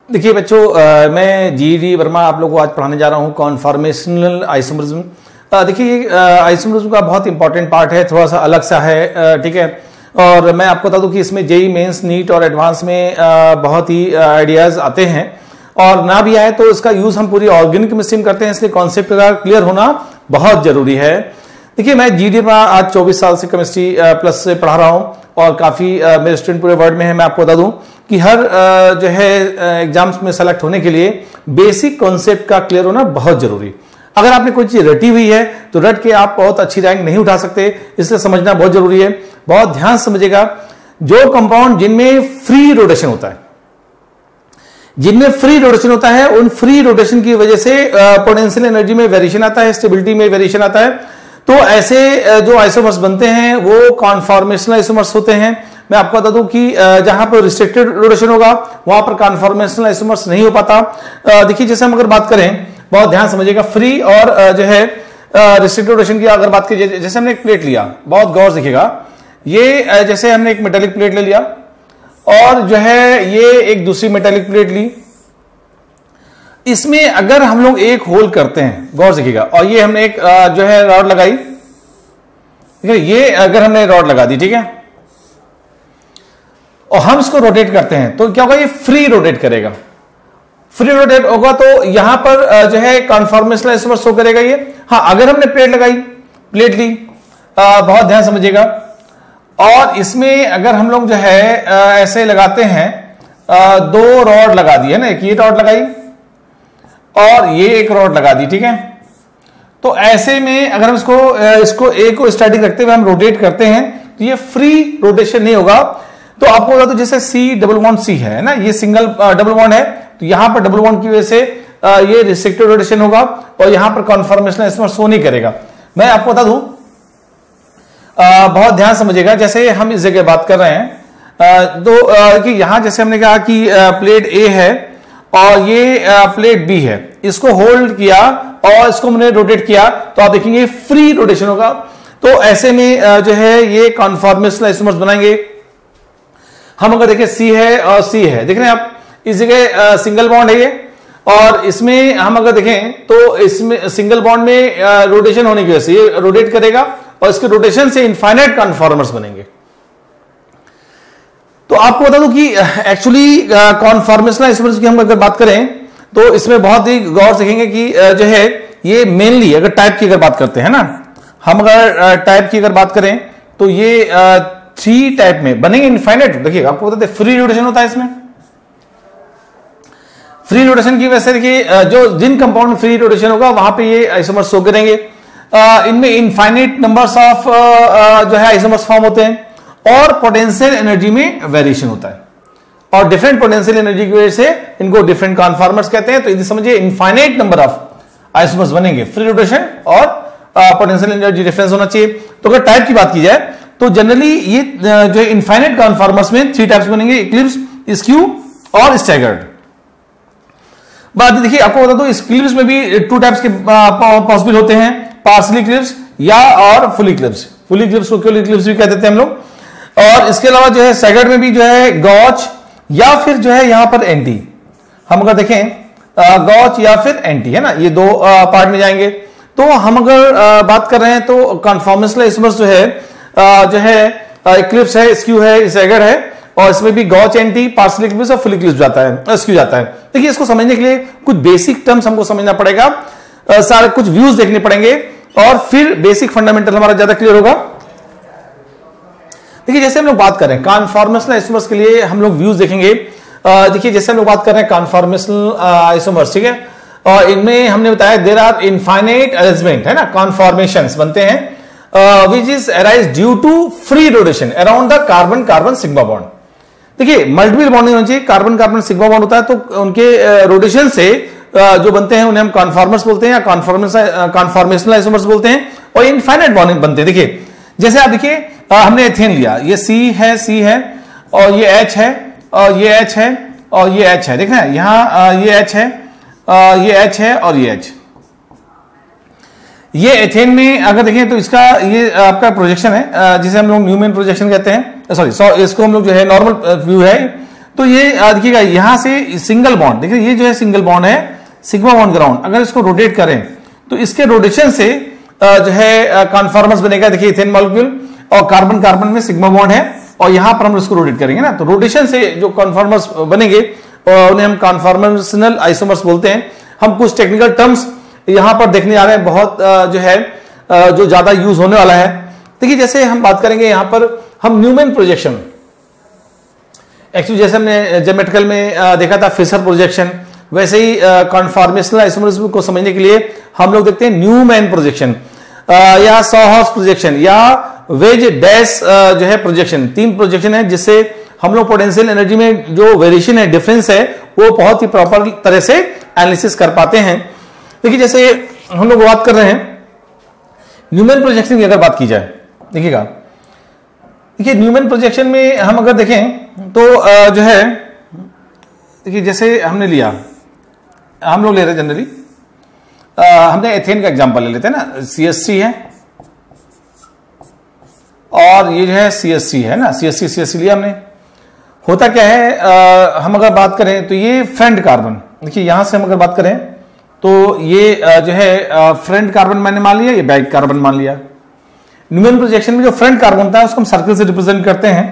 देखिए बच्चों, मैं जी वर्मा आप लोगों को आज पढ़ाने जा रहा हूँ कॉन्फॉर्मेशनल आइसोमरिज्म। देखिए ये आइसोमरिज्म का बहुत इंपॉर्टेंट पार्ट है, थोड़ा सा अलग सा है, ठीक है। और मैं आपको बता दूं कि इसमें जेई मेंस, नीट और एडवांस में बहुत ही आइडियाज आते हैं, और ना भी आए तो इसका यूज हम पूरी ऑर्गेनिक केमिस्ट्री में करते हैं, इसलिए कॉन्सेप्ट का क्लियर होना बहुत जरूरी है। देखिए मैं जीडी में आज 24 साल से केमिस्ट्री प्लस से पढ़ा रहा हूँ और काफी मेरे स्टूडेंट पूरे वर्ल्ड में है। मैं आपको बता दूं कि हर जो है एग्जाम्स में सेलेक्ट होने के लिए बेसिक कॉन्सेप्ट का क्लियर होना बहुत जरूरी। अगर आपने कोई चीज रटी हुई है तो रट के आप बहुत अच्छी रैंक नहीं उठा सकते, इसलिए समझना बहुत जरूरी है। बहुत ध्यान से समझिएगा, जो कंपाउंड जिनमें फ्री रोटेशन होता है, जिनमें फ्री रोटेशन होता है, उन फ्री रोटेशन की वजह से पोटेंशियल एनर्जी में वेरिएशन आता है, स्टेबिलिटी में वेरिएशन आता है। तो ऐसे जो आइसोमर्स बनते हैं वो कॉन्फॉर्मेशनल आइसोमर्स होते हैं। मैं आपको बता दूं कि जहां पर रिस्ट्रिक्टेड रोटेशन होगा वहां पर कॉन्फॉर्मेशनल आइसोमर्स नहीं हो पाता। देखिए जैसे हम अगर बात करें, बहुत ध्यान समझिएगा, फ्री और जो है रिस्ट्रिक्टेड रोटेशन की अगर बात की, जैसे हमने एक प्लेट लिया, बहुत गौर से देखिएगा, ये जैसे हमने एक मेटालिक प्लेट ले लिया और जो है ये एक दूसरी मेटालिक प्लेट ली, इसमें अगर हम लोग एक होल करते हैं, गौर से देखिएगा, और ये हमने एक जो है रॉड लगाई, ठीक है, ये अगर हमने रॉड लगा दी, ठीक है, और हम इसको रोटेट करते हैं तो क्या होगा, ये फ्री रोटेट करेगा। फ्री रोटेट होगा तो यहां पर जो है कॉन्फॉर्मेशनल आइसोमर शो करेगा ये। हाँ, अगर हमने प्लेट लगाई, प्लेट ली, बहुत ध्यान समझिएगा, और इसमें अगर हम लोग जो है ऐसे लगाते हैं, दो रॉड लगा दी है ना, एक ये रॉड लगाई और ये एक रॉड लगा दी, ठीक है। तो ऐसे में अगर हम इसको ए को स्टैटिक रखते हुए हम रोटेट करते हैं तो ये फ्री रोटेशन नहीं होगा। तो आपको बता दो, जैसे सी डबल बॉन्ड सी है ना, ये सिंगल डबल बॉन्ड है, तो यहां पर डबल बॉन्ड की वजह से ये रिस्ट्रिक्टेड रोटेशन होगा और यहां पर कॉन्फॉर्मेशनल आइसोमर शो नहीं करेगा। मैं आपको बता दूं, बहुत ध्यान समझिएगा, जैसे हम इस जगह बात कर रहे हैं तो कि यहां जैसे हमने कहा कि प्लेट ए है और ये प्लेट बी है, इसको होल्ड किया और इसको हमने रोटेट किया तो आप देखेंगे फ्री रोटेशन होगा। तो ऐसे में जो है ये कॉन्फॉर्मेशनल आइसोमर्स बनाएंगे। हम अगर देखें सी है और सी है, देख रहे हैं आप, इस जगह सिंगल बॉन्ड है ये, और इसमें हम अगर देखें तो इसमें सिंगल बॉन्ड में रोटेशन होने की वजह से ये रोटेट करेगा और इसके रोटेशन से इनफाइनाइट कॉन्फॉर्मर्स बनेंगे। तो आपको बता दूं कि एक्चुअली कॉन्फॉर्मेशनल आइसोमर्स की हम अगर बात करें तो इसमें बहुत ही गौर से देखेंगे कि जो है ये मेनली अगर टाइप की अगर बात करते हैं ना, हम अगर टाइप की अगर बात करें तो ये 3 टाइप में बनेंगे इनफाइनाइट। देखिएगा, आपको बताते फ्री रोटेशन होता है इसमें। फ्री रोटेशन की वजह से देखिए जो जिन कंपाउंड में फ्री रोटेशन होगा वहां पे ये आइसोमर्स शो करेंगे। इनमें इनफाइनाइट नंबर्स ऑफ जो है आइसोमर्स फॉर्म होते हैं और पोटेंशियल एनर्जी में वेरिएशन होता है, और डिफरेंट पोटेंशियल एनर्जी की वजह से इनको डिफरेंट कॉन्फॉर्मर्स कहते हैं। तो यदि समझिए इनफाइनाइट नंबर ऑफ आइसोमर्स बनेंगे, फ्री रोटेशन और पोटेंशियल एनर्जी डिफरेंस होना चाहिए। तो अगर टाइप की बात की जाए तो जनरली ये जो इनफाइनाइट कॉन्फॉर्मर्स में 3 टाइप्स बनेंगे, इक्लिप्स, स्क्यू और स्टैगर्ड। बात देखिए, आपको बता दो इक्लिप्स में भी 2 टाइप्स के पॉसिबल होते हैं, पार्शियल इक्लिप्स या और फुल इक्लिप्स। फुल इक्लिप्स को फुल इक्लिप्स भी कह देते हैं हम लोग। और इसके अलावा जो है स्टैगर्ड में भी जो है गॉच या फिर जो है यहां पर एंटी, हम अगर देखें गॉच या फिर एंटी है ना, ये 2 पार्ट में जाएंगे। तो हम अगर बात कर रहे हैं तो कॉन्फॉर्मेशनल आइसोमर्स जो है इक्लिप्स है, स्क्यू है, स्टैगर्ड है, और इसमें भी गॉच, एंटी, पार्शियल इक्लिप्स और फुल इक्लिप्स जाता है, स्क्यू जाता है। देखिए इसको समझने के लिए कुछ बेसिक टर्म्स हमको समझना पड़ेगा, सारे कुछ व्यूज देखने पड़ेंगे और फिर बेसिक फंडामेंटल हमारा ज्यादा क्लियर होगा। देखिए जैसे हम लोग बात कर रहे हैं कॉन्फॉर्मेशनल आइसोमर्स के लिए हम लोग व्यूज देखेंगे। देखिए जैसे हम लोग बात कर रहे हैं कॉन्फॉर्मेशनल आइसोमर्स, ठीक है, और इनमें हमने बताया देयर आर इनफाइनाइट अरेंजमेंट है ना, कॉन्फॉर्मेशंस बनते हैं which is arise due to free rotation around the carbon carbon sigma bond. देखिए मल्टीपल बॉन्डिंग होनी चाहिए, कार्बन कार्बन सिग्मा बॉन्ड होता है, तो उनके रोटेशन से जो बनते हैं उन्हें हम कॉन्फॉर्मर्स बोलते हैं या कॉन्फॉर्मेशनल आइसोमर्स बोलते हैं, और इनफाइनाइट बॉन्डिंग बनते हैं। देखिए जैसे आप देखिए हमने एथेन लिया, ये सी है और ये H है और ये H है और ये H है, देख रहे हैं यहां ये H है, ये H है और ये H। ये एथेन में अगर देखें तो इसका ये आपका प्रोजेक्शन है जिसे हम लोग न्यूमैन प्रोजेक्शन कहते हैं, सॉरी इसको हम लोग जो है नॉर्मल व्यू है, तो ये देखिएगा यहां से सिंगल बॉन्ड, देखिए ये जो है सिंगल बॉन्ड है सिग्मा बॉन्ड ग्राउंड, अगर इसको रोटेट करें तो इसके रोटेशन से जो है कॉन्फॉर्मस बनेगा। देखिए इथेन मॉलिक्यूल और कार्बन कार्बन में सिग्मा बॉन्ड है और यहां पर हम इसको रोटेट करेंगे ना, तो रोटेशन से जो कॉन्फॉर्मर्स बनेंगे उन्हें हम कॉन्फॉर्मेशनल आइसोमर्स बोलते हैं। हम कुछ टेक्निकल टर्म्स यहां पर देखने जा रहे हैं, बहुत जो है जो ज्यादा यूज होने वाला है। देखिए जैसे हम बात करेंगे यहां पर हम न्यूमैन प्रोजेक्शन, एक्चुअली जैसे हमने ज्योमेट्रिकल में देखा था फिशर प्रोजेक्शन, वैसे ही कॉन्फॉर्मेशनल आइसोमरिज्म को समझने के लिए हम लोग देखते हैं न्यूमैन प्रोजेक्शन या सॉहॉर्स प्रोजेक्शन या वेज डैश जो है प्रोजेक्शन। 3 प्रोजेक्शन है जिससे हम लोग पोटेंशियल एनर्जी में जो वेरिएशन है, डिफरेंस है, वो बहुत ही प्रॉपर तरह से एनालिसिस कर पाते हैं। देखिए जैसे हम लोग बात कर रहे हैं न्यूमैन प्रोजेक्शन की अगर बात की जाए, देखिएगा देखिए न्यूमैन प्रोजेक्शन में हम अगर देखें तो जो है देखिए जैसे हमने लिया, हम लोग ले रहे हैं जनरली हमने एथेन का एग्जांपल ले लेते हैं ना, CH3 है और ये जो है CH3 है ना, CH3 लिया हमने। होता क्या है हम अगर बात करें तो ये फ्रेंड कार्बन, देखिए यहां से हम अगर बात करें तो ये जो है फ्रेंड कार्बन मैंने मान लिया, ये बैक कार्बन मान लिया। न्यूमैन प्रोजेक्शन में जो फ्रेंड कार्बन होता है उसको हम सर्कल से रिप्रेजेंट करते हैं।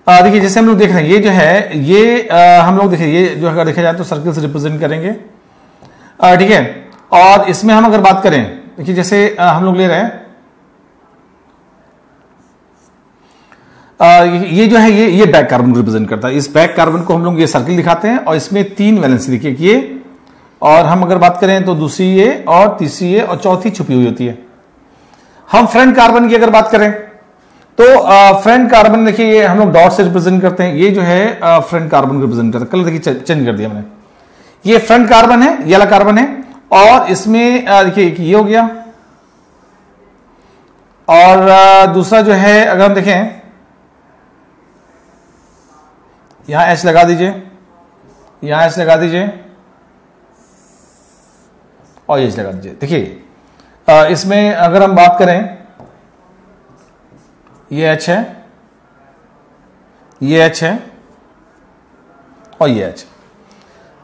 देखिए जैसे हम लोग देख रहे हैं ये जो है ये हम लोग देखिए ये जो अगर देखा जाए तो सर्कल से रिप्रेजेंट करेंगे, ठीक है। और इसमें हम अगर बात करें, देखिए जैसे हम लोग ले रहे हैं ये जो है ये बैक कार्बन रिप्रेजेंट करता है। इस बैक कार्बन को हम लोग ये सर्कल दिखाते हैं और इसमें 3 वैलेंसी देखिए ये, और हम अगर बात करें तो दूसरी ये और तीसरी ये और चौथी छुपी हुई होती है। हम फ्रेंड कार्बन की अगर बात करें तो फ्रेंड कार्बन देखिए ये हम लोग डॉट से रिप्रेजेंट करते हैं, ये जो है फ्रेंड कार्बन रिप्रेजेंट करता है। कलर देखिए चेंज कर दिया मैंने, ये फ्रेंड कार्बन है, ये वाला कार्बन है, और इसमें देखिए ये हो गया। और दूसरा जो है अगर हम देखें यहां एच लगा दीजिए, यहां एच लगा दीजिए और ये एच लगा दीजिए। देखिए इसमें अगर हम बात करें ये एच है, ये एच है और ये एच।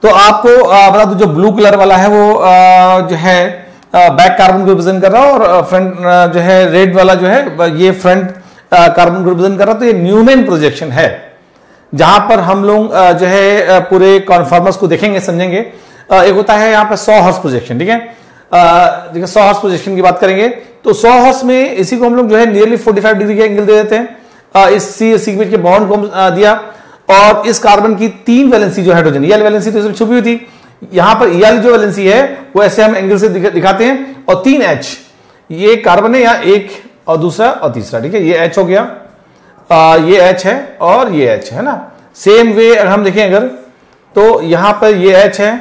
तो आपको बता दूं जो ब्लू कलर वाला है वो जो है बैक कार्बन को रिप्रेजेंट कर रहा है और फ्रंट जो है रेड वाला जो है ये फ्रंट कार्बन को रिप्रेजेंट कर रहा है। तो ये न्यूमैन प्रोजेक्शन है जहां पर हम लोग जो है पूरे कॉन्फॉर्मर्स को देखेंगे, समझेंगे। एक होता है यहाँ पे 100 हॉर्स प्रोजेक्शन, ठीक है। देखिए 100 हॉर्स प्रोजेक्शन की बात करेंगे तो 100 हॉर्स में इसी को हम लोग जो है नियरली 45 डिग्री का एंगल दे देते हैं। इस सी के बॉन्ड को दिया और इस कार्बन की 3 वैलेंसी जो हाइड्रोजन, ये वैलेंसी तो इसमें छुपी हुई थी, यहां पर ये वाली जो वैलेंसी है वो ऐसे हम एंगल से दिखाते हैं। और 3 H, ये कार्बन है यहाँ एक और दूसरा और तीसरा, ठीक है। ये H हो गया, ये H है और ये H है ना। सेम वे अगर हम देखें अगर तो यहां पर ये H है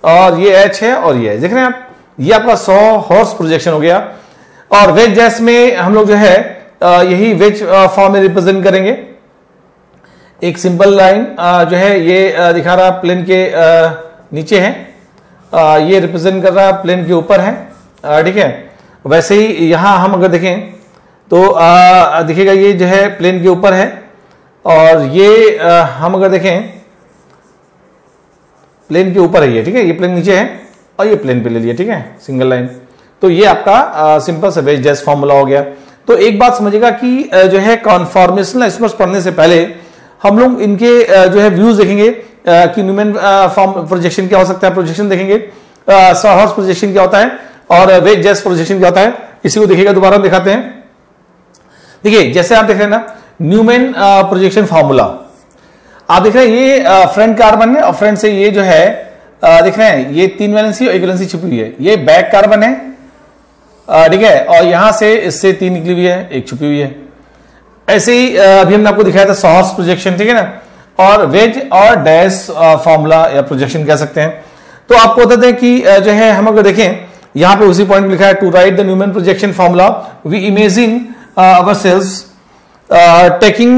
और ये H है और ये H, देख रहे हैं आप, ये आपका 100 हॉर्स प्रोजेक्शन हो गया। और वेज जैस में हम लोग जो है यही वेज फॉर्म में रिप्रेजेंट करेंगे। एक सिंपल लाइन जो है ये दिखा रहा प्लेन के नीचे है, ये रिप्रेजेंट कर रहा प्लेन के ऊपर है, ठीक है। वैसे ही यहां हम अगर देखें तो देखिएगा ये जो है प्लेन के ऊपर है और ये हम अगर देखें प्लेन के ऊपर है ये, ठीक है। ये प्लेन नीचे है और ये प्लेन पे ले लिया, ठीक है, सिंगल लाइन। तो ये आपका सिंपल सा वेज जैस फॉर्मूला हो गया। तो एक बात समझिएगा कि जो है कॉन्फॉर्मेशनल आइसोमर्स पढ़ने से पहले हम लोग इनके जो है व्यूज देखेंगे कि न्यूमैन फॉर्म प्रोजेक्शन क्या हो सकता है, प्रोजेक्शन देखेंगे, 100 हॉर्स प्रोजेक्शन क्या होता है और वेज जैस प्रोजेक्शन क्या होता है, इसी को देखिएगा। दोबारा दिखाते हैं। देखिए जैसे आप देख रहे हैं ना न्यूमैन प्रोजेक्शन फॉर्मूला, आप देख रहे हैं ये फ्रंट कार्बन है और फ्रंट से ये जो है देख रहे हैं ये 3 वैलेंसी और 1 वैलेंसी छुपी हुई है, ये बैक कार्बन है, ठीक है। और यहां से इससे 3 निकली हुई है, 1 छुपी हुई है। ऐसे ही अभी हमने आपको दिखाया था 100 हॉर्स प्रोजेक्शन, ठीक है ना। और वेज और डैश फॉर्मूला या प्रोजेक्शन कह सकते हैं। तो आपको बता दें कि जो है हम अगर देखें यहां पे उसी पॉइंट में लिखा है to write the Newman projection formula we imagine ourselves taking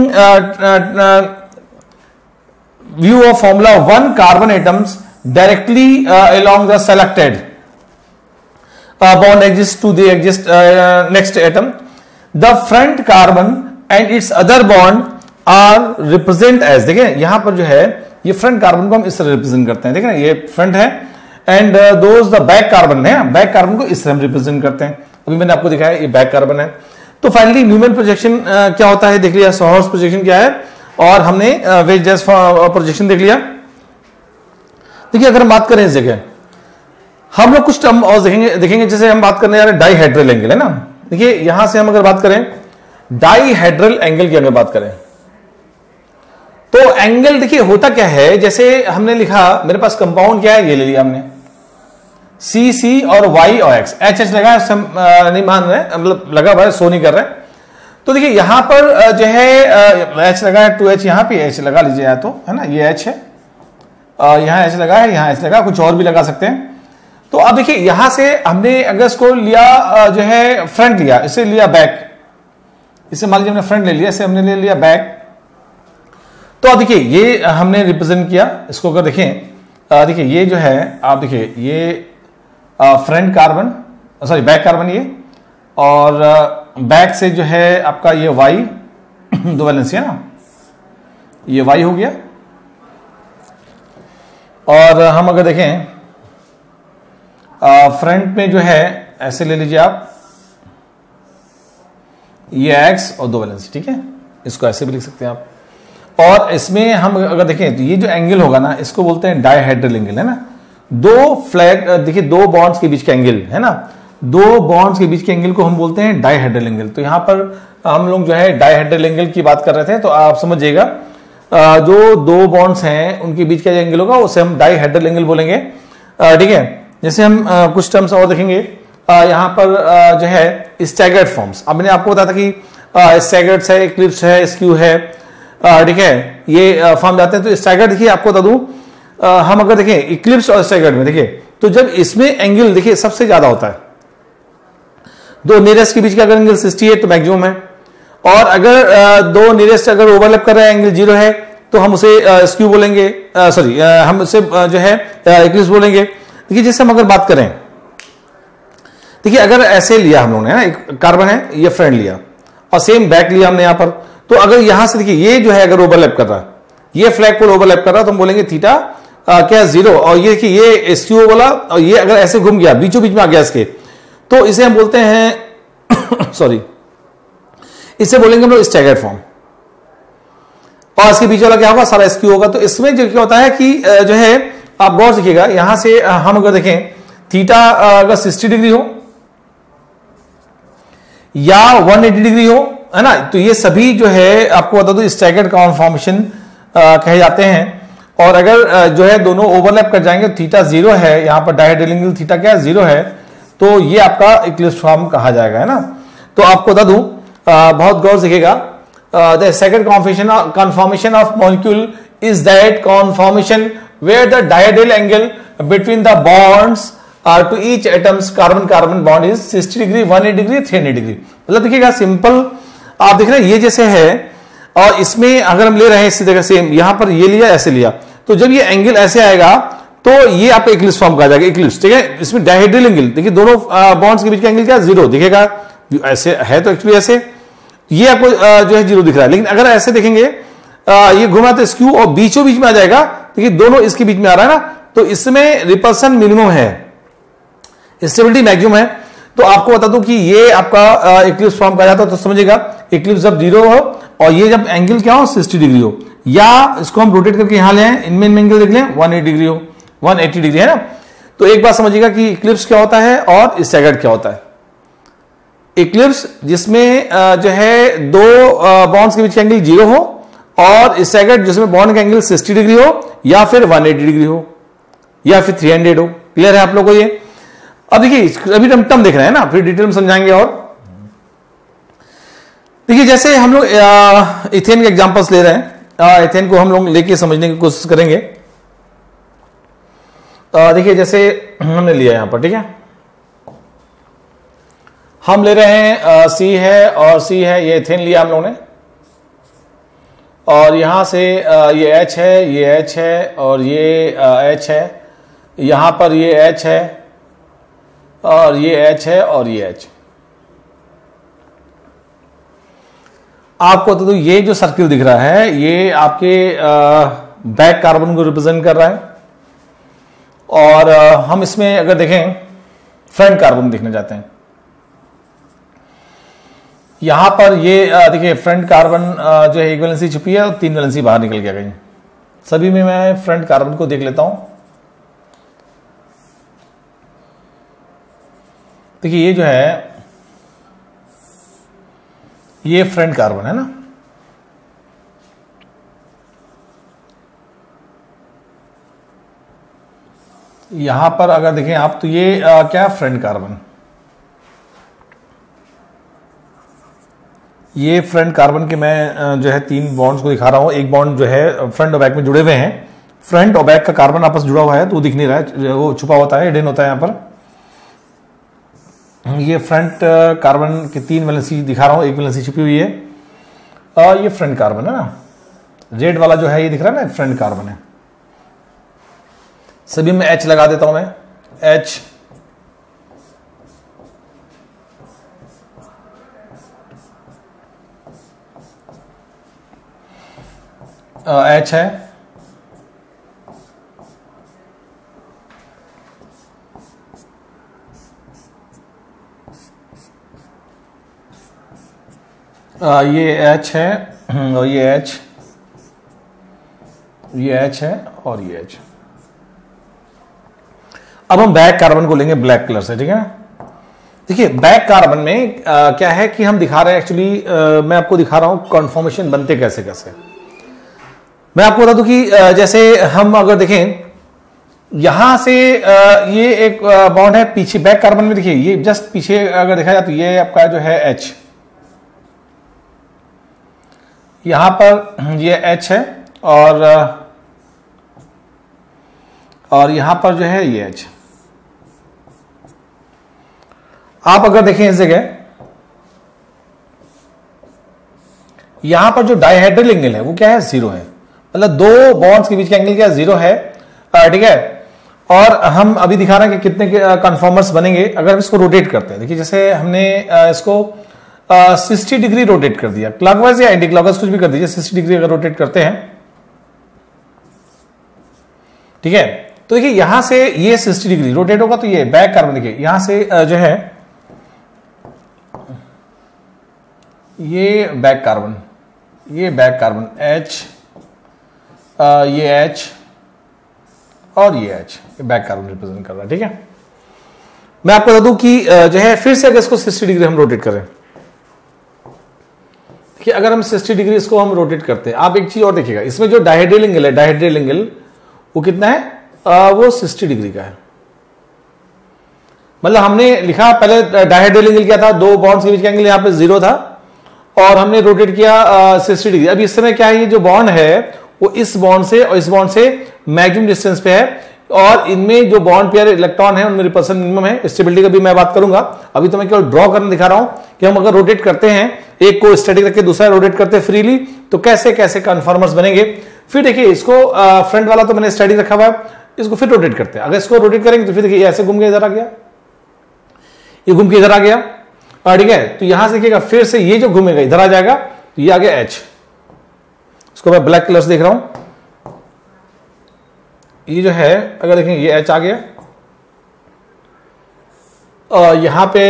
view of formula 1 carbon atoms directly along the selected bond exists to the next atom. The front carbon and its other bond are represent as, देखिए यहां पर जो है ये front carbon को हम इस तरह रिप्रेजेंट करते हैं, देखिए ना ये फ्रंट है, and those the back carbon है, बैक कार्बन को इस तरह हम रिप्रेजेंट करते हैं। अभी मैंने आपको दिखाया ये बैक कार्बन है। तो फाइनली न्यूमैन प्रोजेक्शन क्या होता है देख लिया, सॉहर्स प्रोजेक्शन क्या है, और हमने वेज गैस प्रोजेक्शन देख लिया। देखिए अगर हम बात करें इस जगह हम लोग कुछ टर्म और देखेंगे, जैसे हम बात करने जा रहे हैं डाईहेड्रल एंगल, है ना। देखिए यहां से हम अगर बात करें डाईहेड्रल एंगल की अगर बात करें तो एंगल देखिए होता क्या है, जैसे हमने लिखा मेरे पास कंपाउंड क्या है, ये ले लिया हमने सी सी और वाई और एक्स, एच एच लगा नहीं मान रहे, मतलब लगा हुआ है, सो नहीं कर रहे। तो देखिए यहां पर जो है एच लगा है, 2H, यहां पे एच लगा लीजिए या तो, है ना, ये एच है, यहां एच लगा है, यहां एच लगा, कुछ और भी लगा सकते हैं। तो अब देखिए यहां से हमने अगर इसको लिया जो है फ्रंट लिया, इसे लिया बैक, इसे मान लीजिए हमने फ्रंट ले लिया, इसे हमने ले लिया बैक। तो अब देखिए ये हमने रिप्रेजेंट किया इसको, अगर देखें देखिए ये जो है, आप देखिए ये front carbon, sorry back carbon ये, और बैक से जो है आपका ये वाई, दो वैलेंसी है ना, ये वाई हो गया। और हम अगर देखें फ्रंट में जो है ऐसे ले लीजिए आप, ये एक्स और दो वैलेंसी, ठीक है, इसको ऐसे भी लिख सकते हैं आप। और इसमें हम अगर देखें तो ये जो एंगल होगा ना, इसको बोलते हैं डाईहेड्रल एंगल, है ना। दो फ्लैग देखिए, दो बॉन्ड्स के बीच का एंगल, है ना, दो बॉन्ड्स के बीच के एंगल को हम बोलते हैं डाईहेड्रल एंगल। तो यहां पर हम लोग जो है डाईहेड्रल एंगल की बात कर रहे थे, तो आप समझिएगा जो दो बॉन्ड्स हैं उनके बीच का जो एंगल होगा उसे हम डाईहेड्रल एंगल बोलेंगे, ठीक है। जैसे हम कुछ टर्म्स और देखेंगे, यहां पर जो है स्टैगर्ड फॉर्म्स, अब मैंने आपको बताया था कि स्टैगर्ड है, इक्लिप्स है, स्क्यू है, ठीक है, ये फॉर्म जाते हैं। तो स्टैगर्ड देखिए आपको बता दूं, हम अगर देखें इक्लिप्स और स्टैगर्ड में, देखिए तो जब इसमें एंगल देखिए सबसे ज्यादा होता है, दो नियरेस्ट के बीच का अगर एंगल 60 है तो मैक्सिमम है, और अगर दो नियरेस्ट अगर ओवरलैप कर रहे हैं, एंगल 0 है, तो हम उसे स्क्यू बोलेंगे, सॉरी हम उसे जो है इक्लिप्स बोलेंगे। देखिए जैसे हम अगर बात करें, देखिए अगर ऐसे लिया हम लोगों ने, एक कार्बन है, ये फ्रंट लिया और सेम बैक लिया हमने यहां पर, तो अगर यहां से देखिए ये जो है अगर ओवरलैप कर रहा है, ये फ्लैग पोल ओवरलैप कर रहा है, तो हम बोलेंगे थीटा क्या 0, और ये देखिए ये स्क्यू वाला, और ये अगर ऐसे घूम गया बीचों बीच में आ गया इसके, तो इसे हम बोलते हैं सॉरी, इसे बोलेंगे हम लोग स्टैगर्ड फॉर्म। और इसके बीच वाला क्या होगा, सारा स्क्यू होगा। तो इसमें जो क्या होता है कि जो है आप गौर से देखिएगा, यहां से हम अगर देखें थीटा अगर 60 डिग्री हो या 180 डिग्री हो, है ना, तो ये सभी जो है आपको बता दो स्टैगर्ड कॉन्फॉर्मेशन कहे जाते हैं। और अगर जो है दोनों ओवरलैप कर जाएंगे, थीटा 0 है, यहां पर डायहेड्रल एंगल थीटा क्या है 0 है, तो ये आपका इक्लिप्स फॉर्म कहा जाएगा, है ना। तो आपको बता दूं, बहुत गौर से देखिएगा, the second conformation of molecule is that conformation where the dihedral angle between the bonds to each atoms carbon carbon bond is 60 degree, 180 degree, 300 degree. मतलब देखिएगा सिंपल, आप देख रहे हैं ये जैसे है, और इसमें अगर हम ले रहे हैं इसी जगह से, यहां पर ये लिया ऐसे लिया, तो जब ये एंगल ऐसे आएगा तो ये आपका इक्लिप्स फॉर्म कहा जाएगा, इक्लिप्स, ठीक है। इसमें डायहेड्रल एंगल देखिए, दोनों बॉन्ड्स के बीच का एंगल क्या 0 दिखेगा, ऐसे है तो एक्चुअली ऐसे ये आपको जो है 0 दिख रहा है, लेकिन अगर ऐसे देखेंगे ये घुमा तो स्क्यू और बीचों बीच में आ जाएगा, देखिए दोनों इसके बीच में आ रहा है ना, तो इसमें रिपल्सन मिनिमम है, स्टेबिलिटी मैक्सिमम है। तो आपको बता दूं कि ये आपका इक्लिप्स फॉर्म कहा जाता है। तो समझिएगा इक्लिप्स जब 0 हो और ये जब एंगल क्या हो 60 डिग्री हो, या इसको हम रोटेट करके यहां ले आए, इनमें एंगल देख लें 180 डिग्री हो, 180 डिग्री, है ना। तो एक बात समझिएगा कि इक्लिप्स क्या होता है और स्टैगर्ड क्या होता है। इक्लिप्स जिसमें जो है दो बॉन्ड्स के बीच का एंगल 0 हो, और स्टैगर्ड जिसमें बॉन्ड का एंगल 60 डिग्री हो, या फिर 180 डिग्री हो, या फिर 300 हो। क्लियर है आप लोगों को ये? अब देखिए अभी हम टर्म देख रहे हैं ना, फिर डिटेल में समझाएंगे। और देखिए जैसे हम लोग इथेन के एग्जांपल्स ले रहे हैं, इथेन को हम लोग लेके समझने की कोशिश करेंगे। देखिए जैसे हमने लिया यहां पर, ठीक है, हम ले रहे हैं सी है और सी है, ये इथेन लिया हम लोगों ने, और यहां से ये H है, ये H है, और ये H है, यहां पर ये H है, और ये H है, और ये H। आपको तो ये जो सर्किल दिख रहा है ये आपके बैक कार्बन को रिप्रेजेंट कर रहा है, और हम इसमें अगर देखें फ्रंट कार्बन देखना चाहते हैं। यहां पर ये देखिए फ्रंट कार्बन जो है एक वैलेंसी छुपी है और 3 वैलेंसी बाहर निकल गई। सभी में मैं फ्रंट कार्बन को देख लेता हूं। देखिए ये जो है ये फ्रंट कार्बन है ना, यहां पर अगर देखें आप तो ये क्या फ्रंट कार्बन, ये फ्रंट कार्बन के मैं जो है 3 बॉन्ड्स को दिखा रहा हूं। एक बॉन्ड जो है फ्रंट और बैक में जुड़े हुए हैं, फ्रंट और बैक का कार्बन आपस जुड़ा हुआ है तो वो दिख नहीं रहा है, वो छुपा होता है, हिडन होता है यहां पर। ये फ्रंट कार्बन की 3 वैलेंसी दिखा रहा हूं, एक वैलेंसी छुपी हुई है, और ये फ्रंट कार्बन है ना, रेड वाला जो है ये दिख रहा है ना, फ्रंट कार्बन है। सभी में H लगा देता हूं मैं, H H है, ये H है, और ये H, ये H है, और ये H। अब हम बैक कार्बन को लेंगे ब्लैक कलर से, ठीक है। देखिए बैक कार्बन में क्या है कि हम दिखा रहे हैं एक्चुअली, मैं आपको दिखा रहा हूं कॉन्फॉर्मेशन बनते कैसे कैसे। मैं आपको बता दूं कि जैसे हम अगर देखें यहां से ये एक बॉन्ड है पीछे बैक कार्बन में, देखिए ये जस्ट पीछे अगर देखा जाए तो ये आपका जो है H, यहां पर ये H है, और यहां पर जो है ये H। आप अगर देखें इस जगह यहां पर जो डाइहेड्रल एंगल है वो क्या है, 0 है, मतलब 2 बॉन्ड्स के बीच का एंगल क्या है, 0 है, ठीक है। और हम अभी दिखा रहे हैं कि कितने कन्फॉर्मर्स बनेंगे अगर हम इसको रोटेट करते हैं। देखिए जैसे हमने इसको 60 डिग्री रोटेट कर दिया, क्लॉकवाइज या एंटी क्लॉकवाइज कुछ भी कर दीजिए, 60 डिग्री अगर रोटेट करते हैं, ठीक है। तो देखिए यहां से ये 60 डिग्री रोटेट होगा तो ये बैक कार्बन, देखिए यहां से जो है ये बैक कार्बन, ये बैक कार्बन H, ये H और ये H, ये बैक कार्बन रिप्रेजेंट कर रहा है, ठीक है। मैं आपको बता दूं कि जो है फिर से अगर इसको 60 डिग्री हम रोटेट करें, कि अगर हम 60 डिग्री इसको हम रोटेट करते हैं, आप एक चीज और देखिएगा, इसमें जो डाइहेड्रल एंगल है, डाइहेड्रल एंगल वो कितना है, वो 60 डिग्री का है। मतलब हमने लिखा पहले डाइहेड्रल एंगल क्या था, 2 बॉन्ड्स के बीच का एंगल यहां पे 0 था, और हमने रोटेट किया 60 डिग्री। अब इस समय क्या है, ये जो बॉन्ड है वो इस बॉन्ड से और इस बॉन्ड से मैक्सिमम डिस्टेंस पे है, और इनमें जो बॉन्ड पेयर इलेक्ट्रॉन है उनमें रिपल्सन मिनिमम है। स्टेबिलिटी का भी मैं बात करूंगा, अभी तो मैं केवल ड्रॉ करने दिखा रहा हूं कि हम अगर रोटेट करते हैं, एक को स्टैटिक रख के दूसरा रोटेट करते हैं फ्रीली, तो कैसे कैसे कन्फॉर्मर्स बनेंगे। फिर देखिए इसको फ्रंट वाला तो मैंने स्टैटिक रखा हुआ है, इसको फिर रोटेट करते हैं। अगर इसको रोटेट करेंगे तो फिर देखिए ऐसे घूम के इधर आ गया, ये घूम के इधर आ गया, ठीक है। तो यहां से देखिएगा फिर से ये जो घूमेगा इधर आ जाएगा, तो ये आ गया H। इसको मैं ब्लैक कलर से देख रहा हूं, ये जो है अगर देखें ये H आ गया, और यहां पे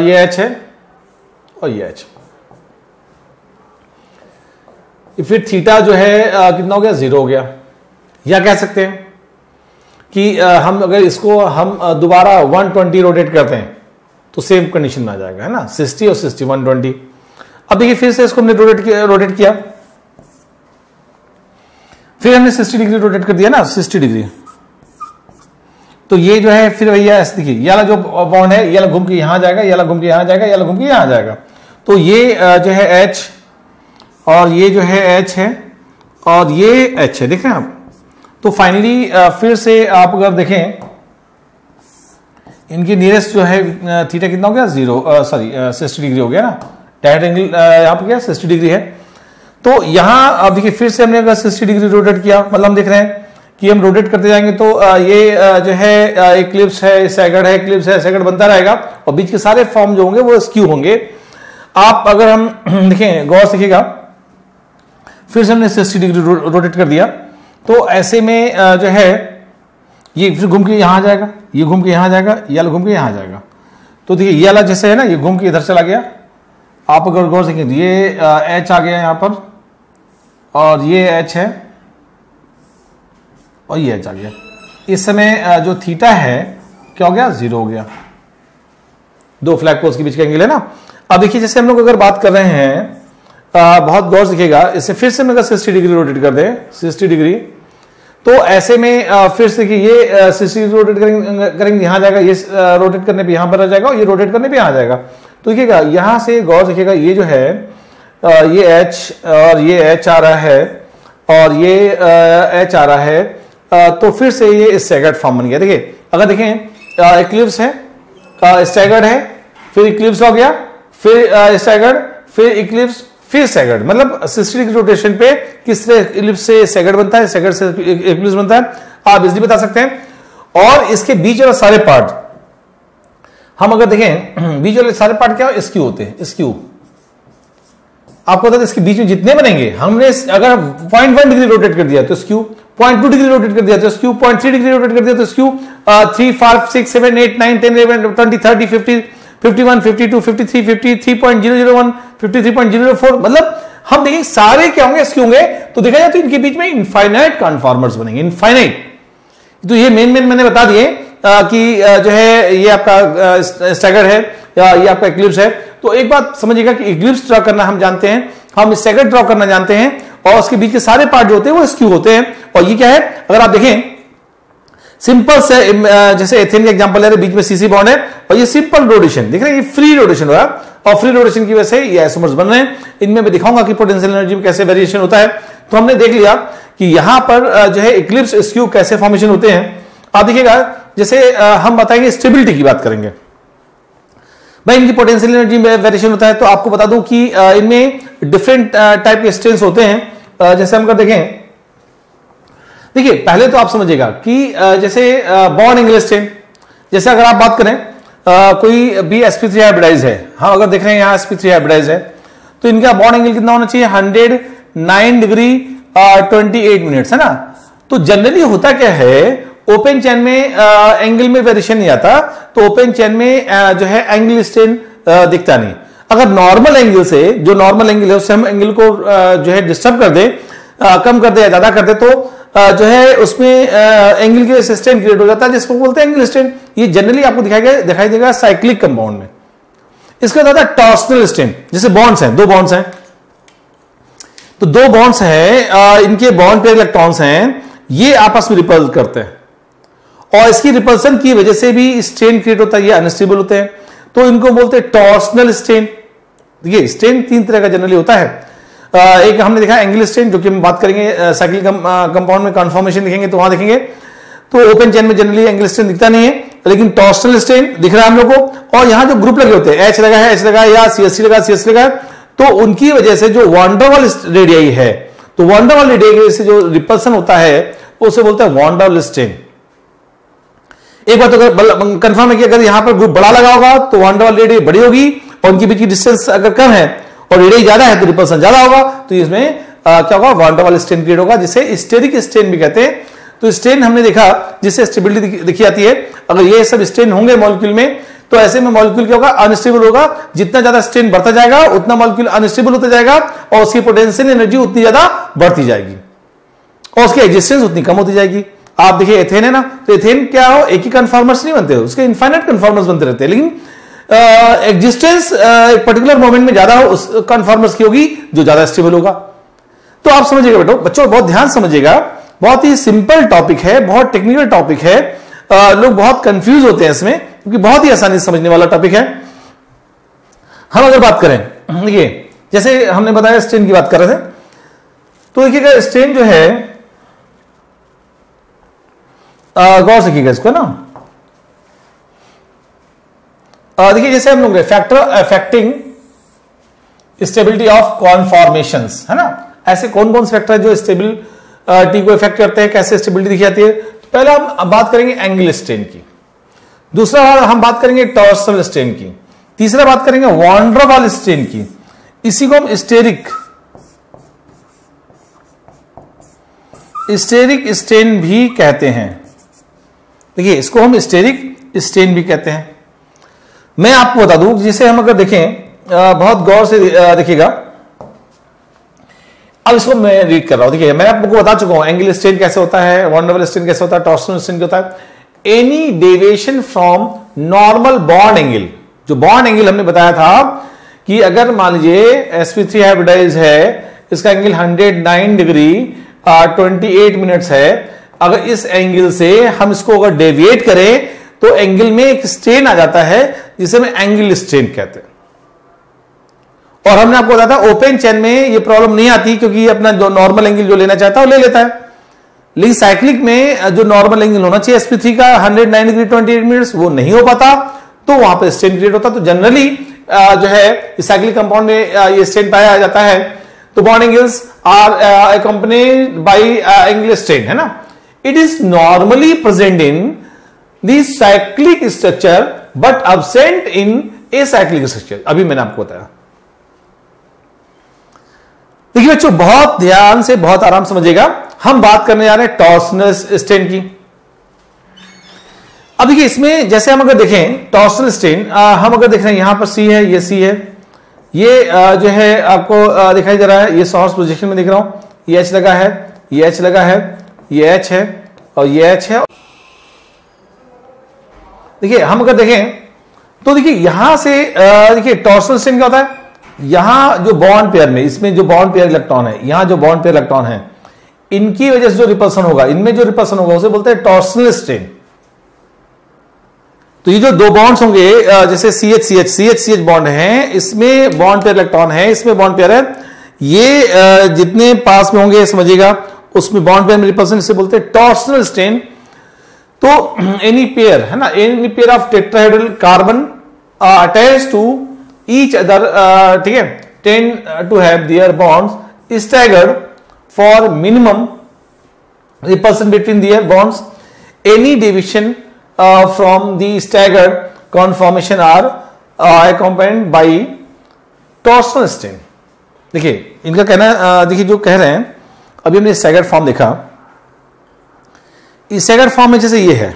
ये H है और ये H। फिर थीटा जो है कितना हो गया, 0 हो गया। या कह सकते हैं कि हम अगर इसको हम दोबारा 120 रोटेट करते हैं तो सेम कंडीशन में आ जाएगा, है ना, 60 और 60 120। अब देखिए फिर से इसको हमने रोटेट किया, फिर हमने 60 डिग्री रोटेट कर दिया ना, 60 डिग्री, तो ये जो है फिर भैया ऐसे देखिए, ये वाला जो बॉन्ड है ये वाला घूम के यहां जाएगा, ये वाला घूम के यहां जाएगा, ये वाला घूम के यहां जाएगा। तो ये जो है H, और ये जो है H है, और ये H है, देख रहे हैं आप। तो फाइनली फिर से आप अगर देखें इनकी नियरेस्ट जो है थीटा कितना हो गया, 60 डिग्री हो गया ना, डायरेक्ट एंगल यहां पर क्या 60 डिग्री है। तो यहां अब देखिए फिर से हमने अगर 60 डिग्री रोटेट किया, मतलब हम देख रहे हैं कि हम रोटेट करते जाएंगे तो ये जो है इक्लिप्स है, सैगड है, इक्लिप्स है, सैगड बनता रहेगा, और बीच के सारे फॉर्म जो होंगे वो स्क्यू होंगे। आप अगर हम देखें गौर से देखिएगा, फिर से हमने 60 डिग्री रोटेट कर दिया, तो ऐसे में जो है ये फिर घूम के यहां आ जाएगा, ये घूम के यहां आ जाएगा, ये वाला घूम के यहां आ जाएगा। तो देखिए ये वाला जैसे है ना, ये घूम के इधर चला गया। आप अगर गौर से देखें ये एच आ गया यहां पर, और ये एच है, और ये एच आ गया। इस समय जो थीटा है क्या हो गया, 0 हो गया। दो फ्लैग पोल्स के बीच का एंगल है ना। अब देखिए जैसे हम लोग अगर बात कर रहे हैं, बहुत गौर से देखिएगा, इससे फिर से मैं अगर 60 डिग्री रोटेट कर दे, 60 डिग्री, तो ऐसे में फिर से देखिए ये 60 डिग्री रोटेट करेंगे यहां जाएगा, ये रोटेट करने पे यहां पर आ जाएगा, और ये रोटेट करने पे यहां आ जाएगा। तो देखिएगा यहां से गौर से देखिएगा, ये जो है ये एच और ये एच आ रहा है, और ये एच आ रहा है, तो फिर से ये स्टैगर्ड फॉर्म बन गया। देखिए अगर देखें इक्लिप्स है, स्टैगर्ड है, फिर इक्लिप्स हो गया, फिर स्टैगर्ड, फिर इक्लिप्स, फिर स्टैगर्ड। मतलब 60 डिग्री रोटेशन पे किस तरह इक्लिप्स से स्टैगर्ड बनता है, स्टैगर्ड से इक्लिप्स बनता है, आप इजीली बता सकते हैं। और इसके बीच वाले सारे पार्ट हम अगर देखें, बीच वाले सारे पार्ट क्या हो, स्क्यू होते हैं, स्क्यू। आपको बता दें इसके बीच में जितने बनेंगे, हमने अगर 0.1 डिग्री रोटेट कर दिया तो स्क्यू, 0.2 डिग्री रोटेट कर दिया तो स्क्यू, 0.3 डिग्री रोटेट कर दिया तो स्क्यू, 3, 5, 6, 7, 8, 9, 10, 11, 20, 30, 50, 51, 52, 53, 53.001, 53.004। मतलब हम देखेंगे सारे क्या होंगे, स्क्यू होंगे। तो देखा जाए तो इनके बीच में इनफाइनाइट कॉन्फॉर्मर्स बनेंगे, इनफाइनाइट। तो ये मेन मैंने बता दिए कि जो है ये आपका स्टैगर्ड है या ये आपका इक्लिप्स है। तो एक बात समझिएगा कि इक्लिप्स ड्रॉ करना हम जानते हैं, हम स्टैगर्ड ड्रॉ करना जानते हैं, और उसके बीच के सारे पार्ट जो होते हैं वो स्क्यू होते हैं। और ये क्या है, अगर आप देखें सिंपल से, जैसे एथेन का एग्जांपल ले रहे, बीच में सीसी बॉन्ड है, और ये सिंपल रोटेशन दिख रहे हैं, ये फ्री रोटेशन हो रहा है, और फ्री रोटेशन की वजह से ये आइसोमर्स बन रहे हैं। इनमें मैं दिखाऊंगा कि पोटेंशियल एनर्जी में कैसे वेरिएशन होता है। तो हमने देख लिया कि यहां पर जो है इक्लिप्स, स्क्यू कैसे फॉर्मेशन होते हैं। आप देखिएगा जैसे हम बताएंगे स्टेबिलिटी की बात करेंगे, भाई इनकी पोटेंशियल एनर्जी में वेरिएशन होता है। तो आपको बता दूं कि इनमें डिफरेंट टाइप के स्ट्रेंस होते हैं। जैसे हम देखें, देखिए पहले तो आप समझिएगा कि जैसे बॉन्ड एंगल स्ट्रेन, जैसे अगर आप बात करें कोई भी sp3 हाइब्रिडाइज है, हाँ अगर देख रहे हैं यहां sp3 हाइब्रिडाइज है, तो इनका बॉन्ड एंगल कितना होना चाहिए, 109 डिग्री 28 मिनट्स, है ना। तो जनरली होता क्या है, ओपन चेन में एंगल में वेरिएशन नहीं आता, तो ओपन चेन में जो है एंगल स्ट्रेन दिखता नहीं। अगर नॉर्मल एंगल से, जो नॉर्मल एंगल है उससे हम एंगल को जो है डिस्टर्ब कर दे, कम कर दे या ज्यादा कर दे, तो जो है उसमें एंगल के स्ट्रेन क्रिएट हो जाता है, जिसको बोलते हैं एंगल स्ट्रेन। ये जनरली आपको दिखाई देगा साइक्लिक कंपाउंड में। इसका होता है टॉर्सनल स्ट्रेन। जैसे बॉन्ड्स हैं, दो बॉन्ड्स हैं, तो दो बॉन्ड्स हैं, इनके बॉन्ड पे इलेक्ट्रॉन्स हैं, ये आपस में रिपल्स करते हैं, और इसकी रिपल्सन की वजह से भी स्ट्रेन क्रिएट होता है, ये अनस्टेबल होते हैं, तो इनको बोलते हैं टॉर्सनल स्ट्रेन। देखिए स्ट्रेन तीन तरह का जनरली होता है। एक हमने देखा एंगल स्ट्रेन, जो कि हम बात करेंगे साइक्लिक कंपाउंड में कन्फॉर्मेशन देखेंगे तो वहां देखेंगे, तो ओपन चेन में जनरली एंगल स्ट्रेन दिखता नहीं है, लेकिन टॉर्सनल स्ट्रेन दिख रहा है हम लोग को। और यहां जो ग्रुप लगे होते हैं, एच लगा है, एच लगा है, या सीएससी लगा, सीएससी लगा है, तो उनकी वजह से जो वॉन्डरवाल रेडियाई है, तो वॉन्डरवाल रेडियाई की वजह से जो रिपल्सन होता है उसे बोलते हैं वॉन्डरवाल स्ट्रेन। एक बात तो कंफर्म है कि अगर यहां पर ग्रुप बड़ा लगा होगा तो वॉन्डरवाल रेडियाई बड़ी होगी, और उनके बीच की डिस्टेंस अगर कम है और रेडियाई ज्यादा है तो रिपल्सन ज्यादा होगा, तो इसमें क्या होगा, वॉन्डरवाल स्ट्रेन क्रिएट होगा, जिसे स्टेरिक स्ट्रेन भी कहते हैं। तो स्ट्रेन हमने देखा जिससे स्टेबिलिटी दिखी जाती है। अगर ये सब स्ट्रेन होंगे मॉलिक्यूल में, तो ऐसे में मॉलिक्यूल क्या होगा, अनस्टेबल होगा। जितना ज्यादा स्ट्रेन बढ़ता जाएगा उतना मॉलिक्यूल अनस्टेबल होता जाएगा, और उसकी पोटेंशियल एनर्जी उतनी ज्यादा बढ़ती जाएगी, और उसकी एग्जिस्टेंस उतनी कम होती जाएगी। आप देखिए एथेन है ना, तो एथेन क्या हो, एक ही कन्फॉर्मर्स नहीं बनते, उसके इनफाइनाइट कन्फॉर्मर्स बनते रहते हैं, लेकिन एग्जिस्टेंस एक पर्टिकुलर मोमेंट में ज्यादा हो उस कन्फॉर्मर्स की होगी जो ज्यादा स्टेबल होगा। तो आप समझिएगा बच्चों, बहुत ध्यान समझिएगा, बहुत ही सिंपल टॉपिक है, बहुत टेक्निकल टॉपिक है। लोग बहुत कंफ्यूज होते हैं इसमें, क्योंकि बहुत ही आसानी से समझने वाला टॉपिक है। हम अगर बात करें, देखिए जैसे हमने बताया स्ट्रेन की बात कर रहे थे, तो देखिएगा स्ट्रेन जो है, गौर से कीजिएगा इसको ना, देखिए जैसे हम लोग फैक्टर अफेक्टिंग स्टेबिलिटी ऑफ कॉन्फॉर्मेशंस, है ना। ऐसे कौन कौन से फैक्टर है जो स्टेबिलिटी को इफेक्ट करते हैं, कैसे स्टेबिलिटी दिखी जाती है। तो पहले हम बात करेंगे एंगल स्ट्रेन की, दूसरा हम बात करेंगे टॉर्सनल स्ट्रेन की, तीसरा बात करेंगे वॉन्डरवाल स्ट्रेन की, इसी को हम स्टेरिक स्टेरिक स्ट्रेन भी कहते हैं। देखिए इसको हम स्टेरिक स्ट्रेन भी कहते हैं। मैं आपको बता दूं, जिसे हम अगर देखें बहुत गौर से देखिएगा। अब इसको मैं रीड कर रहा हूं। देखिए मैं आपको बता चुका हूं एंगल स्ट्रेन कैसे होता है, वॉन्डरवल स्ट्रेन कैसे होता है, टॉर्सनल स्ट्रेन क्या होता है। Any deviation from normal bond angle, जो बॉन्ड एंगल हमने बताया था कि अगर मान लीजिए sp3 हाइब्रिडाइज है, इसका एंगल 109 डिग्री 28 मिनट्स है। अगर इस एंगल से हम इसको अगर डेविएट करें तो एंगल में एक स्ट्रेन आ जाता है जिसे हम एंगल स्ट्रेन कहते हैं। और हमने आपको बताया था ओपन चेन में ये प्रॉब्लम नहीं आती, क्योंकि ये अपना जो नॉर्मल एंगल जो लेना चाहता है वो ले लेता है। लेकिन साइक्लिक में जो नॉर्मल एंगल होना चाहिए sp3 का 109 डिग्री 28 मिनट्स, वो नहीं हो पाता, तो वहां पर स्ट्रेन क्रिएट होता। तो जनरली जो है साइक्लिक कंपाउंड में ये स्ट्रेन पाया जाता है। तो bond angles are accompanied by angle strain, है ना। It is normally present in the cyclic structure but absent in acyclic structure. अभी मैंने आपको बताया। देखिए बच्चों बहुत ध्यान से, बहुत आराम समझिएगा। हम बात करने जा रहे हैं टॉर्सनल स्ट्रेन की। अब देखिए इसमें जैसे हम अगर देखें टॉर्सनल स्ट्रेन, हम अगर देख रहे हैं यहां पर सी है, ये सी है, ये जो है आपको दिखाई दे रहा है, ये सोर्स पोजीशन में दिख रहा हूं, ये एच लगा है, ये एच लगा है, ये एच है और ये एच है। देखिए हम अगर देखें तो देखिए यहां से देखिए टॉर्सनल स्ट्रेन क्या होता है, यहां जो बॉन्ड पेयर में, इसमें जो बॉन्ड पेयर इलेक्ट्रॉन है, यहां जो बॉन्ड पेयर इलेक्ट्रॉन है, इनकी वजह से जो रिपल्सन होगा, इनमें जो रिपल्सन होगा उसे बोलते हैं टॉर्सनल स्ट्रेन। तो ये जो दो बॉन्ड्स होंगे, जैसे CH बॉन्ड है, इसमें बॉन्ड पेयर इलेक्ट्रॉन है, इसमें बॉन्ड पेयर है, ये जितने पास में होंगे समझिएगा उसमें बॉन्ड पेयर में रिपल्सन, इसे बोलते हैं टॉर्सनल स्ट्रेन। तो एनी पेयर है ना, any pair of tetrahedral carbon attach to each other, ठीक है, tend to have their bonds staggered for minimum repulsion between their bonds. Any division from the staggered conformation are accompanied by torsional strain। देखिए इनका कहना, देखिए जो कह रहे हैं, अभी हमने स्टैगर्ड फॉर्म देखा, इस स्टैगर्ड फॉर्म में जैसे ये है,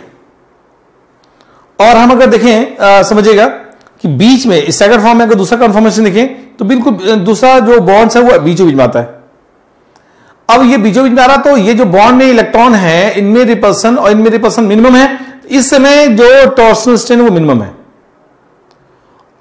और हम अगर देखें समझिएगा कि बीच में स्टैगर्ड फॉर्म में अगर दूसरा कन्फॉर्मेशन देखें तो बिल्कुल दूसरा जो बॉन्ड्स है वो बीचों बीच में आता है। अब ये बीचों बीच में आ रहा, तो ये जो बॉन्ड में इलेक्ट्रॉन है, इनमें रिपल्सन और इनमें रिपल्सन मिनिमम है, इस समय जो टॉर्सनल स्ट्रेन वो मिनिमम है।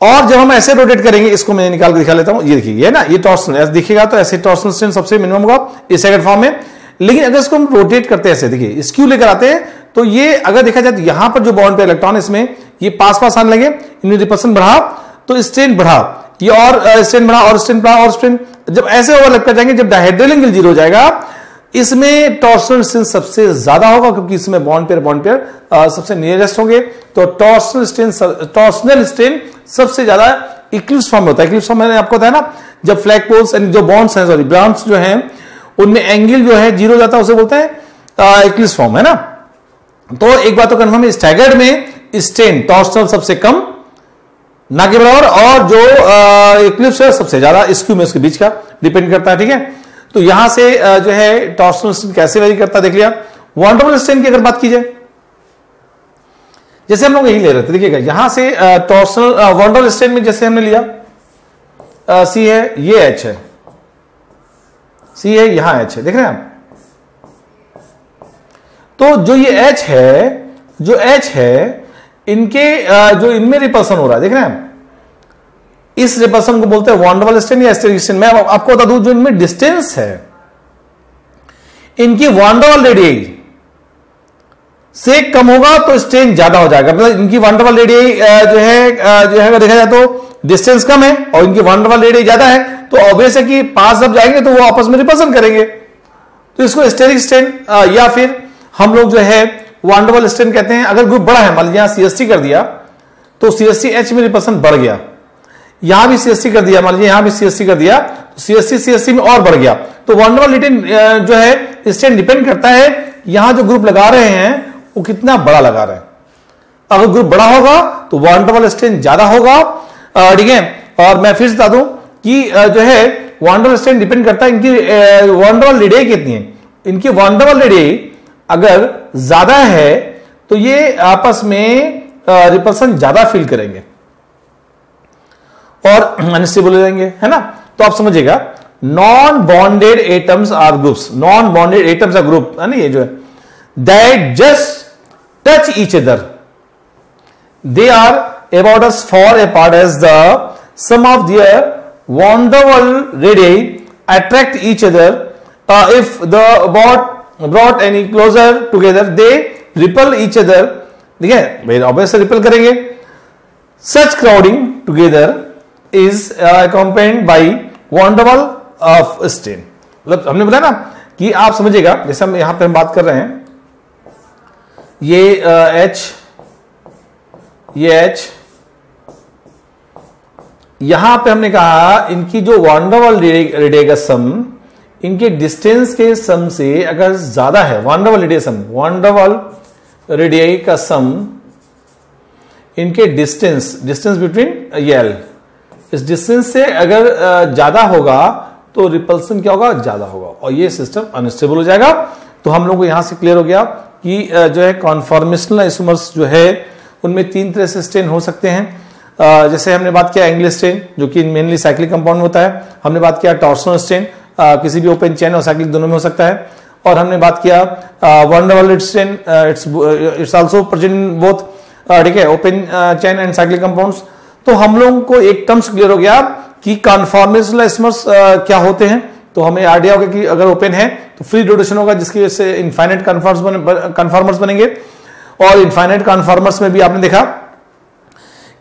और जब हम ऐसे रोटेट करेंगे, इसको मैं निकाल के दिखा लेता हूं, ये देखिए ये ना, ये टॉर्सनल ऐसे दिखेगा तो ऐसे टॉर्सनल स्ट्रेन सबसे मिनिमम होगा इस सेकंड फॉर्म में। लेकिन अगर इसको हम रोटेट करते हैं ऐसे, देखिए स्क्यू लेकर आते हैं, तो ये अगर देखा जाए तो यहां पर जो बॉन्ड पे इलेक्ट्रॉन इसमें ये पास आने लगे, इनमें रिपल्सन बढ़ा तो स्ट्रेन बढ़ा, ये और स्ट्रेन बढ़ा और स्ट्रेन बढ़ा और स्ट्रेन, जब ऐसे ओवरलैप कर जाएंगे, जब डायहेड्रल एंगल 0 हो जाएगा, इसमें टॉर्सनल स्ट्रेन सबसे ज्यादा होगा, क्योंकि इसमें बॉन्ड पेयर सबसे नियरेस्ट होंगे। तो टॉर्सनल स्ट्रेन सबसे ज्यादा इक्लिप्स फॉर्म में होता है। इक्लिप्स फॉर्म मैंने आपको बताया ना, जब फ्लैग पोल्स जो बॉन्ड्स हैं, सॉरी बॉन्ड्स जो हैं, उनमें एंगल जो है 0 जाता है, उसे बोलते हैं इक्लिप्स फॉर्म, है ना। तो एक बात तो कन्फर्म है, स्टैगर्ड में स्ट्रेन टॉर्सनल सबसे कम ना के बराबर, और जो इक्लिप्स है सबसे ज्यादा, स्क्यू में उसके बीच का डिपेंड करता है, ठीक है। तो यहां से जो है टॉर्सनल स्ट्रेन कैसे वेरी करता है देख लिया। वॉन्डरवल स्ट्रेन की अगर बात की जाए, जैसे हम लोग यही ले रहे थे, देखिएगा यहां से टॉर्सनल वॉन्डरवल स्ट्रेन में जैसे हमने लिया, सी है, ये एच है, सी है, यहां एच है, देख रहे हैं आप। तो जो ये एच है, जो एच है, इनके जो इनमें रिपल्सन हो रहा है, देख रहे हैं आप, इस रिपल्सन को बोलते हैं वॉन्डरवल स्ट्रेन या स्टेरिक स्ट्रेन। मैं आपको बता दूं, जो इनमें डिस्टेंस है, इनकी वॉन्डरवल रेडियस से कम होगा तो स्ट्रेन ज्यादा हो जाएगा। मतलब इनकी वॉन्डरवल रेडियस जो है देखा जाए तो डिस्टेंस कम है और इनकी वॉन्डरवल रेडियस ज्यादा है, तो ऑब्वियस है कि पास जब जाएंगे तो वो आपस में रिपल्सन करेंगे, तो इसको स्टेरिक स्ट्रेन या फिर हम लोग जो है वॉन्डरवल स्ट्रेन कहते हैं। अगर ग्रुप बड़ा है, मान लीजिए CH3 कर दिया तो CH3H में रिपल्सन बढ़ गया, यहां भी CH3 कर दिया, मान लीजिए यहां भी CH3 कर दिया, तो CH3 में और बढ़ गया। तो वॉन्डरवल जो है स्ट्रेन डिपेंड करता है यहां जो ग्रुप लगा रहे हैं वो कितना बड़ा लगा रहे हैं। अगर ग्रुप बड़ा होगा तो वॉन्डरवल स्ट्रेन ज्यादा होगा, ठीक है। और मैं फिर से बता दूं कि जो है वॉन्डरवल स्ट्रेन डिपेंड करता है इनकी वॉन्डरवल रेडियस कितनी है। इनकी वॉन्डरवल रेडियस अगर ज्यादा है तो ये आपस में रिपल्सन ज्यादा फील करेंगे और अनस्टेबल हो जाएंगे, है ना। तो आप समझिएगा non bonded atoms or groups, non bonded atoms or group, है ना, ये जो है that just touch each other, they are about as far apart as the sum of their wonderful radii attract each other. If the brought any closer together, they repel each other. ठीक है भाई, obviously repel करेंगे. Such crowding together is accompanied by wonderful of strain. मतलब हमने बताया ना कि आप समझिएगा, जैसे हम यहां पे हम बात कर रहे हैं, ये H, ये H, यहां पे हमने कहा इनकी जो वॉन्डरवल रेडियस का सम इनके डिस्टेंस के सम से अगर ज्यादा है, वॉन्डरवल रेडियस सम, वॉन्डरवल रेडियस का सम इनके डिस्टेंस बिटवीन एल, इस डिस्टेंस से अगर ज्यादा होगा तो रिपल्सन क्या होगा, ज्यादा होगा, और ये सिस्टम अनस्टेबल हो जाएगा. तो हम लोग को यहां से क्लियर हो गया कि जो है कॉन्फॉर्मेशनल आइसोमर्स जो है उनमें तीन तरह से स्ट्रेन हो सकते हैं. जैसे हमने बात किया एंगल स्ट्रेन जो कि मेनली साइक्लिक कंपाउंड होता है, हमने बात किया टॉर्सनल स्ट्रेन किसी भी ओपन चेन और साइक्लिक दोनों में हो सकता है, और हमने बात किया van der Waals strain, it's also present in both, ठीक है, open chain and cyclic compounds. तो हम लोगों को एक टर्म्स क्लियर हो गया कि कॉन्फॉर्मेशनल आइसोमर्स क्या होते हैं. तो हमें आइडिया होगा कि अगर ओपन है तो फ्री रोटेशन होगा जिसकी वजह से इनफाइनाइट कन्फॉर्मर्स बनेंगे, और इनफाइनाइट कन्फॉर्मर्स में भी आपने देखा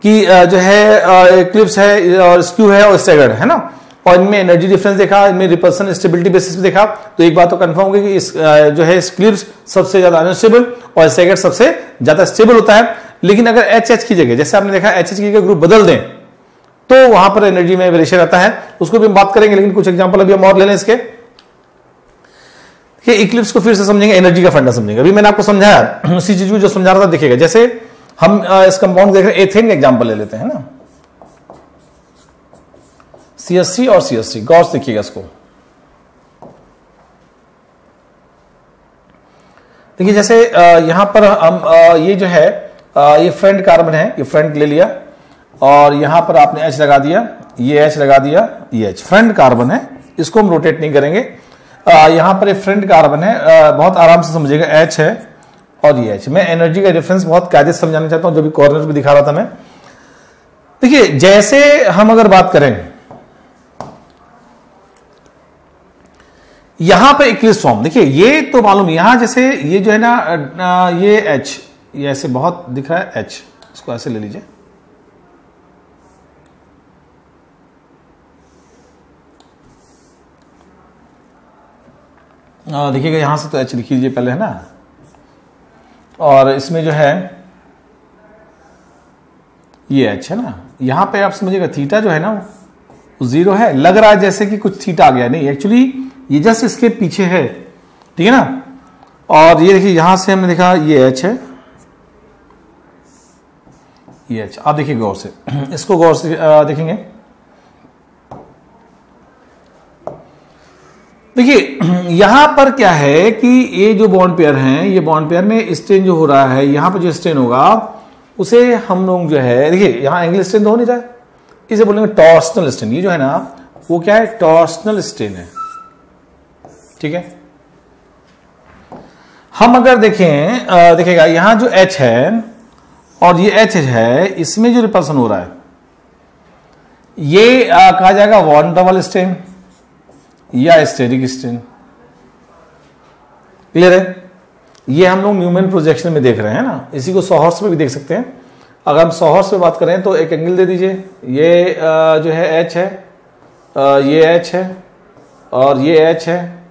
कि जो है एक्लिप्स है और स्क्यू है और स्टैगर्ड है ना, और इनमें एनर्जी डिफरेंस देखा, इनमें रिपल्सन स्टेबिलिटी बेसिस पे देखा. तो एक बात तो कंफर्म होगी कि इस जो है एक्लिप्स सबसे ज्यादा अनस्टेबल और स्टैगर्ड सबसे ज्यादा स्टेबल होता है. लेकिन अगर एच की जगह, जैसे आपने देखा एच की जगह ग्रुप बदल दें तो वहां पर एनर्जी में वेरिएशन आता है, उसको भी हम बात करेंगे. लेकिन कुछ एग्जांपल अभी हम और ले लें इसके. इक्लिप्स को फिर से समझेंगे, एनर्जी का फंडा समझेंगे. अभी मैंने आपको समझाया उसी चीज को जो समझा रहा था देखिएगा. जैसे हम इस कंपाउंड देख रहे हैं, एथेन का एग्जांपल ले लेते हैं ना, CH3 और CH3, गौर से देखिएगा इसको. देखिए जैसे यहां पर हम ये जो है ये फ्रंट कार्बन है, ये फ्रंट ले लिया और यहां पर आपने H लगा दिया, ये H लगा दिया, ये H फ्रंट कार्बन है, इसको हम रोटेट नहीं करेंगे. यहां पर एक फ्रंट कार्बन है, बहुत आराम से समझिएगा, H है और ये H. मैं एनर्जी का डिफरेंस बहुत कायदे से समझाना चाहता हूं, जो भी कॉर्नर पे दिखा रहा था मैं. देखिए जैसे हम अगर बात करें यहां पर इक्लिप्स फॉर्म, देखिए ये तो मालूम, यहां जैसे ये जो है ना ये H, ये ऐसे बहुत दिख रहा है H, इसको ऐसे ले लीजिए. देखिएगा यहां से तो H लिख लीजिए पहले, है ना, और इसमें जो है ये H है ना. यहां पे आप समझिएगा थीटा जो है ना वो 0 है, लग रहा है जैसे कि कुछ थीटा आ गया, नहीं एक्चुअली ये जस्ट इसके पीछे है, ठीक है ना. और ये देखिए यहां से हमने देखा ये H है, ये H. आप देखिए गौर से, इसको गौर से देखेंगे. देखिए यहां पर क्या है कि ये जो बॉन्ड पेयर हैं, ये बॉन्ड पेयर में स्ट्रेन जो हो रहा है, यहां पर जो स्ट्रेन होगा उसे हम लोग जो है, देखिए यहां एंगल स्ट्रेन तो हो नहीं रहा है, इसे बोलेंगे टॉर्सनल स्ट्रेन. ये जो है ना वो क्या है, टॉर्सनल स्ट्रेन है, ठीक है. हम अगर देखें देखिएगा यहां जो H है और ये H है, इसमें जो रिपल्सन हो रहा है ये कहा जाएगा वॉन्डरवल स्ट्रेन या स्टेरिक स्ट्रेन. क्लियर है. ये हम लोग न्यूमैन प्रोजेक्शन में देख रहे हैं ना, इसी को सॉहर्स में भी देख सकते हैं. अगर हम सॉहर्स पे बात करें तो एक एंगल दे दीजिए, ये जो है H है, ये H है और ये H है,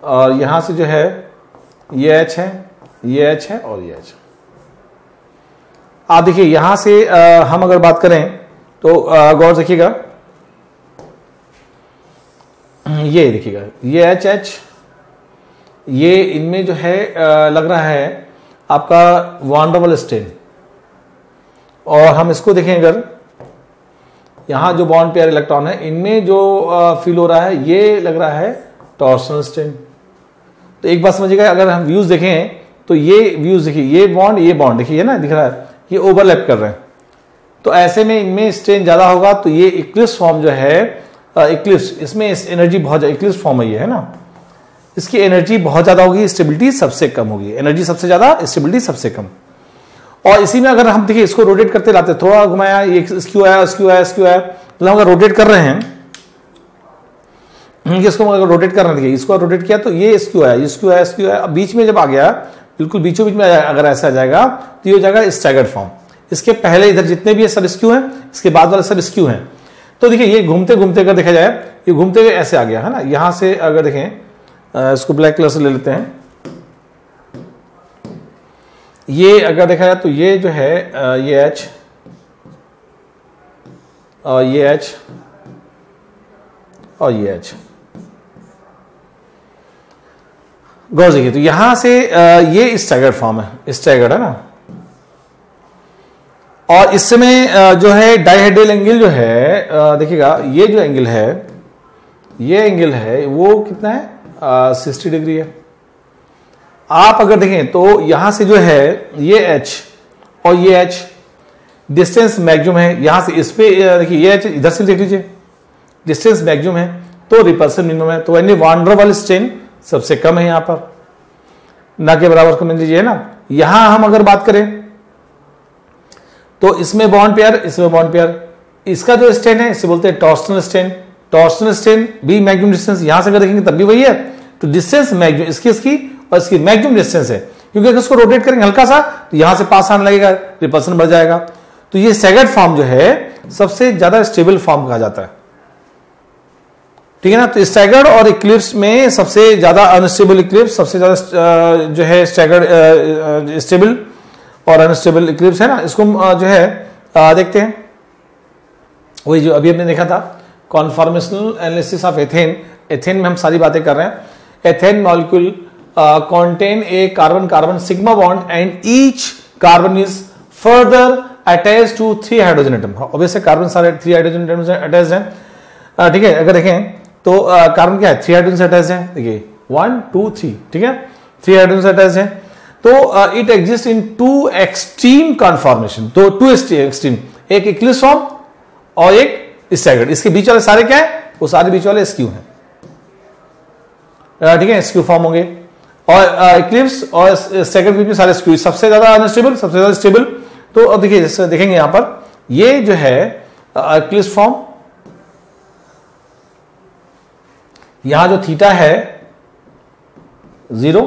और यहां से जो है ये H है, ये H है और ये H. आप देखिए यहां से हम अगर बात करें तो गौर देखिएगा, ये देखिएगा ये H, ये इनमें जो है लग रहा है आपका वॉन्डरवल स्ट्रेन, और हम इसको देखें अगर यहां जो बॉन्ड पेयर इलेक्ट्रॉन है इनमें जो फील हो रहा है ये लग रहा है टॉर्सनल स्ट्रेन. तो एक बात समझिएगा, अगर हम व्यूज देखें तो ये व्यूज देखिए, ये बॉन्ड देखिए ना दिख रहा है, ये ओवरलैप कर रहे हैं। तो ऐसे में इनमें स्ट्रेन ज्यादा होगा, तो ये इक्लिप्स फॉर्म जो है, इक्लिप्स, इसमें एनर्जी बहुत ज्यादा, इक्लिप्स फॉर्म है ये, है ना, इसकी एनर्जी बहुत ज्यादा होगी, स्टेबिलिटी सबसे कम होगी, एनर्जी सबसे ज्यादा, स्टेबिलिटी सबसे कम। और इसी में अगर हम देखिए इसको रोटेट करते लाते, थोड़ा घुमाया, ये स्क्यू आया, स्क्यू आया, स्क्यू आया, मतलब अगर रोटेट कर रहे हैं, इसको अगर रोटेट कर रहे हैं, देखिए इसको रोटेट किया तो ये स्क्यू आया, ये स्क्यू आया, स्क्यू आया, अब बीच में जब आ गया, बिल्कुल बीचों बीच में अगर ऐसा आ जाएगा तो ये हो जाएगा स्टैगर्ड फॉर्म। इसके पहले इधर जितने भी सब स्क्यू हैं, इसके बाद वाले सब स्क्यू हैं। तो देखिए ये घूमते घूमते अगर देखा जाए, ये घूमते हुए ऐसे आ गया, है ना, यहां से अगर देखें, इसको ब्लैक कलर से ले लेते हैं, ये अगर देखा जाए तो ये जो है, ये एच और ये एच और ये एच, गौर देखिए, तो यहां से ये स्टैगर्ड फॉर्म है, स्टैगर्ड है ना। और इस समय जो है डाइहेड्रल एंगल जो है, देखिएगा ये जो एंगल है, ये एंगल है वो कितना है, 60 डिग्री है। आप अगर देखें तो यहां से जो है ये एच और ये एच डिस्टेंस मैक्सिमम है, यहां से इस पे देखिए ये एच इधर से देख लीजिए, डिस्टेंस मैक्सिमम है, तो रिपल्सन मिनिमम है, तो यानी वान डेर वाल स्ट्रेन सबसे कम है यहां पर, ना के बराबर समझ लीजिए ना। यहां हम अगर बात करें तो इसमें बॉन्ड पेयर, इसमें बॉन्ड पेयर, इसका जो स्ट्रेन है इसे बोलते हैं टॉर्सनल स्ट्रेन। टॉर्सनल स्ट्रेन भी मैक्सिमम डिस्टेंस, यहां से अगर देखेंगे तब भी वही है, तो डिस्टेंस मैक्सिमम इसकी और इसकी मैक्सिमम डिस्टेंस है, क्योंकि अगर इसको रोटेट करेंगे हल्का सा तो यहां से पास आने लगेगा, रिपल्सन बढ़ जाएगा। तो ये स्टैगर्ड फॉर्म जो है सबसे ज्यादा स्टेबल फॉर्म कहा जाता है, ठीक है ना। तो स्टैगर्ड और इक्लिप्स में सबसे ज्यादा अनस्टेबल इक्लिप्स, सबसे ज्यादा जो है स्टैगर्ड स्टेबल और अनस्टेबल इक्लिप्स है ना। इसको जो है देखते हैं, वही जो अभी हमने देखा था conformational analysis of ethane. Ethane में हम सारी बातें कर रहे हैं। Ethane molecule contain a carbon-carbon sigma bond and each carbon is further attached to 3 hydrogen atom। obviously carbon सारे 3 हाइड्रोजन एटम्स अटैच्ड हैं, ठीक है। अगर देखें तो कार्बन क्या है, 3 हाइड्रोजन से अटैच्ड है, देखिए 1 2 3, ठीक है, 3 हाइड्रोजन से अटैच्ड है। तो it exist in 2 extreme conformation, तो 2 एक्सट्रीम, एक इक्लिप्स फॉर्म और एक स्टैगर्ड। इसके बीच वाले सारे क्या है, वो सारे बीच वाले स्क्यू हैं, ठीक है, स्क्यू फॉर्म होंगे। और इक्लिप्स और स्टैगर्ड बीच में सारे स्क्यू, सबसे ज्यादा अनस्टेबल, सबसे ज्यादा स्टेबल। तो अब देखिए जैसे देखेंगे यहां पर, ये जो है इक्लिप्स फॉर्म, यहां जो थीटा है 0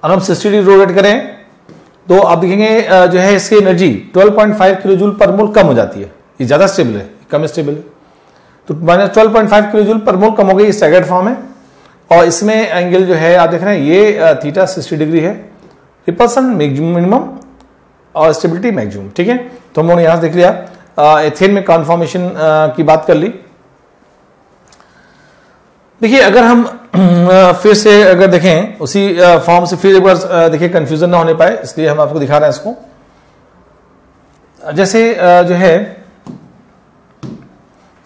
और हम 60 डिग्री रोटेट करें तो आप देखेंगे जो है इसकी एनर्जी 12.5 किलो जूल पर मोल कम हो जाती है, ये ज्यादा स्टेबल है, कम स्टेबल है। तो माइनस 12.5 किलो जूल पर मोल कम हो गई, स्टैगर्ड फॉर्म है। और इसमें एंगल जो है आप देख रहे हैं ये थीटा 60 डिग्री है, रिपल्सन मिनिमम और स्टेबिलिटी मैक्सिमम, ठीक है। तो हम लोगों ने यहां से देख लिया, एथेन में कॉन्फॉर्मेशन की बात कर ली। देखिए अगर हम फिर से अगर देखें उसी फॉर्म से, फिर एक बार देखिए कंफ्यूजन ना होने पाए, इसलिए हम आपको दिखा रहे हैं इसको। जैसे जो है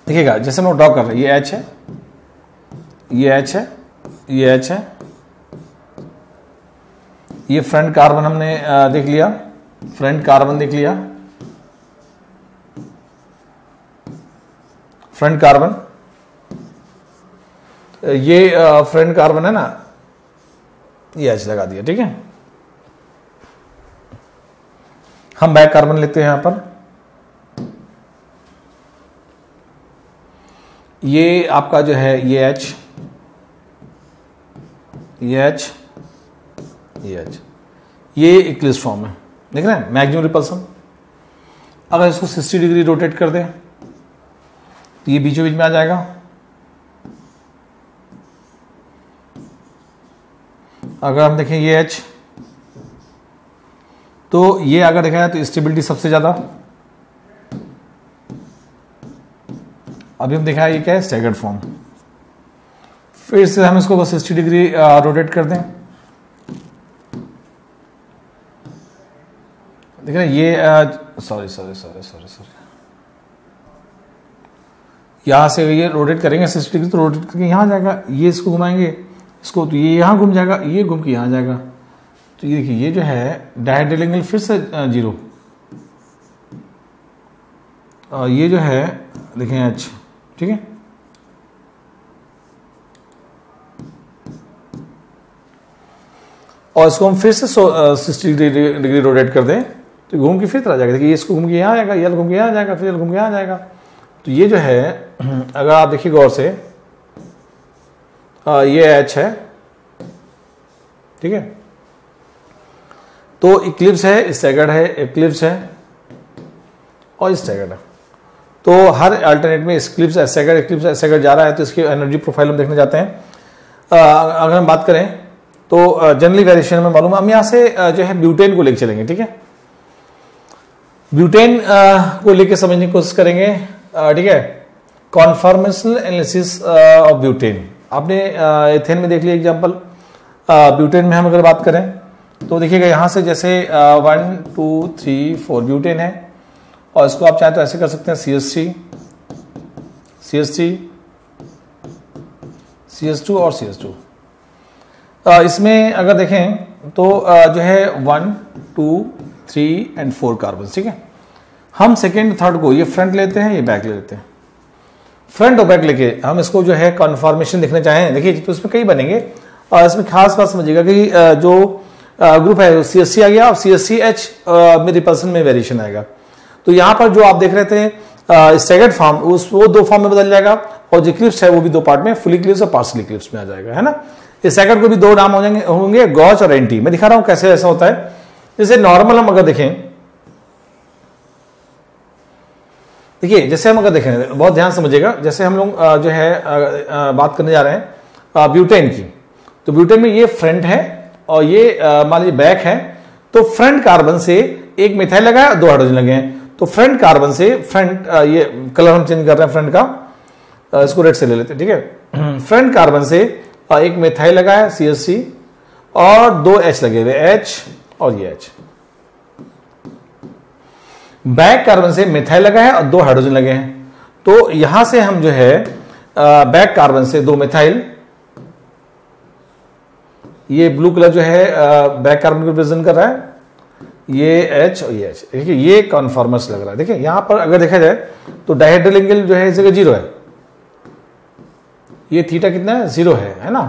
देखिएगा, जैसे हम ड्रॉ कर रहे हैं, ये एच है, ये एच है, ये एच है, ये फ्रंट कार्बन हमने देख लिया, फ्रंट कार्बन देख लिया, फ्रंट कार्बन, ये फ्रंट कार्बन है ना, ये एच लगा दिया, ठीक है। हम बैक कार्बन लेते हैं यहां पर, ये आपका जो है ये एच, ये एच, ये एच, ये इक्लिप्स फॉर्म है, देख रहे हैं, मैक्सिमम रिपल्सन। अगर इसको 60 डिग्री रोटेट कर दें तो ये बीचों बीच में आ जाएगा। अगर हम देखें ये एच, तो ये अगर देखा जाए तो स्टेबिलिटी सबसे ज्यादा। अभी हम देखा है ये क्या है, स्टैगर्ड फॉर्म। फिर से हम इसको 60 डिग्री रोटेट कर दें, देख रहे हैं ये सॉरी यहां से ये रोटेट करेंगे 60 डिग्री, तो रोटेट करके यहां जाएगा, ये इसको घुमाएंगे, इसको तो ये यहां घूम जाएगा, ये घूम के यहां जाएगा, तो ये देखिए ये जो है डायहेड्रल एंगल फिर से 0, और ये जो है देखें H, ठीक है। और इसको हम फिर से 60 डिग्री रोटेट कर दें तो घूम के फिर तरह जाएगा। देखिए इसको घूम के यहाँ आएगा, ये घूम के यहाँ जाएगा, फिर घूम के यहाँ जाएगा। तो ये जो है अगर आप देखिए गौर से, ये H है, ठीक है। तो इक्लिप्स है, स्टैगर्ड है, इक्लिप्स है और स्टैगर्ड है। तो हर अल्टरनेट में इक्लिप्स स्टैगर्ड इक्लिप्स स्टैगर्ड जा रहा है। तो इसकी एनर्जी प्रोफाइल हम देखने जाते हैं। अगर हम बात करें तो जनरली वेरिएशन में मालूम है। हम यहाँ से जो है ब्यूटेन को लेकर चलेंगे, ठीक है। ब्यूटेन को लेकर समझने की कोशिश करेंगे, ठीक है। कॉन्फॉर्मेशनल एनालिसिस ऑफ ब्यूटेन, आपने एथेन में देख लिया एग्जांपल। ब्यूटेन में हम अगर बात करें तो देखिएगा यहाँ से जैसे 1 2 3 4 ब्यूटेन है, और इसको आप चाहे तो ऐसे कर सकते हैं CH2 और CH2। इसमें अगर देखें तो जो है 1 2 3 एंड 4 कार्बन, ठीक है। हम सेकेंड थर्ड को ये फ्रंट लेते हैं, ये बैक ले लेते हैं। फ्रंट और बैक लेके हम इसको जो है कॉन्फॉर्मेशन देखना चाहें, देखिए तो इसमें कई बनेंगे। और इसमें खास बात समझिएगा कि जो ग्रुप है CH3 आ गया और CH3H में रिपल्सन में वेरिएशन आएगा। तो यहाँ पर जो आप देख रहे थे स्टैगर्ड फॉर्म, वो 2 फॉर्म में बदल जाएगा, और जो क्लिप्स है वो भी 2 पार्ट में, फुली क्लिप्स और पार्शली क्लिप्स में आ जाएगा, है ना। इस स्टैगर्ड को भी 2 नाम होंगे गॉच और एंटी। मैं दिखा रहा हूं कैसे ऐसा होता है। जैसे नॉर्मल हम अगर देखें, देखिए जैसे हम अगर देखें, बहुत ध्यान समझिएगा, जैसे हम लोग जो है बात करने जा रहे हैं ब्यूटेन की। तो ब्यूटेन में ये फ्रंट है और ये मान लीजिए बैक है। तो फ्रंट कार्बन से एक मिथाइल लगा है, 2 हाइड्रोजन लगे हैं। तो फ्रंट कार्बन से फ्रंट, ये कलर हम चेंज कर रहे हैं फ्रंट का, इसको रेड से ले लेते हैं, ठीक है। फ्रंट कार्बन से एक मिथाइल लगा है CH3 और 2 H लगे हुए, H और ये H। बैक कार्बन से मिथाइल लगा है और 2 हाइड्रोजन लगे हैं। तो यहां से हम जो है बैक कार्बन से 2 मिथाइल, ये ब्लू कलर जो है बैक कार्बन को रिप्रेजेंट कर रहा है, ये H और ये H। देखिए ये कॉन्फॉर्मर्स लग रहा है। देखिए यहां पर अगर देखा जाए तो डायहेड्रल एंगल जो है इस जगह 0 है, ये थीटा कितना है 0 है ना।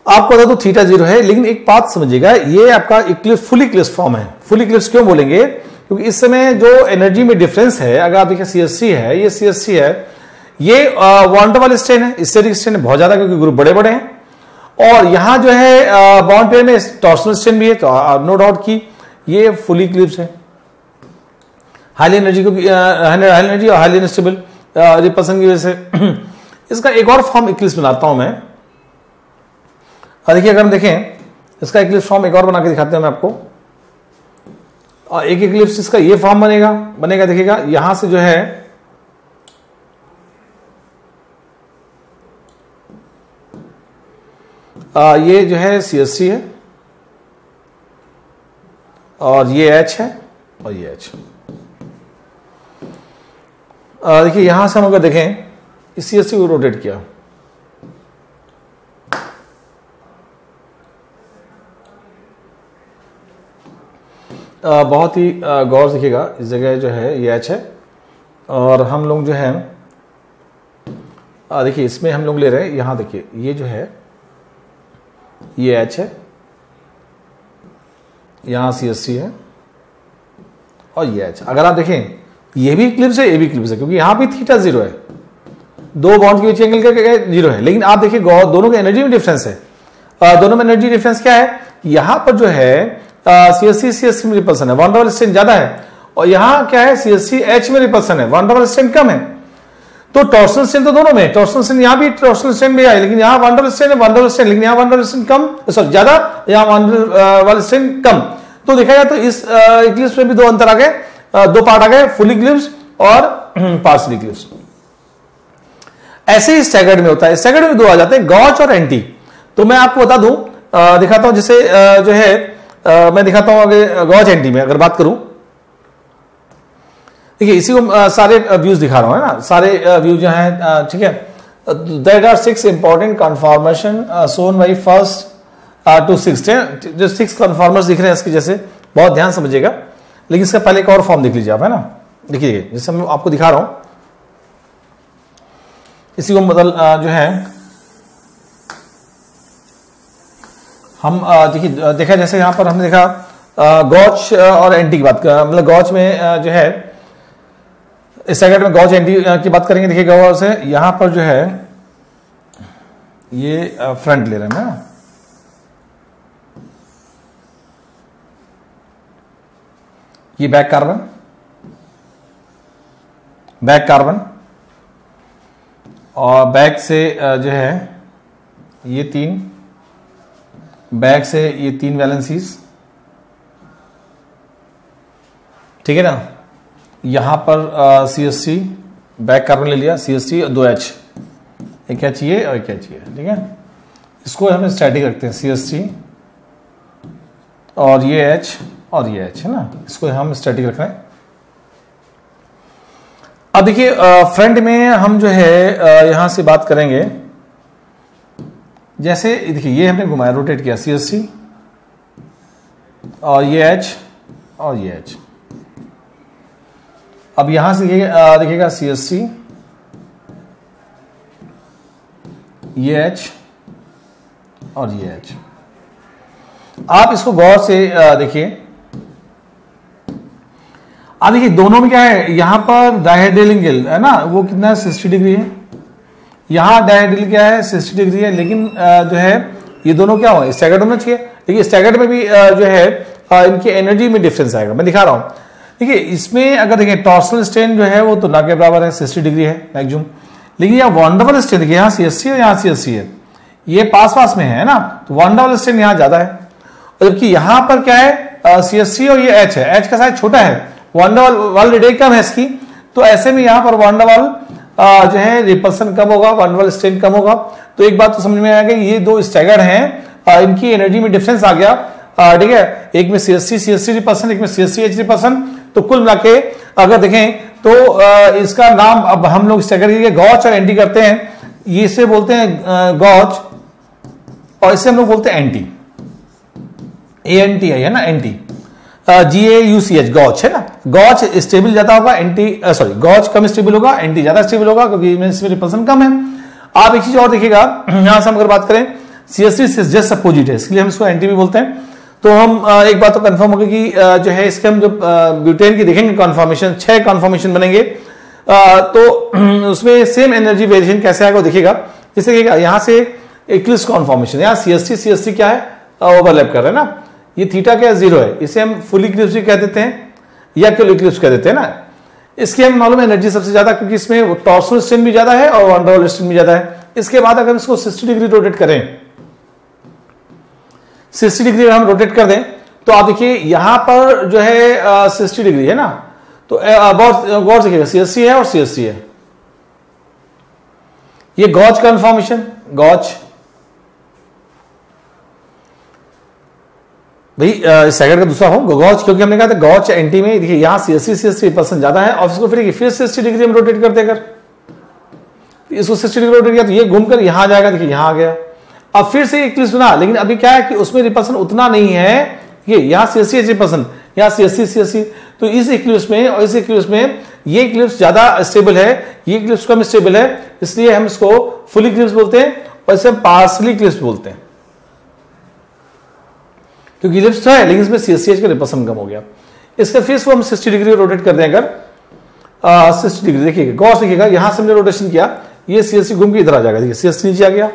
आपको बता दो थीटा 0 है, लेकिन एक बात समझिएगा, ये आपका इक्लिप्स फुली इक्लिप्स फॉर्म है। फुली इक्लिप्स क्यों बोलेंगे? क्योंकि इस समय जो एनर्जी में डिफरेंस है, अगर आप देखिए CH3 है, ये CH3 है, ये वॉन वाले स्ट्रेन है, स्टेरिक स्ट्रेन बहुत ज्यादा क्योंकि ग्रुप बड़े बड़े हैं। और यहां जो है बॉन्ड पेयर में टॉर्सनल स्ट्रेन भी है, तो नो डाउट की ये फुली इक्लिप्स है। हाई एनर्जी हाई एनर्जी और हाईली अनस्टेबल रिपल्सन की वजह से। इसका एक और फॉर्म इक्लिप्स बनाता हूं मैं। देखिए अगर हम देखें इसका इक्लिप्स फॉर्म एक और बना के दिखाते हैं मैं आपको। और एक इक्लिप्स इसका ये फॉर्म बनेगा देखिएगा, यहां से जो है ये जो है CH3 है और ये H है और ये H। देखिए यहां से हम अगर देखें इस CH3 को रोटेट किया, बहुत ही गौर से देखिएगा, इस जगह जो है ये H है और हम लोग जो है देखिए इसमें हम लोग ले रहे हैं, यहां देखिए ये जो है ये H है, यहां CH3 है और ये H। अगर आप देखें ये भी इक्लिप्स है, ये भी इक्लिप्स है, क्योंकि यहां भी थीटा 0 है, 2 बॉन्ड के बीच एंगल का 0 है। लेकिन आप देखिए दोनों के एनर्जी में डिफरेंस है। दोनों में एनर्जी डिफरेंस क्या है? यहां पर जो है CH3 में रिपल्सन है, वन डबल स्ट्रेन ज्यादा है, और यहां क्या है CH3H में रिपल्सन है, वन डबल स्ट्रेन कम है। तो टॉर्सनल स्ट्रेन तो दोनों में, टॉर्सनल स्ट्रेन यहां भी टॉर्सनल स्ट्रेन भी है, लेकिन यहां वन डबल स्ट्रेन है, वन डबल स्ट्रेन, लेकिन यहां वन डबल स्ट्रेन कम, सॉरी ज्यादा, यहां वन डबल स्ट्रेन कम। तो देखा जाए तो इस इक्लिप्स में भी 2 अंतर आ गए, 2 पार्ट आ गए, फुल इक्लिप्स और पार्शियल इक्लिप्स। ऐसे ही स्टैगर्ड में होता है, स्टैगर्ड में 2 आ जाते हैं, गॉच और एंटी। तो मैं आपको बता दूं, दिखाता हूं, जैसे जो है मैं दिखाता हूं आगे गॉच एंटी में अगर बात करूं। देखिए इसी को सारे व्यूज दिखा रहा हूं, है ना, सारे व्यूज जो हैं, ठीक है। There are 6 important conformation shown by first to 6. जो 6 कन्फॉर्मर्स दिख रहे हैं इसके जैसे, बहुत ध्यान समझिएगा, लेकिन इसका पहले एक और फॉर्म देख लीजिए आप, है ना। देखिए जैसे मैं आपको दिखा रहा हूं, इसी को मतलब जो है हम देखिए देखा, जैसे यहां पर हमने देखा गॉच और एंटी की बात, मतलब गॉच में जो है इस सेकंड में गॉच एंटी की बात करेंगे। देखिए गॉच से यहां पर जो है ये फ्रंट ले रहे हैं ना, ये बैक कार्बन, और बैक से जो है ये 3, बैक से ये 3 वैलेंसीज, ठीक है ना। यहां पर CH3 बैक कार्बन ले लिया, CH3 और 2 H, एक H ये और एक H ये, ठीक है। इसको हम स्टैटिक रखते हैं, CH3 और ये H और ये H, है ना, इसको हम स्टैटिक रख रहे हैं। अब देखिए फ्रंट में हम जो है यहां से बात करेंगे, जैसे देखिए ये हमने घुमाया, रोटेट किया, CH3 और ये H और ये H। अब यहां से ये देखिएगा CH3, ये H और ये H। आप इसको गौर से देखिए, अब देखिए दोनों में क्या है, यहां पर डायहेड्रल एंगल है ना, वो कितना है, 60 डिग्री है। यहां डायहेड्रल क्या है, 60 डिग्री है, लेकिन जो है ये दोनों क्या हो, स्टैगर्ड होना चाहिए। देखिए स्टैगर्ड में भी जो है इनकी एनर्जी में डिफरेंस आएगा, मैं दिखा रहा हूं। देखिए इसमें अगर देखिए टॉर्सनल स्ट्रेन जो है वो तो ना के बराबर है, 60 डिग्री है मैक्सिमम, लेकिन यहाँ वॉन स्ट्रेन देखिए, यहाँ CH3 और यहाँ CH3 है, ये पास में है ना, तो वॉन स्ट्रेन यहाँ ज्यादा है। जबकि यहां पर क्या है, CH3 और ये H है, H का साइज छोटा है, वॉन रेडियस कम है इसकी, तो ऐसे में यहां पर वॉन जो है रिपल्सन कम होगा, वॉन स्ट्रेन कम होगा। तो एक बात तो समझ में आएगा, ये दो स्टैगर्ड हैं, इनकी एनर्जी में डिफरेंस आ गया, ठीक है। एक में CH3 रिपल्सन, एक में CH3H रिपल्सन, तो कुल मिला के अगर देखें तो इसका नाम अब हम लोग स्टैगर्ड के गॉच और एंटी करते हैं, ये इसे बोलते हैं गॉच और इसे हम लोग बोलते हैं एंटी, ANTI है ना, एंटी, GAUCH गॉच है ना। गॉच स्टेबल ज्यादा होगा, एंटी सॉरी गॉच कम स्टेबल होगा, एंटी ज्यादा स्टेबल होगा, क्योंकि इसमें रिपल्सन कम है। आप एक चीज और देखिएगा, यहां से हम अगर बात करें CH3 जस्ट अपोजिट है, इसलिए हम इसको एंटी भी बोलते हैं। तो हम एक बात तो कंफर्म होगी कि जो है इसके हम जो ब्यूटेन की देखेंगे कॉन्फॉर्मेशन, 6 कॉन्फॉर्मेशन बनेंगे, तो उसमें सेम एनर्जी वेरिएशन कैसे आएगा देखिएगा। जैसे यहां से इक्लिप्स कॉन्फॉर्मेशन, यहाँ CH3 क्या है, ओवरलैप कर रहे हैं ना, ये थीटा क्या 0 है, इसे हम फुल इक्लिप्स भी कह देते हैं या क्यों इक्लिप्स कह देते हैं ना। इसकी हम मालूम है एनर्जी सबसे ज्यादा, क्योंकि इसमें टॉर्सनल स्ट्रेन भी ज्यादा है और वॉन स्ट्रेन भी ज्यादा है। इसके बाद अगर इसको 60 डिग्री रोटेट करें, 60 डिग्री हम रोटेट कर दें, तो आप देखिए यहां पर जो है 60 डिग्री है ना, तो गौर से CH3 है और CH3 है, ये गॉच कन्फॉर्मेशन, गॉच भाई सेकंड का दूसरा हो गॉच, क्योंकि हमने कहा था गॉच एंटी में देखिए यहां CH3 ज्यादा है, और इसको फिर 60 डिग्री हम रोटेट करते, अगर इसको 60 डिग्री रोटेट किया तो ये घूमकर यहां आ जाएगा, देखिए यहां आ गया। अब फिर से इक्लिप्स बना, लेकिन अभी क्या है कि उसमें रिपल्सन उतना नहीं है, ये यहां CH3 रिपल्सन, यहाँ CH3, तो इस इक्लिप्स में और इस इक्लिप्स में ये इक्लिप्स ज्यादा स्टेबल है, ये इक्लिप्स कम स्टेबल है, इसलिए हम इसको फुल इक्लिप्स बोलते हैं और इसे पार्शली इक्लिप्स बोलते हैं, क्योंकि इक्लिप्स तो है लेकिन इसमें CH का रिपल्सन कम हो गया। इसका फिर इसको हम 60 डिग्री रोटेट कर दें, अगर 60 डिग्री देखिएगा, गौर से देखिएगा, यहां से हमने रोटेशन किया, ये CH3 घूम के इधर आ जाएगा, देखिए CH3 नीचे आ गया,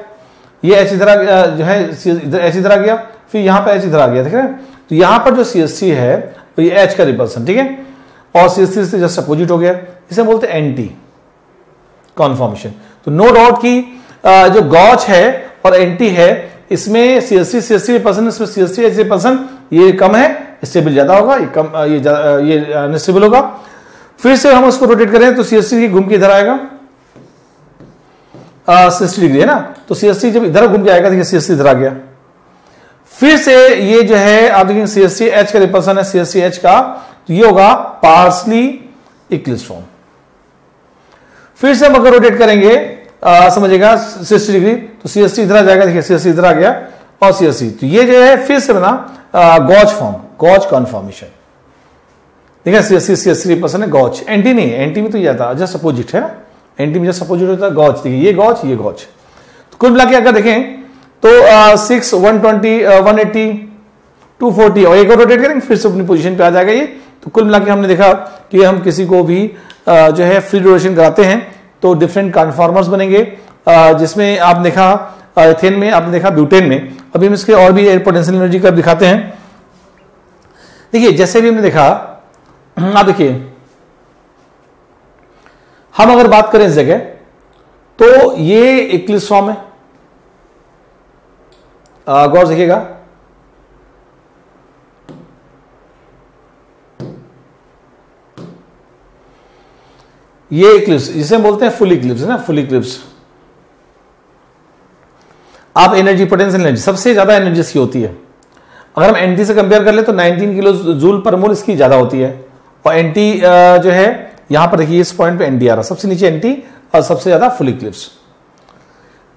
ये H इधर जो है इधर H इधर आ गया, फिर यहां पे H इधर आ गया, ठीक है। तो यहां पर जो CH3 है तो ये H का रिपल्सन, ठीक है, और CH3 से जस्ट अपोजिट हो गया, इसे बोलते हैं एंटी कॉन्फॉर्मेशन। तो नो डाउट की जो गॉच है और एंटी है, इसमें CH3 रिपल्सन, इसमें CH3H रिपल्सन ये कम है, स्टेबल ज्यादा होगा, ये कम ये अनस्टेबल होगा। फिर से हम उसको रोटेट करें तो CH3 घूम के इधर आएगा, 60 डिग्री है ना, तो CH3 जब इधर घूम के आएगा, देखिए CH3 इधर आ गया। फिर से ये जो है आप देखेंगे CH3H का रिपल्सन है, CH3H का, तो ये होगा पार्शली इक्लिप्स फॉर्म। फिर से हम अगर रोटेट करेंगे समझिएगा 60 डिग्री, तो CST इधर आ जाएगा, देखिए CST इधर आ गया और CST, तो ये जो है फिर से बना गॉज फॉर्म, गॉज कॉन्फॉर्मेशन। देखिए CST रिप्रेजेंट है गॉज, एंटी नहीं है, एंटी में तो ये था जस्ट अपोजिट है ना, एंटी में जस्ट अपोजिट होता है गॉज, देखिए ये गॉज ये गॉज। तो कुल मिला के अगर देखें तो 6, 120, 180, 240 और एक और रोटेट करेंगे फिर से अपनी पोजीशन पे आ जाएगा ये। तो कुल मिला के हमने देखा कि हम किसी को भी जो है फ्री रोटेशन कराते हैं तो डिफरेंट कन्फॉर्मर्स बनेंगे, जिसमें आप देखा एथेन में, आपने देखा ब्यूटेन में। अभी हम इसके और भी एयर पोटेंशियल एनर्जी कर्व दिखाते हैं। देखिए जैसे भी हमने देखा, आप देखिए हम अगर बात करें इस जगह तो ये इक्लिप्स फॉर्म है, गौर देखिएगा, ये इक्लिप्स जिसे हम बोलते हैं फुल इक्लिप्स है ना, फुल इक्लिप्स। आप एनर्जी पोटेंशियल एनर्जी सबसे ज्यादा एनर्जी इसकी होती है, अगर हम एनटी से कंपेयर कर ले तो 19 किलो जूल पर मोल इसकी ज्यादा होती है, और एनटी जो है यहां पर देखिए इस पॉइंट पे एनटी आ रहा है, सबसे नीचे एनटी और सबसे ज्यादा फुल इक्लिप्स।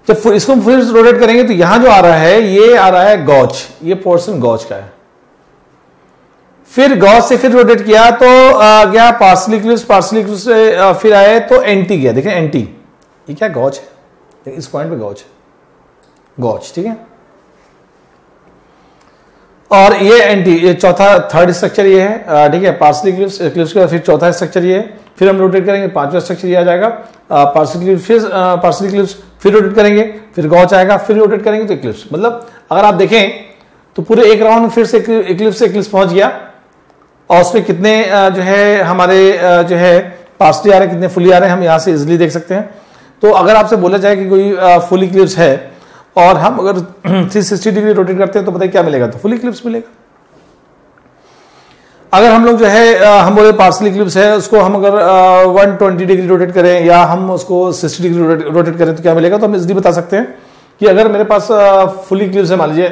जब इसको हम फिर रोटेट करेंगे तो यहां जो आ रहा है ये आ रहा है गॉज, ये पोर्शन गॉज का है। फिर गॉज से फिर रोटेट किया तो गया पार्शियल इक्लिप्स, पार्शियल इक्लिप्स से फिर आए तो एंटी गया, देखें एंटी, ये क्या गॉज है, इस पॉइंट पे गॉज है, गॉज ठीक है। और ये एंटी, ये चौथा थर्ड स्ट्रक्चर ये है, ठीक है, पार्शियल इक्लिप्स, इक्लिप्स का फिर चौथा स्ट्रक्चर ये है। फिर हम रोटेट करेंगे पांचवा स्ट्रक्चर ये आ जाएगा पार्शियल इक्लिप्स, फिर पार्शियल इक्लिप्स, फिर रोटेट करेंगे फिर गॉज आएगा, फिर रोटेट करेंगे तो इक्लिप्स। मतलब अगर आप देखें तो पूरे एक राउंड फिर से इक्लिप्स से इक्लिप्स पहुंच गया, और उसमें कितने जो है हमारे जो है पार्शियली आ रहे हैं, कितने फुली आ रहे हैं, हम यहां से इजिली देख सकते हैं। तो अगर आपसे बोला जाए कि कोई फुल इक्लिप्स है और हम अगर 360 डिग्री रोटेट करते हैं तो बताइए क्या मिलेगा, तो फुल इक्लिप्स मिलेगा। अगर हम लोग जो है हम बोले पार्शियल इक्लिप्स है, उसको हम अगर 120 डिग्री रोटेट करें या हम उसको 60 डिग्री रोटेट करें तो क्या मिलेगा, तो हम इजिली बता सकते हैं कि अगर मेरे पास फुल इक्लिप्स है, मान लीजिए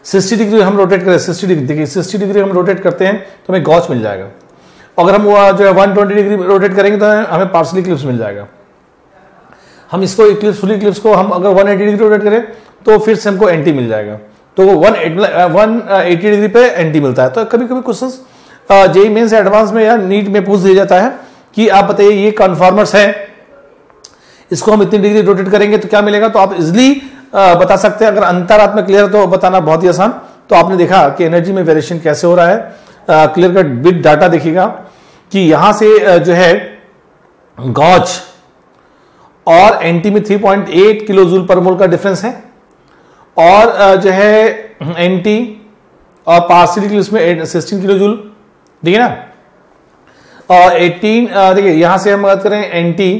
60 डिग्री हम रोटेट करें, 60 डिग्री देखिए 60 डिग्री हम रोटेट करते हैं तो हमें गॉज मिल जाएगा। अगर हम जो है 120 डिग्री रोटेट करेंगे तो हमें पार्शियल इक्लिप्स मिल जाएगा। हम इसको इक्लिप्स, फुल इक्लिप्स को हम अगर 180 डिग्री रोटेट करें तो फिर से हमको एंटी मिल जाएगा। तो 180 डिग्री पे एंटी मिलता है। तो कभी कभी क्वेश्चन जेईई मेंस एडवांस में या नीट में पूछ दिया जाता है कि आप बताइए ये कन्फॉर्मर्स है, इसको हम इतनी डिग्री रोटेट करेंगे तो क्या मिलेगा, तो आप इजिली बता सकते हैं। अगर अंतरात्मा क्लियर तो बताना बहुत ही आसान। तो आपने देखा कि एनर्जी में वेरिएशन कैसे हो रहा है, क्लियर कट बिट डाटा देखिएगा कि यहां से जो है गॉज और एनटी में 3.8 किलो जूल पर मोल का डिफरेंस है, और जो है एनटी और पार्शियल इक्लिप्स में 16 किलो जूल, ठीक है ना। और 18 देखिए यहां से हम बात करें एनटी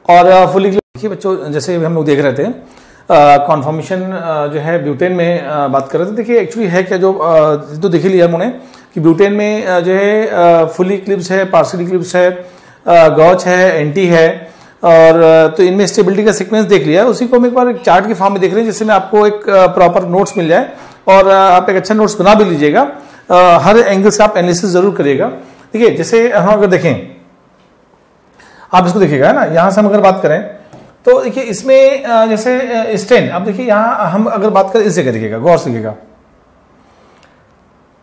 और फुल इक्लिप्स। देखिए बच्चों जैसे हम लोग देख रहे थे कॉन्फॉर्मेशन जो है ब्यूटेन में बात कर रहे थे। देखिए एक्चुअली है क्या, जो तो देख लिया हमने कि ब्यूटेन में जो है फुल इक्लिप्स है, पार्शियल इक्लिप्स है, गॉज है, एंटी है, और तो इनमें स्टेबिलिटी का सीक्वेंस देख लिया। उसी को हम एक बार एक चार्ट के फॉर्म में देख रहे हैं, जिससे में आपको एक प्रॉपर नोट्स मिल जाए, और आप एक अच्छा नोट्स बना भी लीजिएगा। हर एंगल से आप एनालिसिस जरूर करिएगा। देखिए जैसे हम अगर देखें, आप इसको देखिएगा ना, यहां से हम अगर बात करें तो देखिए इसमें जैसे स्टेन, अब देखिए यहां हम अगर बात करें इस जगह देखिएगा, गौर से देखिएगा।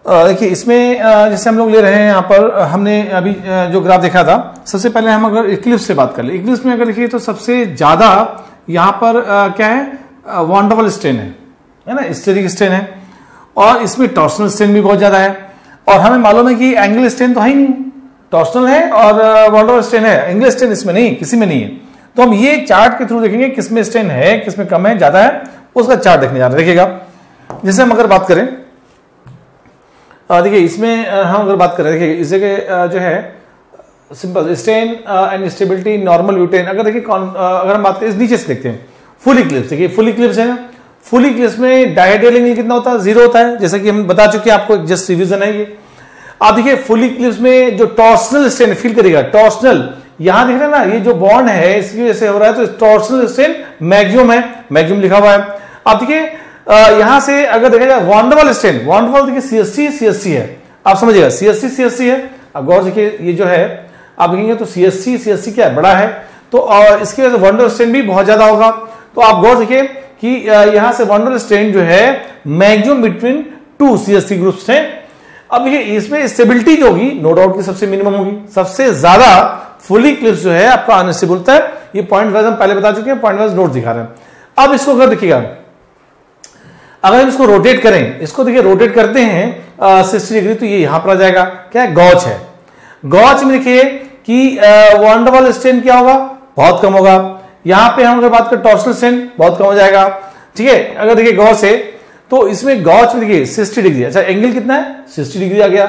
देखिए इसमें जैसे हम लोग ले रहे हैं, यहां पर हमने अभी जो ग्राफ देखा था, सबसे पहले हम अगर इक्लिप्स से बात कर ले, इक्लिप्स में अगर देखिए तो सबसे ज्यादा यहां पर क्या है, वॉन डबल स्टेन है ना, स्टेरिक स्टेन है, और इसमें टॉर्सनल स्टेन भी बहुत ज्यादा है। और हमें मालूम है कि एंगल स्टेन तो है ही नहीं, टॉर्सनल है और वॉन डबल स्टेन है, एंगल स्टेन इसमें नहीं, किसी में नहीं है। तो हम ये चार्ट के थ्रू देखेंगे किसमें स्टेन है, किसमें कम है, ज्यादा है, उसका चार्ट देखने जा रहे हैं। देखिएगा जैसे हम अगर बात करें, देखिए इसमें हम अगर बात करें, देखिए इस जगह जो है simple strain and stability normal butane. अगर देखिए अगर हम बात करें, नीचे से देखते हैं फुल इक्लिप्स। देखिए फुल इक्लिप्स है ना, फुल इक्लिप्स में डायहेड्रल एंगल कितना होता है, 0 होता है, जैसा कि हम बता चुके हैं आपको, जस्ट रिवीजन है ये। आप देखिए फुल इक्लिप्स में जो टॉर्सनल स्टेन फील करेगा, टॉर्सनल, यहां देख रहे हैं ना, ये जो बॉन्ड है इसकी वजह से हो रहा है, तो टॉर्सनल स्ट्रेन मैक्सिमम है, मैक्सिमम लिखा हुआ है। आप देखिए यहां से अगर देखा जाए वॉन डबल स्ट्रेन, वॉन डबल देखिए सीएससी सीएससी है, आप समझिएगा सीएससी सीएससी है। अब गौर देखिए ये जो है आप देखेंगे तो सीएससी सीएससी क्या है, बड़ा है, तो इसकी वजह से वनडर स्ट्रेन भी बहुत ज्यादा होगा। तो आप गौर देखिए कि यहां से वनडर स्ट्रेन जो है मैक्सिमम बिटवीन 2 CH3 ग्रुप्स हैं। अब ये इसमें स्टेबिलिटी जो होगी नो डाउट की सबसे मिनिमम होगी, सबसे ज्यादा फुली क्लिप्स जो है आपका अनस्टेबल होता है। ये पॉइंट वाइज हम पहले बता चुके हैं, पॉइंट वाइज नोट दिखा रहे हैं। अब इसको अगर देखिएगा, अगर हम इसको रोटेट करें, इसको देखिए रोटेट करते हैं 60 डिग्री, तो ये यहां पर आ जाएगा, क्या है, गॉच है। गॉच में देखिए कि वनडरवाल स्ट्रेन क्या होगा, बहुत कम होगा। यहां पे हम अगर बात करें टॉर्सनल स्ट्रेन बहुत कम हो जाएगा, ठीक है। अगर देखिए गॉच है तो इसमें गॉच में देखिए 60 डिग्री, अच्छा एंगल कितना है, 60 डिग्री आ गया।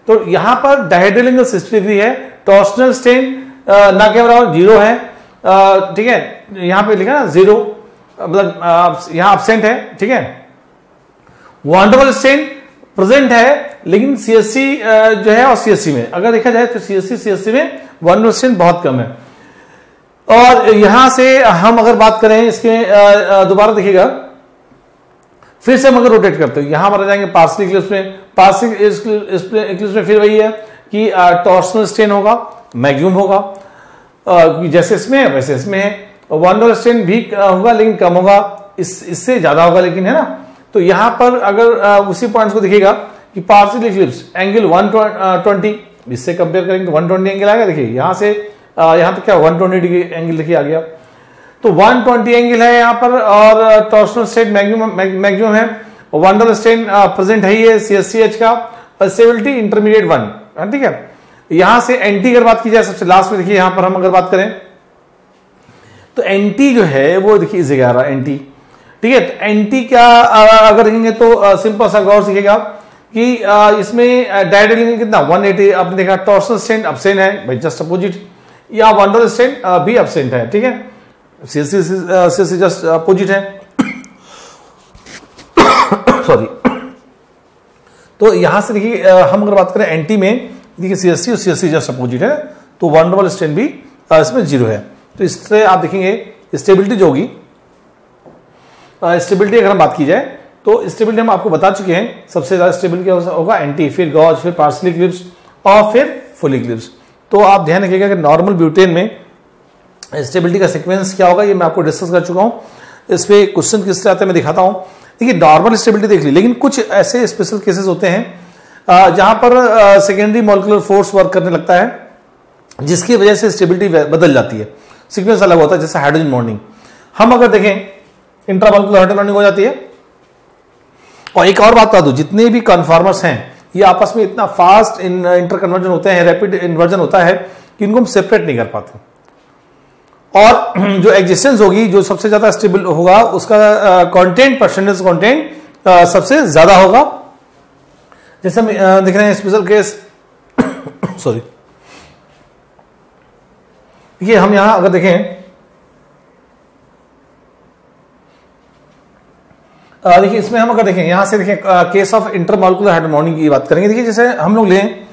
तो यहां पर डायहेड्रल एंगल 60 डिग्री है, टॉर्सनल स्ट्रेन ना के बराबर 0 है, ठीक है। यहां पे लिखा ना 0, मतलब यहां एब्सेंट है, ठीक है। वनडरवाल स्ट्रेन प्रेजेंट है, लेकिन CSC जो है और CSC में अगर देखा जाए तो CSC में वनडरवाल स्ट्रेन बहुत कम है। और यहां से हम अगर बात करें इसके दोबारा देखिएगा, फिर से हम अगर रोटेट करते हैं यहां पर आ जाएंगे पार्शियल इक्लिप्स में। पार्शियल इक्लिप्स में फिर वही है कि टॉर्सनल स्ट्रेन होगा, मैक्सिमम होगा, जैसे इसमें है वैसे इसमें है। वनडरवाल स्ट्रेन भी होगा लेकिन कम होगा, इससे ज्यादा होगा लेकिन, है ना। तो यहां पर अगर उसी पॉइंट्स को देखिएगा कि पार्शियल इक्लिप्स एंगल 120, इससे कंपेयर करेंगे तो 120 एंगल आएगा। देखिए यहां से यहां तक क्या 120 डिग्री एंगल देखिए आ गया, तो 120 एंगल है यहां पर। और टॉर्सनल स्ट्रेन मैक्सिमम है, वनडरवाल स्ट्रेन प्रेजेंट है ये CSCH का, स्टेबिलिटी इंटरमीडिएट 1, ठीक है। यहां से एंटी अगर बात की जाए सबसे लास्ट में, देखिए यहां पर हम अगर बात करें तो एंटी जो है वो देखिए इस जगह आ रहा है एंटी, ठीक है। तो एंटी क्या अगर देखेंगे तो सिंपल सा गौर सीखेगा कि इसमें डायहेड्रल एंगल कितना 180 आपने देखा, टॉर्सनल स्ट्रेन एब्सेंट है भाई, जस्ट अपोजिट, या वनडरवाल स्ट्रेन भी एब्सेंट है, ठीक है। CSC जस्ट अपोजिट है सॉरी। तो यहां से देखिए हम अगर बात करें एंटी में, देखिए CSC और CSC जस्ट अपोजिट है, तो वनडरवाल स्ट्रेन भी इसमें 0 है। तो इससे आप देखेंगे स्टेबिलिटी जो होगी, स्टेबिलिटी अगर हम बात की जाए तो स्टेबिलिटी हम आपको बता चुके हैं, सबसे ज्यादा स्टेबल क्या होगा, एंटी, फिर गॉच, फिर पार्शियल इक्लिप्स और फिर फुल इक्लिप्स। तो आप ध्यान रखिएगा कि नॉर्मल ब्यूटेन में स्टेबिलिटी का सीक्वेंस क्या होगा, ये मैं आपको डिस्कस कर चुका हूं। इस पे क्वेश्चन किस तरह आते हैं मैं दिखाता हूं। देखिए नॉर्मल स्टेबिलिटी देख ली, लेकिन कुछ ऐसे स्पेशल केसेस होते हैं जहां पर सेकेंडरी मॉलिक्यूलर फोर्स वर्क करने लगता है, जिसकी वजह से स्टेबिलिटी बदल जाती है, सीक्वेंस अलग होता है। जैसे हाइड्रोजन बॉन्डिंग हम अगर देखें, इंट्रामॉलिक्यूलर हाइड्रोजन बॉन्डिंग हो जाती है। और एक और बात बता दूं, जितने भी कन्फॉर्मर्स हैं ये आपस में इतना फास्ट इंटर कन्वर्जन होते हैं, रैपिड इन्वर्जन होता है कि इनको हम सेपरेट नहीं कर पाते। और जो एग्जिस्टेंस होगी, जो सबसे ज्यादा स्टेबल होगा, उसका कंटेंट, परसेंटेज कंटेंट सबसे ज्यादा होगा। जैसे हम देख रहे हैं स्पेशल केस सॉरी, ये हम यहां अगर देखें, देखिए इसमें हम अगर देखें यहां से देखें case of intermolecular hydrogen bonding की बात करेंगे। देखिए जैसे हम लोग लें,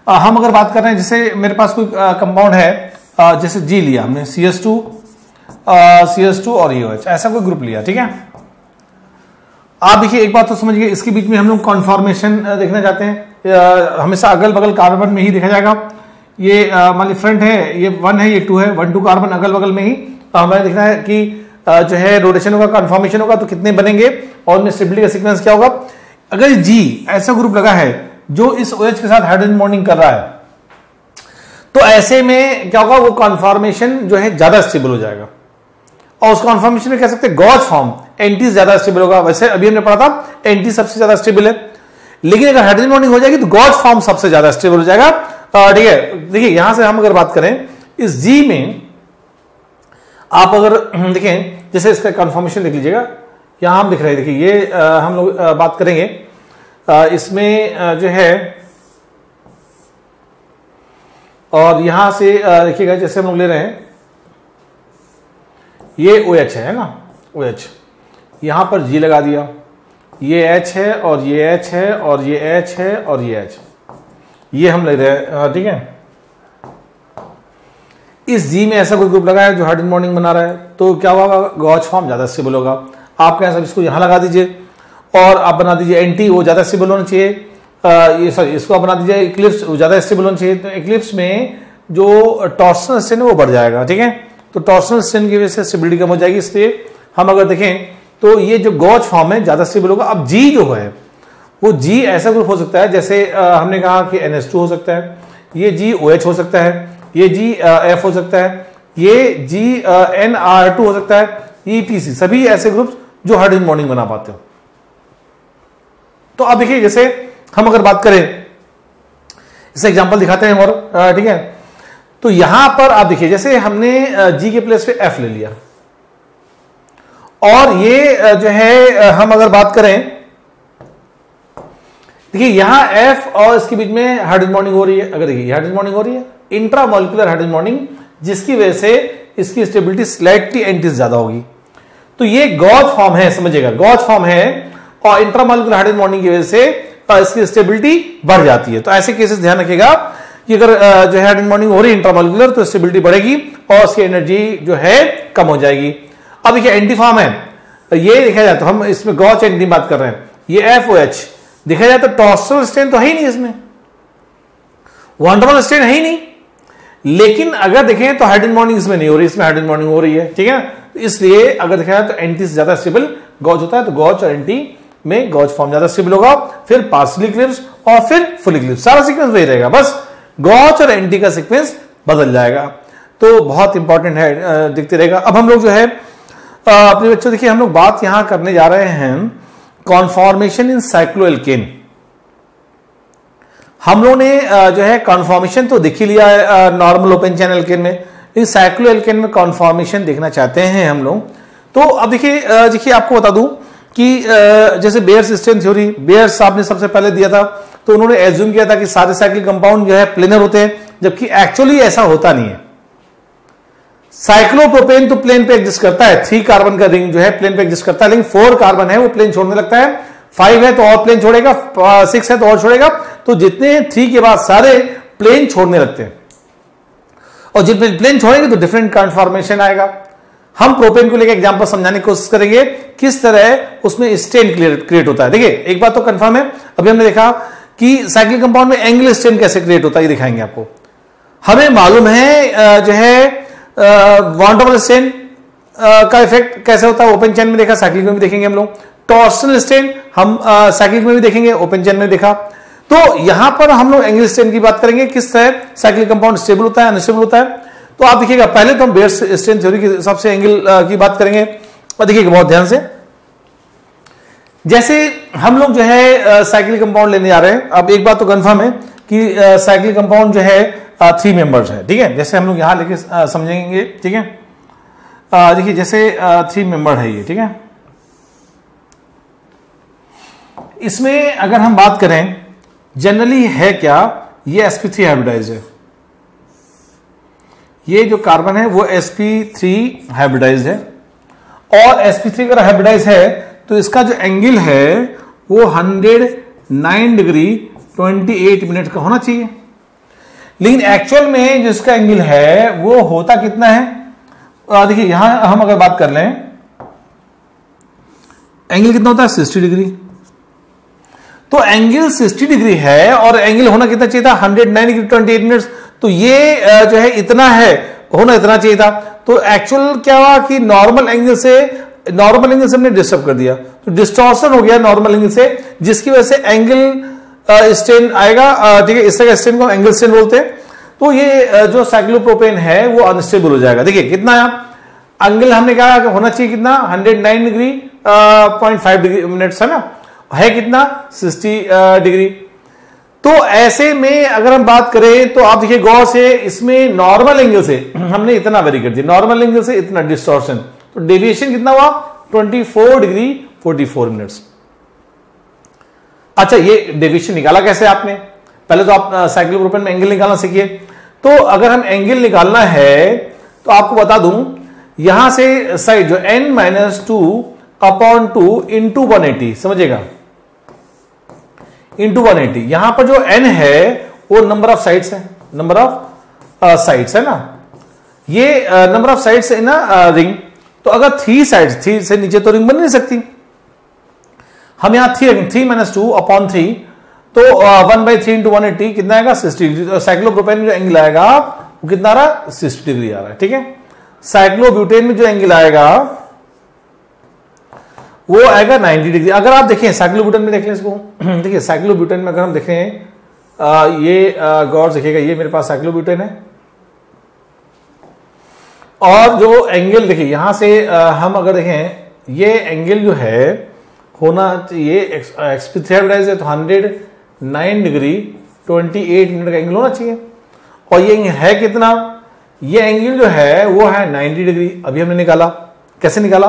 हम अगर बात कर रहे हैं, जैसे मेरे पास कोई कंपाउंड है, जैसे G लिया हमने, CH2 और EOH, ऐसा कोई ग्रुप लिया, ठीक है। आप देखिए एक बात तो समझिए, इसके बीच में हम लोग कॉन्फॉर्मेशन देखना चाहते हैं, हमेशा अगल बगल कार्बन में ही देखा जाएगा। ये मान ली फ्रंट है, ये 1 है, ये 2 है, 1 2 कार्बन अगल बगल में ही हमें देखना है कि जो है रोटेशन होगा, कन्फॉर्मेशन होगा, तो कितने बनेंगे और उनमें स्टेबिलिटी का सीक्वेंस क्या होगा। अगर G ऐसा ग्रुप लगा है जो इस OH के साथ हाइड्रोजन बॉन्डिंग कर रहा है, तो ऐसे में क्या होगा, वो कन्फॉर्मेशन जो है ज्यादा स्टेबल हो जाएगा। और उस कन्फॉर्मेशन में कह सकते हैं गॉच फॉर्म, एंटी ज्यादा स्टेबल होगा। वैसे अभी हमने पढ़ा था एंटी सबसे ज्यादा स्टेबल है, लेकिन अगर हाइड्रोजन बॉन्डिंग हो जाएगी तो गॉच फॉर्म सबसे ज्यादा स्टेबल हो जाएगा, ठीक है। देखिए यहां से हम अगर बात करें इस G में, आप अगर देखें, जैसे इसका कन्फॉर्मेशन देख लीजिएगा, यहां हम दिख रहे हैं, देखिए ये हम लोग बात करेंगे इसमें जो है, और यहां से देखिएगा जैसे हम लोग ले रहे हैं, ये OH है ना, OH, यहां पर G लगा दिया, ये H है और ये H है और ये H है और ये H, ये हम ले रहे हैं, ठीक है। इस G में ऐसा कोई ग्रुप लगा है जो हाइड्रोजन बॉन्डिंग बना रहा है, तो क्या होगा, गॉच फॉर्म ज्यादा स्टेबल होगा। आप कहें सब इसको यहां लगा दीजिए और आप बना दीजिए एंटी, वो ज्यादा स्टेबल होना चाहिए। ये सॉरी, इसको आप बना दीजिए इक्लिप्स, वो ज्यादा स्टेबल होना चाहिए। तो इक्लिप्स में जो टॉर्सनल स्ट्रेन है वो बढ़ जाएगा, ठीक है। तो टॉर्सनल स्ट्रेन की वजह से स्टेबिलिटी कम हो जाएगी। इसलिए हम अगर देखें तो ये जो गॉज फॉर्म है ज्यादा स्टेबल होगा। अब जी जो है वो जी ऐसा ग्रुप हो सकता है, जैसे हमने कहा कि NH2 हो सकता है, ये जी OH हो सकता है, ये जी F हो सकता है, ये जी NR2 हो सकता है, ETC, सभी ऐसे ग्रुप्स जो हाइड्रोजन बॉन्डिंग बना पाते हो। तो अब देखिए जैसे हम अगर बात करें, इसे एग्जांपल दिखाते हैं और ठीक है। तो यहां पर आप देखिए जैसे हमने जी के प्लेस पे F ले लिया, और ये जो है हम अगर बात करें, देखिए यहां F और इसके बीच में हाइड्रोजन बॉन्डिंग हो रही है। अगर देखिए हाइड्रोजन बॉन्डिंग हो रही है, इंट्रामॉलिक्यूलर हाइड्रोजन बॉन्डिंग, जिसकी वजह से इसकी स्टेबिलिटी स्लाइटली एंटी ज्यादा होगी। तो ये गॉज फॉर्म है, समझिएगा गॉज फॉर्म है, और इंट्रामॉलिक्यूलर हाइड्रोजन बॉन्डिंग की वजह से इसकी स्टेबिलिटी बढ़ जाती है। तो ऐसे केसेस ध्यान रखिएगा कि अगर जो है हाइड्रोजन बॉन्डिंग हो रही है इंट्रामॉलिक्यूलर, तो स्टेबिलिटी बढ़ेगी और उसकी एनर्जी जो है कम हो जाएगी। अब देखिए एंटी फॉर्म है, ये देखा जाए तो हम इसमें गॉज एंटी बात कर रहे हैं, ये FOH देखा जाए तो टॉर्सनल स्ट्रेन तो है ही नहीं, इसमें वंडरफुल स्ट्रेन है ही नहीं। लेकिन अगर देखें तो हाइड्रोजन बॉन्डिंग इसमें नहीं हो रही, इसमें हाइड्रोजन बॉन्डिंग हो रही है, ठीक है। तो इसलिए अगर देखा जाए तो एंटी से ज्यादा स्टेबल गॉज होता है, तो गॉज और एंटी में गॉज फॉर्म ज्यादा स्टेबल होगा, फिर पार्शियली क्लिव्स और फिर फुली क्लिव्स, सारा सीक्वेंस वही रहेगा, बस गॉज और एंटी का सीक्वेंस बदल जाएगा। तो बहुत इंपॉर्टेंट है, दिखते रहेगा। अब हम लोग जो है अपने बच्चों देखिए हम लोग बात यहां करने जा रहे हैं कॉन्फॉर्मेशन इन साइक्लोएल्केन। हम लोगों ने जो है कॉन्फॉर्मेशन तो देख ही लिया है नॉर्मल ओपन चैन एल्केन में, इस साइक्लोएल्केन में कॉन्फॉर्मेशन देखना चाहते हैं हम लोग। तो अब देखिए आपको बता दूं कि जैसे बेयर्स स्ट्रेन थ्योरी, बेयर्स साहब ने सबसे पहले दिया था, तो उन्होंने एज्यूम किया था कि सारे साइक्लिक कंपाउंड जो है प्लेनर होते हैं, जबकि एक्चुअली ऐसा होता नहीं है। साइक्लोप्रोपेन तो प्लेन पे एग्जिस्ट करता है, 3 कार्बन का रिंग जो है प्लेन पे एग्जिस्ट करता है, लेकिन 4 कार्बन है वो प्लेन छोड़ने लगता है, 5 है तो और प्लेन छोड़ेगा, 6 है तो और छोड़ेगा, तो जितने 3 के बाद सारे प्लेन छोड़ने लगते हैं, और जितने प्लेन छोड़ेंगे तो डिफरेंट कॉन्फॉर्मेशन आएगा। हम प्रोपेन को लेकर एग्जांपल समझाने की कोशिश करेंगे किस तरह उसमें स्ट्रेन क्रिएट होता है। देखिए एक बात तो कंफर्म है, अभी हमने देखा कि साइक्लिक कंपाउंड में एंगुलर स्ट्रेन कैसे क्रिएट होता है, ये दिखाएंगे आपको। हमें मालूम है जो है वॉन डबल स्ट्रेन का इफेक्ट कैसे होता है, ओपन चेन में देखा, साइक्लिक में भी देखेंगे हम लोग। टॉर्सनल स्ट्रेन हम साइक्लिक में भी देखेंगे, ओपन चेन में देखा। तो यहां पर हम लोग एंगुलर स्ट्रेन की बात करेंगे, किस तरह साइक्लिक कंपाउंड स्टेबल होता है, अनस्टेबल होता है। तो आप देखिएगा पहले तो हम बेयर्स स्ट्रेन थ्योरी के हिसाब से एंगल की बात करेंगे, और देखिएगा बहुत ध्यान से, जैसे हम लोग जो है साइक्लिक कंपाउंड लेने जा रहे हैं। अब एक बात तो कंफर्म है कि साइक्लिक कंपाउंड जो है 3 मेंबर्स है, ठीक है। जैसे हम लोग यहां लेके समझेंगे, ठीक है। देखिए जैसे 3 मेंबर है ये, ठीक है। इसमें अगर हम बात करें जनरली है क्या, ये sp3 हाइब्रिडाइज है, ये जो कार्बन है वो sp3 हाइब्रिडाइज है, और sp3 अगर हाइब्रिडाइज है तो इसका जो एंगल है वो 109 डिग्री 28 मिनट का होना चाहिए। लेकिन एक्चुअल में जो इसका एंगल है वो होता कितना है, देखिए यहां हम अगर बात कर लें, एंगल कितना होता है 60 डिग्री। तो एंगल 60 डिग्री है और एंगल होना कितना चाहिए था 109 डिग्री 28 मिनट्स। तो ये जो है इतना है, होना इतना चाहिए था। तो एक्चुअल क्या हुआ कि नॉर्मल एंगल से हमने डिस्टर्ब कर दिया, तो डिस्टॉर्शन हो गया नॉर्मल एंगल से, जिसकी वजह से एंगल स्ट्रेन आएगा, ठीक है। इस तरह स्ट्रेन को एंगल स्ट्रेन बोलते हैं। तो ये जो साइक्लोप्रोपेन है वो अनस्टेबल हो जाएगा। देखिए कितना एंगल हमने कहा कि होना चाहिए कितना 109 डिग्री 0.5 डिग्री मिनट्स है ना, है कितना 60 डिग्री। तो ऐसे में अगर हम बात करें तो आप देखिए गौर से, इसमें नॉर्मल एंगल से हमने इतना वेरी कर दिया, नॉर्मल एंगल से इतना डिस्टॉर्शन, तो डेविएशन कितना हुआ 24 डिग्री 44 मिनट्स। अच्छा ये डेविएशन निकाला कैसे आपने, पहले तो आप साइक्लोप्रोपेन में एंगल निकालना सीखिए। तो अगर हम एंगल निकालना है तो आपको बता दूं, यहां से साइड जो n-2/2 इंटू 180, समझिएगा इंटू 180, यहां पर जो n है वो नंबर ऑफ साइड्स है, नंबर ऑफ साइड्स है ना, ये नंबर ऑफ साइड्स है ना रिंग। तो अगर 3 साइड्स, 3 से नीचे तो रिंग बन नहीं सकती, हम यहां 3-2/3, तो 1/3 इंटू 180 कितना आएगा 60 डिग्री। साइक्लोप्रोपेन जो एंगल आएगा वो कितना आ रहा है 60 डिग्री आ रहा है, ठीक है। साइक्लोब्यूटेन में जो एंगल आएगा वो आएगा 90 डिग्री। अगर आप देखें साइक्लोब्यूटेन में, देख लें इसको, देखिए साइक्लोब्यूटेन में अगर हम देखें ये गौर देखिएगा, ये मेरे पास साइक्लोब्यूटेन है और जो एंगल देखिए यहां से हम अगर देखें ये एंगल जो है होना चाहिए sp3 हाइब्रिडाइज है तो 109 डिग्री 28 मिनट का एंगल होना चाहिए। और ये है कितना, ये एंगल जो है वो है 90 डिग्री। अभी हमने निकाला, कैसे निकाला,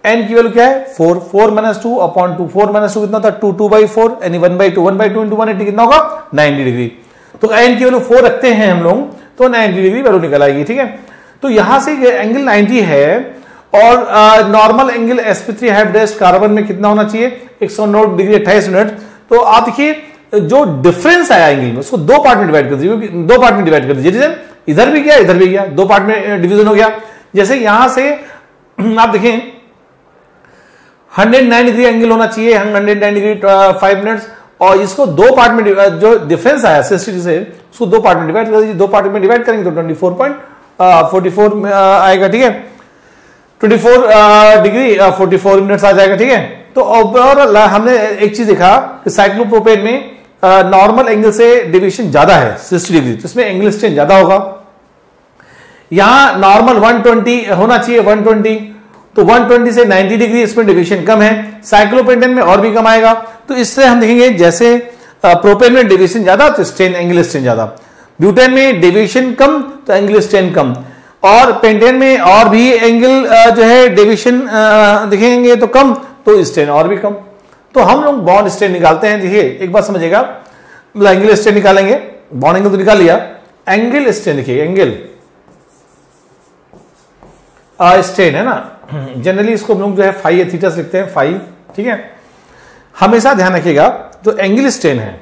n की वैल्यू क्या है 4, 4 - 2 अपॉन 2, 4 - 2 कितना था 2, 2/4 यानी 1/2, 1/2 इंटू 180 कितना होगा 90 डिग्री। तो n की वैल्यू 4 रखते हैं हम लोग तो 90 डिग्री वैल्यू निकल आएगी, ठीक है। तो यहां से ये एंगल 90 है और normal angle sp3 hybridised carbon में कितना होना चाहिए 109 डिग्री 28 मिनट। तो आप देखिए जो डिफरेंस आया एंगल में उसको दो पार्ट में डिवाइड कर दीजिए, दो पार्ट में डिवाइड कर दीजिए, इधर भी गया इधर भी गया, दो पार्ट में डिवीजन हो गया। जैसे यहां से आप देखें 109 डिग्री एंगल होना चाहिए, 109 डिग्री 5 मिनट्स, और इसको दो पार्ट में जो डिफरेंस आया 60 से उसको दो पार्ट में डिवाइड कर दीजिए। दो पार्ट में डिवाइड करेंगे तो 24.44 में आएगा, ठीक है, 24 डिग्री 44 मिनट्स आ जाएगा, ठीक है। तो ओवरऑल हमने एक चीज देखा कि साइक्लोप्रोपेन में नॉर्मल एंगल से डेविएशन ज्यादा है 60 डिग्री, तो इसमें एंगल स्ट्रेन ज्यादा होगा। यहां नॉर्मल 120 होना चाहिए 120, तो 120 से 90 डिग्री इसमें डेविएशन कम है। साइक्लोपेंटेन में और भी कम आएगा। तो इससे हम देखेंगे जैसे प्रोपेन में डेविएशन ज्यादा तो स्ट्रेन एंगल स्ट्रेन ज्यादा, ब्यूटेन में डेविएशन कम तो एंगल स्ट्रेन कम, और पेंटेन में और भी एंगल जो है डेविएशन देखेंगे तो कम तो स्ट्रेन और भी कम। तो हम लोग बॉन्ड स्ट्रेन निकालते हैं। देखिए एक बात समझिएगा, मतलब एंगल स्ट्रेन निकालेंगे, बॉन्ड एंगल तो निकाल लिया, एंगल स्ट्रेन देखिए, एंगल स्ट्रेन है ना, जनरली इसको हम लोग जो है फाई या थीटा से लिखते हैं, फाई, ठीक है। हमेशा ध्यान रखिएगा जो एंगल स्ट्रेन है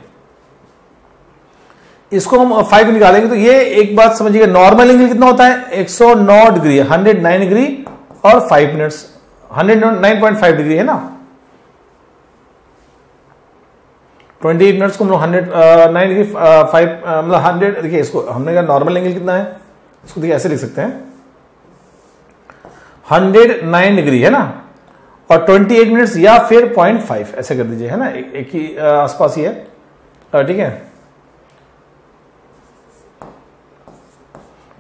इसको हम 5 निकालेंगे तो ये एक बात समझिएगा, नॉर्मल एंगल कितना होता है 109 डिग्री, 109 डिग्री और 5 मिनट्स, 109.5 डिग्री है ना, 28 मिनट्स को हम लोग 109 डिग्री 5 मतलब 100, देखिए इसको हमने कहा नॉर्मल एंगल कितना है, इसको देखिए ऐसे लिख सकते हैं 109 डिग्री है ना, और 28 मिनट्स या फिर 0.5 ऐसे कर दीजिए, है ना, एक ही आसपास ही है, ठीक है।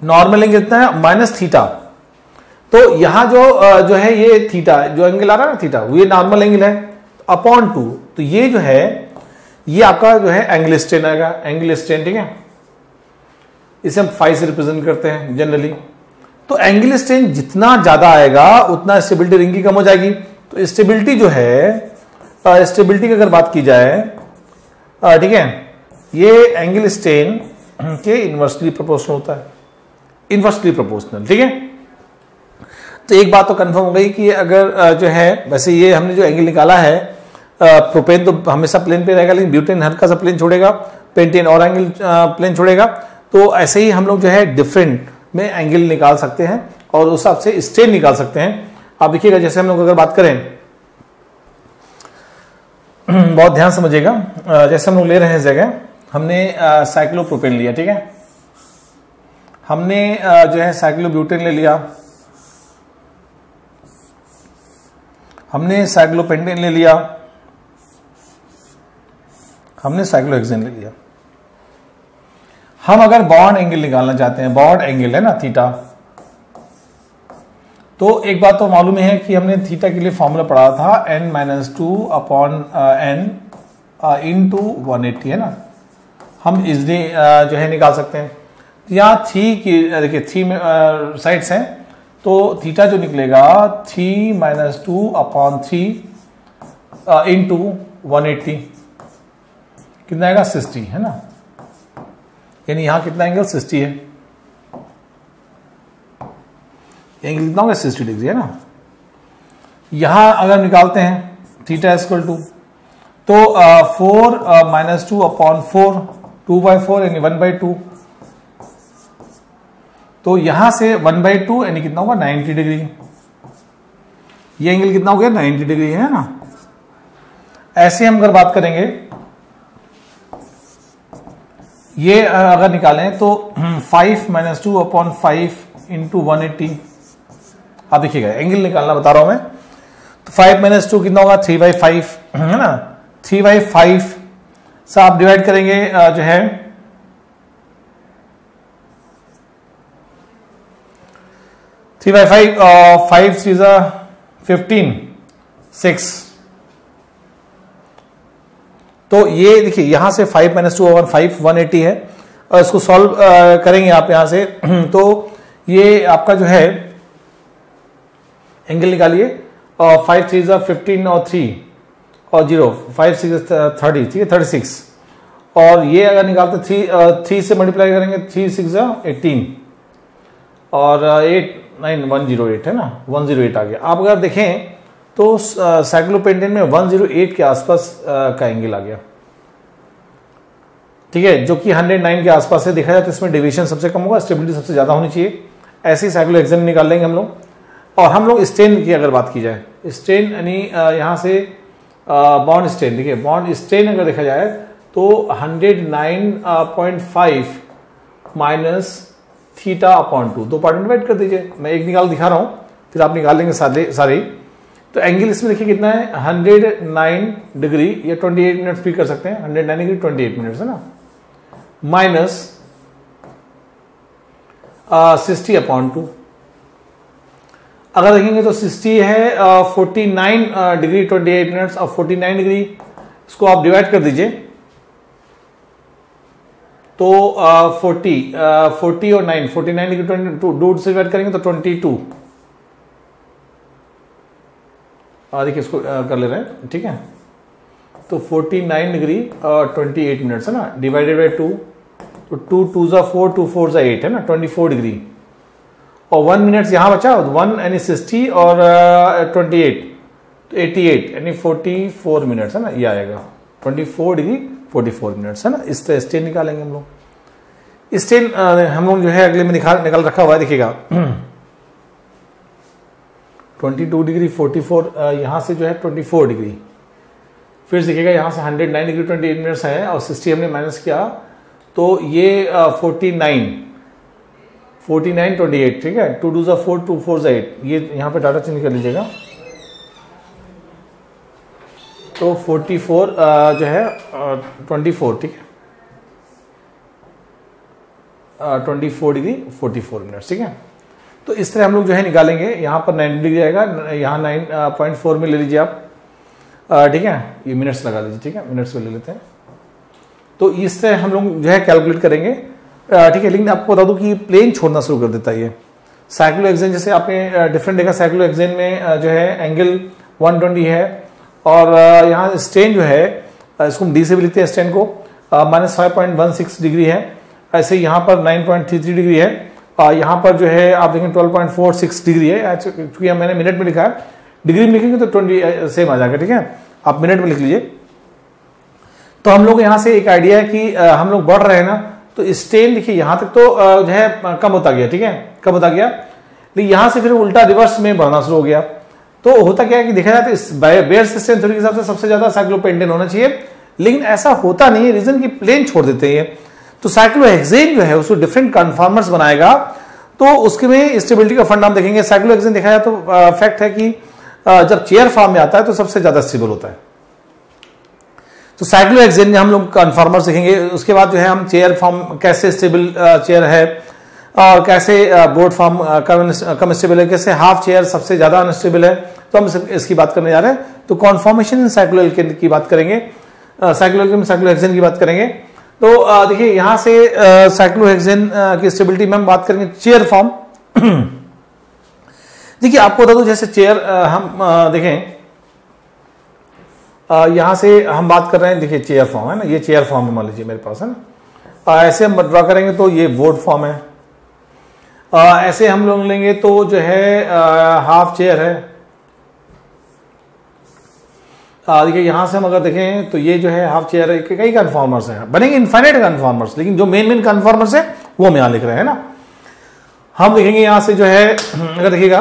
नॉर्मल एंगल कितना है माइनस थीटा, तो यहां जो है ये थीटा जो एंगल आ रहा है ना थीटा, ये नॉर्मल एंगल है अपॉन 2, तो ये जो है ये आपका जो है एंगल स्ट्रेन आएगा, एंगल स्ट्रेन, ठीक है। इसे हम फाई से रिप्रेजेंट करते हैं जनरली। तो एंगल स्ट्रेन जितना ज्यादा आएगा उतना स्टेबिलिटी रिंग की कम हो जाएगी। तो स्टेबिलिटी जो है, स्टेबिलिटी की अगर बात की जाए, ठीक है, ये एंगल स्ट्रेन के इनवर्सली प्रोपोर्शनल होता है, इनवर्सली प्रोपोर्शनल, ठीक है। तो एक बात तो कंफर्म हो गई कि अगर जो है, वैसे ये हमने जो एंगल निकाला है, प्रोपेन तो हमेशा प्लेन पे रहेगा, लेकिन ब्यूटेन हल्का सा प्लेन छोड़ेगा, पेंटेन और एंगल प्लेन छोड़ेगा। तो ऐसे ही हम लोग जो है डिफरेंट में एंगल निकाल सकते हैं और उस हिसाब से स्ट्रेन निकाल सकते हैं। आप देखिएगा जैसे हम लोग अगर बात करें, बहुत ध्यान समझिएगा, जैसे हम लोग ले रहे हैं जगह, हमने साइक्लोप्रोपेन लिया, ठीक है, हमने जो है साइक्लोब्यूटेन ले लिया, हमने साइक्लोपेंटेन ले लिया, हमने साइक्लोहेक्सेन ले लिया। हम अगर बॉन्ड एंगल निकालना चाहते हैं, बॉन्ड एंगल है ना थीटा, तो एक बात तो मालूम है कि हमने थीटा के लिए फॉर्मूला पढ़ा था n-2 अपॉन n इंटू 180, है ना, हम इजली जो है निकाल सकते हैं। यहाँ थी की देखिए थी में साइड्स हैं, तो थीटा जो निकलेगा 3-2 अपॉन 3 इंटू 180 कितना आएगा 60, है ना, यानी यहां कितना एंगल 60 है, एंगल कितना होगा 60 डिग्री, है ना। यहां अगर निकालते हैं थीटा इक्वल टू, तो 4-2 अपॉन 4, 2/4 यानी 1/2, तो यहां से 1/2 यानी कितना होगा 90 डिग्री, ये एंगल कितना हो गया 90 डिग्री, है ना। ऐसे हम अगर बात करेंगे, ये अगर निकालें तो 5-2 अपॉन 5 इंटू 180 आप देखिएगा एंगल निकालना बता रहा हूं मैं। तो 5 - 2 कितना होगा 3/5 है ना। 3/5 से आप डिवाइड करेंगे जो है 3/5 5 3 15 6। तो ये देखिए यहां से 5 - 2 / 5 180 है और इसको सॉल्व करेंगे आप यहां से तो ये आपका जो है एंगल निकालिए और 5 3 15 और 3 और 0 5 6 30 ठीक है 36। और ये अगर निकालते 3 से मल्टीप्लाई करेंगे 3 6 18 और 8 9 108 है ना 108 आ गया। आप अगर देखें तो साइक्लोपेंटेन में 108 के आसपास का एंगल आ गया, ठीक है, जो कि 109 के आसपास से देखा जाए तो इसमें डेविएशन सबसे कम होगा, स्टेबिलिटी सबसे ज्यादा होनी चाहिए। ऐसे ही साइक्लोहेक्सेन निकाल लेंगे हम लोग। और हम लोग स्ट्रेन की अगर बात की जाए, स्ट्रेन यानी यहां से बॉन्ड स्ट्रेन, देखिए बॉन्ड स्ट्रेन अगर देखा जाए तो 109.5 माइनस θ/2 दो पार्ट में डिवाइड कर दीजिए। मैं एक निकाल दिखा रहा हूं फिर आप निकाल लेंगे सारे। तो एंगल इसमें देखिए कितना है 109 डिग्री या 28 मिनट भी कर सकते हैं, 109 डिग्री 28 मिनट है ना, माइनस 60/2। अगर देखेंगे तो 60 है 49 डिग्री 28 मिनट्स और 49 डिग्री इसको आप डिवाइड कर दीजिए तो 40 और 9 49 डिग्री 22 से डिवाइड करेंगे तो 22। देखिए इसको कर ले रहे हैं, ठीक है। तो 49 डिग्री 28 मिनट्स है ना, डिवाइडेड बाई 2 तो 2 2 4 2 4 8 है ना 24 डिग्री और 1 मिनट यहां बचा 1 यानी 60 और 28 तो 88 यानी 44 मिनट्स है ना, ये आएगा 24 डिग्री 44 मिनट्स है ना। इस तरह स्ट्रेन निकालेंगे हम लोग। स्ट्रेन हम लोग जो है अगले में निकाल रखा हुआ है, देखिएगा 22 डिग्री 44 यहां से जो है 24 डिग्री, फिर देखिएगा यहां से 109 डिग्री 28 मिनट्स है और 60 हमने माइनस किया तो ये 49 28 ठीक है 2 2 4 2 4 8। ये यहां पे डाटा चेंज कर लीजिएगा तो 44 जो है 24 ठीक है 24 डिग्री 44 मिनट्स, ठीक है। तो इस तरह हम लोग जो है निकालेंगे। यहाँ पर 90 डिग्री आएगा, यहाँ 9.4 में ले लीजिए आप, ठीक है, ये मिनट्स लगा लीजिए, ठीक है, मिनट्स में ले लेते हैं। तो इस तरह हम लोग जो है कैलकुलेट करेंगे, ठीक है। लेकिन आपको बता दूं कि प्लेन छोड़ना शुरू कर देता है ये साइक्लोहेक्सेन। जैसे आपने डिफरेंट देखा, साइक्लोहेक्सेन में जो है एंगल 120 है और यहाँ स्ट्रेन जो है इसको हम डी से भी लिखते हैं, स्ट्रेन को -5.16 डिग्री है। ऐसे यहाँ पर 9.33 डिग्री है, यहाँ पर जो है आप देखें 12.46 डिग्री है। क्योंकि मैंने मिनट में लिखा है, डिग्री में लिखेंगे तो 20 सेम आ जाएगा, ठीक है। आप मिनट में लिख लीजिए। तो हम लोग यहाँ से एक आइडिया है कि हम लोग बढ़ रहे हैं ना, तो स्ट्रेन देखिए यहाँ तक तो जो है कम होता गया, ठीक है, कम होता गया, लेकिन यहाँ से फिर उल्टा रिवर्स में बढ़ना शुरू हो गया। तो होता क्या है कि देखा जाए तो इस बेयर स्ट्रेन थ्योरी के हिसाब से सबसे ज्यादा साइक्लोपेंटेन होना चाहिए, लेकिन ऐसा होता नहीं है, रीजन की प्लेन छोड़ देते हैं। तो साइक्लोहेक्सेन जो है उसको डिफरेंट कन्फॉर्मर्स बनाएगा, तो उसके में स्टेबिलिटी का फंड हम देखेंगे। साइक्लोहेक्सेन देखा जाए तो फैक्ट है कि जब चेयर फॉर्म में आता है तो सबसे ज्यादा स्टेबल होता है। तो साइक्लोहेक्सेन में हम लोग कन्फॉर्मर्स देखेंगे। उसके बाद जो है हम चेयर फॉर्म कैसे स्टेबल चेयर है और कैसे बोर्ड फॉर्म कम स्टेबल है, कैसे हाफ चेयर सबसे ज्यादा अनस्टेबल है, तो हम इसकी बात करने जा रहे हैं। तो कॉन्फॉर्मेशन इन साइक्लोहेक्सेन की बात करेंगे, साइक्लोहेक्सेन की बात करेंगे। तो देखिए यहां से साइक्लोहेक्सेन की स्टेबिलिटी में हम बात करेंगे चेयर फॉर्म। देखिए आपको बता दूं, जैसे चेयर हम देखें यहां से हम बात कर रहे हैं, देखिए चेयर फॉर्म है ना, ये चेयर फॉर्म है मान लीजिए मेरे पास है ना। ऐसे हम ड्रॉ करेंगे तो ये बोर्ड फॉर्म है। ऐसे हम लोग लेंगे तो जो है हाफ चेयर है। देखिए यहां से हम अगर देखें तो ये जो है हाफ चेयर है, कई कन्फॉर्मर्स हैं, बनेंगे इनफाइनाइट कन्फॉर्मर्स, लेकिन जो मेन कन्फॉर्मर्स है वो हम यहां लिख रहे हैं ना। हम देखेंगे यहां से जो है, अगर देखिएगा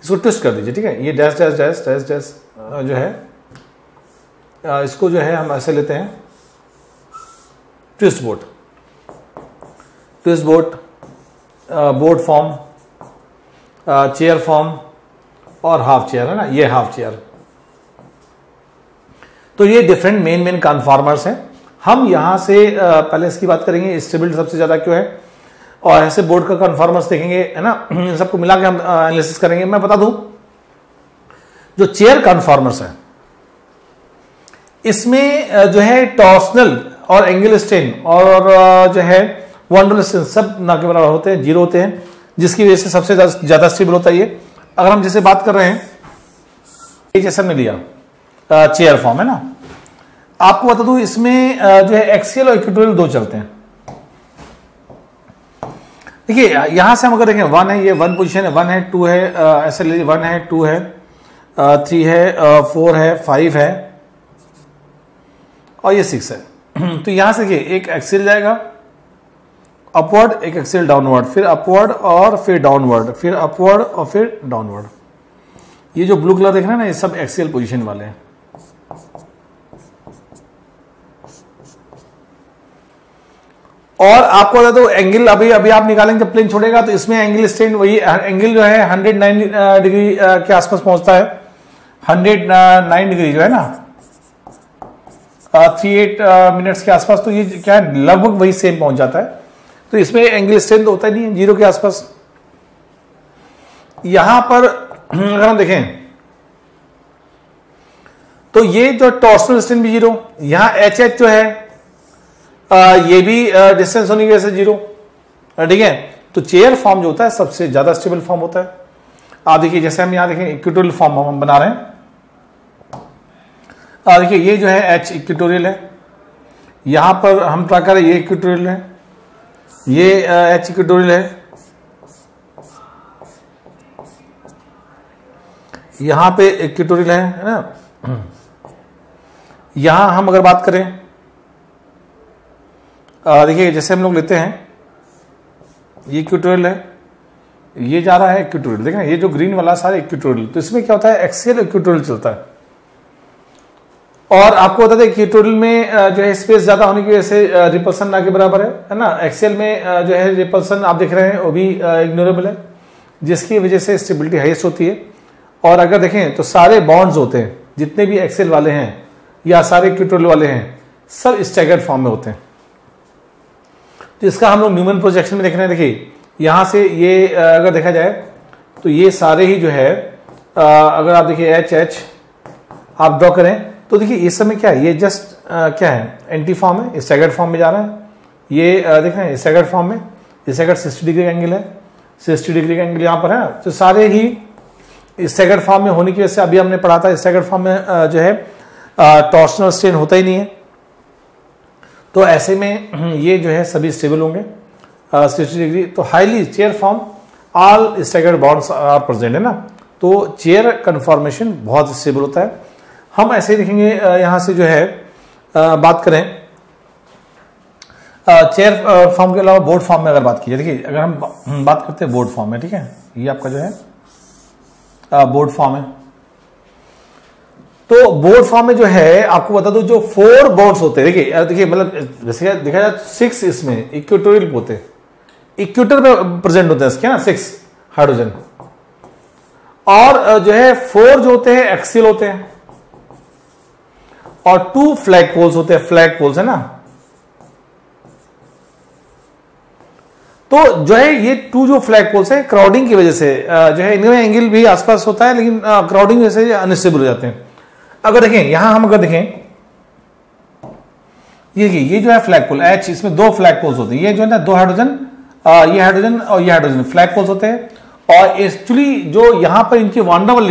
इसको ट्विस्ट कर दीजिए, ठीक है, ये dash dash dash dash dash जो है इसको जो है हम ऐसे लेते हैं twist boat. Board form, chair form और हाफ चेयर, है ना, ये हाफ चेयर। तो ये डिफरेंट मेन कॉन्फॉर्मर्स हैं। हम यहां से पहले इसकी बात करेंगे, स्टेबिलिटी सबसे ज्यादा क्यों है, और ऐसे बोर्ड का कॉन्फॉर्मर्स देखेंगे, है ना, इन सबको मिला के हम एनालिसिस करेंगे। मैं बता दूं, जो चेयर कॉन्फॉर्मर्स है इसमें जो है टॉर्सनल और एंगल स्ट्रेन और जो है वॉन्डल स्ट्रेन सब ना के बराबर होते हैं, 0 होते हैं, जिसकी वजह से सबसे ज्यादा स्टेबल होता है ये। अगर हम जैसे बात कर रहे हैं, ये जैसा हमने लिया चेयर फॉर्म, है ना, आपको बता दूं इसमें जो है एक्सियल और इक्वेटोरियल दो चलते हैं। देखिए यहां से हम अगर देखें 1 है, ये 1 पोजीशन है, 1 है, 2 है, ऐसे लीजिए 1 है, 2 है, 3 है, 4 है, 5 है और ये 6 है। तो यहां से देखिए एक एक्सियल जाएगा अपवर्ड, एक एक्सियल डाउनवर्ड, फिर अपवर्ड और फिर डाउनवर्ड, फिर अपवर्ड और फिर डाउनवर्ड। ये जो ब्लू कलर देख रहे हैं ना, ये सब एक्सियल पोजीशन वाले हैं। और आपको बता दो एंगल अभी आप निकालेंगे जब प्लेन छोड़ेगा तो इसमें एंगल स्ट्रेन वही एंगल जो है 109 डिग्री के आसपास पहुंचता है, 109 डिग्री जो है ना 38 मिनट्स के आसपास। तो ये क्या है, लगभग वही सेम पहुंच जाता है। तो इसमें एंगल स्ट्रेन तो होता ही नहीं है, 0 के आसपास। यहां पर अगर हम देखें तो ये जो टॉर्सनल स्ट्रेन भी 0, यहां एच जो है ये भी डिस्टेंस होने की वजह से 0, ठीक है। तो चेयर फॉर्म जो होता है सबसे ज्यादा स्टेबल फॉर्म होता है। आप देखिए जैसे हम यहां देखें इक्वेटोरियल फॉर्म हम बना रहे हैं, देखिए ये जो है एच इक्वेटोरियल है, यहां पर हम क्या करें, ये इक्वेटोरियल है, ये एच इक्वेटोरियल है, यहां पे इक्वेटोरियल है ना। यहां हम अगर बात करें, देखिए जैसे हम लोग लेते हैं ये इक्वेटोरियल है, ये जा रहा है इक्वेटोरियल, देखिए ये जो ग्रीन वाला सारा इक्वेटोरियल। तो इसमें क्या होता है, एक्सियल इक्वेटोरियल चलता है। और आपको बता दें इक्वेटोरियल में जो है स्पेस ज्यादा होने की वजह से रिपल्सन ना के बराबर है ना। एक्सियल में जो है रिपल्सन आप देख रहे हैं वो भी इग्नोरेबल है, जिसकी वजह से स्टेबिलिटी हाईएस्ट होती है। और अगर देखें तो सारे बॉन्ड्स होते हैं जितने भी एक्सियल वाले हैं या सारे इक्वेटोरियल वाले हैं, सब स्टैगर्ड फॉर्म में होते हैं। तो इसका हम लोग न्यूमन प्रोजेक्शन में देख रहे हैं। देखिए यहां से ये अगर देखा जाए तो ये सारे ही जो है अगर आप देखिए एच आप ड्रॉ करें तो देखिए इस समय क्या है, ये जस्ट क्या है, एंटी फॉर्म है, स्टैगर्ड फॉर्म में जा रहा है। ये देख रहे हैं स्टैगर्ड फॉर्म में, स्टैगर्ड 60 डिग्री का एंगल है, 60 डिग्री का एंगल यहां पर है। तो सारे ही स्टैगर्ड फॉर्म में होने की वजह से अभी हमने पढ़ा था स्टैगर्ड फॉर्म में जो है टॉर्सनल स्ट्रेन होता ही नहीं है। तो ऐसे में ये जो है सभी स्टेबल होंगे 60 डिग्री। तो highly chair form all staggered bonds are present, है ना। तो चेयर कन्फॉर्मेशन बहुत स्टेबल होता है। हम ऐसे ही देखेंगे यहां से जो है बात करें चेयर फॉर्म के अलावा बोर्ड फॉर्म में अगर बात की, देखिए अगर हम बात करते हैं बोर्ड फॉर्म में, ठीक है, ये आपका जो है बोर्ड फॉर्म है। तो बोर्ड फॉर्म में जो है आपको बता दो जो 4 बॉन्ड्स होते हैं, देखिए मतलब जैसे देखा जाए 6 इसमें इक्वेटोरियल होते हैं, इक्वेटर पे प्रेजेंट होते हैं इसके ना 6 हाइड्रोजन, और जो है 4 जो होते हैं एक्सियल होते हैं, और 2 फ्लैग पोल्स होते हैं, फ्लैग पोल्स है ना। तो जो है ये 2 जो फ्लैग पोल्स है क्राउडिंग की वजह से जो है इनमें एंगल भी आसपास होता है, लेकिन क्राउडिंग की वजह से अनस्टेबल हो जाते हैं। अगर देखें यहां हम अगर देखें ये जो है फ्लैग पोल एच, इसमें 2 फ्लैग पोल्स होते हैं, ये जो है ना 2 हाइड्रोजन, ये हाइड्रोजन और ये हाइड्रोजन फ्लैग पोल्स होते हैं। और एक्चुअली जो यहां पर इनकी वांडरवाल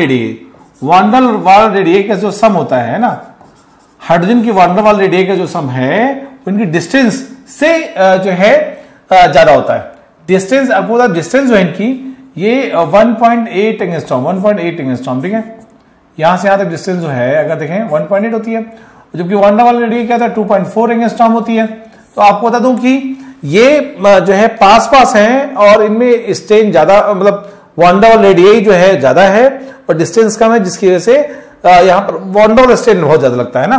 रेडियस का जो सम होता है ना, हाइड्रोजन की वांडरवाल रेडियस का जो सम है उनकी डिस्टेंस से जो है ज्यादा होता है। डिस्टेंस आपको डिस्टेंस जो है इनकी ये 1.8 एंगस्ट्रॉम, 1.8 एंगस्ट्रॉम, ठीक है। यहां से यहां तक डिस्टेंस जो है अगर देखें 1.8 होती है, जबकि वांडरवाल रेडियस क्या था 2.4 एंगस्ट्रॉम होती है। तो आपको बता दूं कि ये जो है पास हैं और इनमें स्ट्रेन ज्यादा, मतलब वांडरवाल रेडियस जो है ज्यादा है और डिस्टेंस कम है, जिसकी वजह से यहां पर वांडरवाल स्ट्रेन बहुत ज्यादा लगता है ना।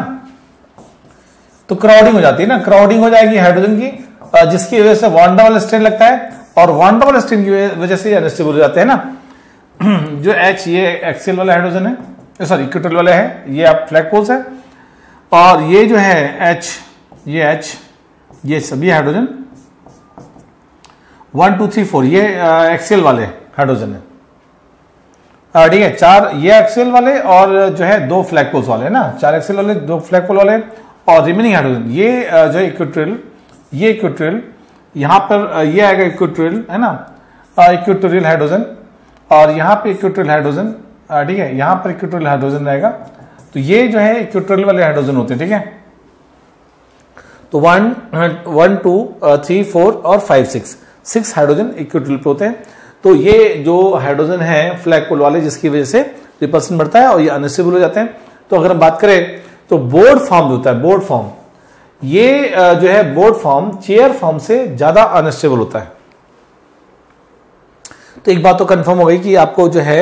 तो क्राउडिंग हो जाती है ना, क्राउडिंग हो जाएगी हाइड्रोजन की, जिसकी वजह से वांडरवाल स्ट्रेन लगता है और वन डबल स्ट्रिंग की वजह से अनस्टेबल हो जाते हैं ना। जो H ये एक्सियल वाला हाइड्रोजन है, सॉरी इक्वेटोरियल वाला है, ये आप फ्लैग पोल्स है, और ये जो है H, ये सभी हाइड्रोजन 1 2 3 4 ये एक्सियल वाले हाइड्रोजन है, ठीक है। 4 ये एक्सियल वाले और जो है 2 फ्लैग पोल्स वाले ना, 4 एक्सियल वाले 2 फ्लैग पोल वाले, और रिमेनिंग हाइड्रोजन ये जो है इक्वेटोरियल, ये इक्वेटोरियल, यहाँ पर ये आएगा इक्वेटोरियल है ना, इक्वेटोरियल हाइड्रोजन, और यहाँ पे इक्वेटोरियल हाइड्रोजन, ठीक है, यहाँ पर इक्वेटोरियल हाइड्रोजन रहेगा। तो ये जो है इक्वेटोरियल वाले हाइड्रोजन होते हैं, ठीक है। तो 1 2 3 4 और 5 6 हाइड्रोजन इक्वेटोरियल पे होते हैं। तो ये जो हाइड्रोजन है फ्लैग पोल वाले, जिसकी वजह से रिपल्सन बढ़ता है और ये अनस्टेबल हो जाते हैं। तो अगर हम बात करें तो बोर्ड फॉर्म होता है, बोर्ड फॉर्म, ये जो है बोर्ड फॉर्म चेयर फॉर्म से ज्यादा अनस्टेबल होता है। तो एक बात तो कंफर्म हो गई कि आपको जो है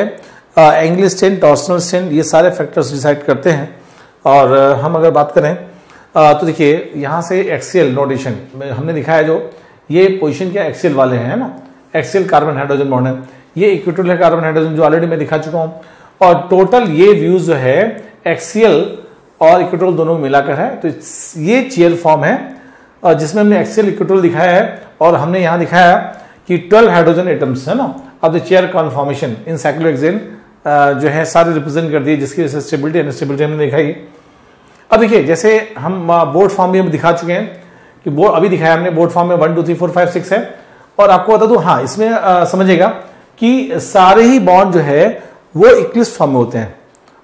एंगल स्ट्रेन, टॉर्सनल स्ट्रेन, ये सारे फैक्टर्स डिसाइड करते हैं। और हम अगर बात करें तो देखिए यहाँ से एक्सियल नोटेशन हमने दिखाया, जो ये पोजीशन क्या एक्सियल वाले हैं ना, एक्सियल कार्बन हाइड्रोजन बॉन्ड है, ये इक्वेटोरियल कार्बन हाइड्रोजन जो ऑलरेडी मैं दिखा चुका हूं। और टोटल ये व्यूज जो है एक्सियल और इक्वेटोरियल दोनों मिलाकर है। तो ये चेयर फॉर्म है, जिसमें हमने एक्सियल इक्वेटोरियल दिखाया है, और हमने यहां दिखाया कि 12 हाइड्रोजन एटम्स है ना of the chair conformation in cyclohexane जो है सारे रिप्रेजेंट कर दिए, जिसकी वजह से स्टेबिलिटी अनस्टेबिलिटी हमने दिखाई। अब देखिए जैसे हम बोर्ड फॉर्म भी हम दिखा चुके हैं कि बोर्ड अभी दिखाया हमने, बोर्ड फॉर्म में 1 2 3 4 5 6 है। और आपको बता दूं, हाँ इसमें समझिएगा कि सारे ही बॉन्ड जो है वो इक्लिप्स फॉर्म में होते हैं,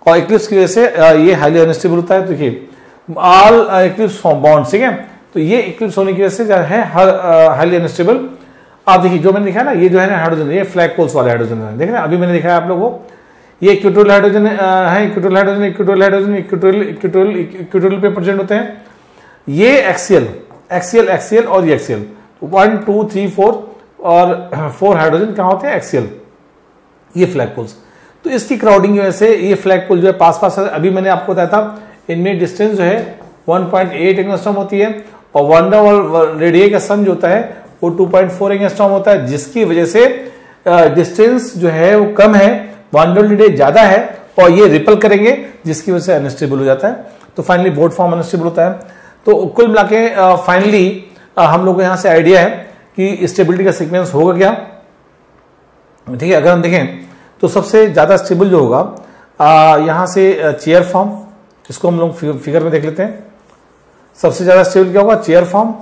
और इक्लिप्स की वजह से ये हाईली अनस्टेबल होता है। तो देखिए ऑल इक्लिप्स फॉर्म बॉन्ड, ठीक है, तो ये इक्लिप्स होने की वजह से जो है हाईली अनस्टेबल। आप देखिए जो मैंने दिखाया ना, ये जो है ना हाइड्रोजन, ये फ्लैग पोल्स वाले हाइड्रोजन है, देख रहे हैं, अभी मैंने दिखाया आप लोगों को, ये इक्वेटोरियल हाइड्रोजन है, equatorial hydrogen, equatorial hydrogen, equatorial पे प्रेजेंट होते हैं। ये एक्सियल एक्सियल एक्सियल और ये एक्सियल 1 2 3 4 और 4 हाइड्रोजन कहाँ होते हैं, एक्सियल, ये फ्लैग पोल्स। तो इसकी क्राउडिंग की वजह से ये फ्लैग पोल जो है पास पास है। अभी मैंने आपको बताया था इनमें डिस्टेंस जो है 1.8 एंगस्ट्रॉम होती है, और वन डबल रेडियस का सम जो होता है वो 2.4 एंगस्ट्रॉम होता है, जिसकी वजह से डिस्टेंस जो है वो कम है, वन डबल रेडियस ज्यादा है, और ये रिपल करेंगे, जिसकी वजह से अनस्टेबल हो जाता है। तो फाइनली बोर्ड फॉर्म अनस्टेबल होता है। तो कुल मिला के फाइनली हम लोग को यहां से आइडिया है कि स्टेबिलिटी का सीक्वेंस होगा क्या, ठीक है। अगर हम देखें तो सबसे ज्यादा स्टेबल जो होगा यहां से चेयर फॉर्म, इसको हम लोग फिगर में देख लेते हैं। सबसे ज्यादा स्टेबल क्या होगा, चेयर फॉर्म।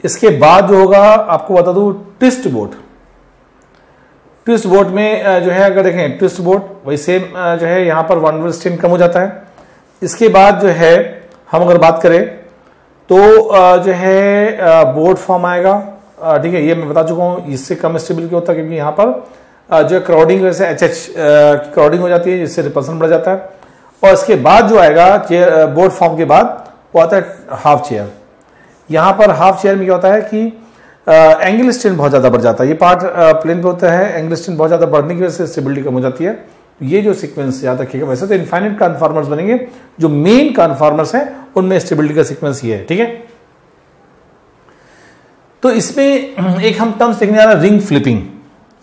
इसके बाद जो होगा आपको बता दूं ट्विस्ट बोट। ट्विस्ट बोट में जो है अगर देखें ट्विस्ट बोट वही सेम जो है यहां पर वन स्ट्रेन कम हो जाता है। इसके बाद जो है हम अगर बात करें तो जो है बोर्ड फॉर्म आएगा, ठीक है, ये मैं बता चुका हूं, इससे कम स्टेबल क्यों होता है, क्योंकि यहां पर जो क्राउडिंग वजह से HH की क्राउडिंग हो जाती है, जिससे रिपल्सन बढ़ जाता है। और इसके बाद जो आएगा चेयर बोर्ड फॉर्म के बाद वो आता है हाफ चेयर। यहां पर हाफ चेयर में क्या होता है कि एंगल स्ट्रेन बहुत ज्यादा बढ़ जाता है, ये पार्ट प्लेन पे होता है, एंगल स्ट्रेन बहुत ज्यादा बढ़ने की वजह से स्टेबिलिटी कम हो जाती है। ये जो सीक्वेंस याद रखिएगा। वैसे तो इनफाइनाइट कॉन्फॉर्मर्स बनेंगे, जो मेन कॉन्फॉर्मर्स हैं उनमें स्टेबिलिटी का सीक्वेंस ये है, ठीक है। तो इसमें एक हम टर्म्स देखने जा रहे हैं, रिंग फ्लिपिंग।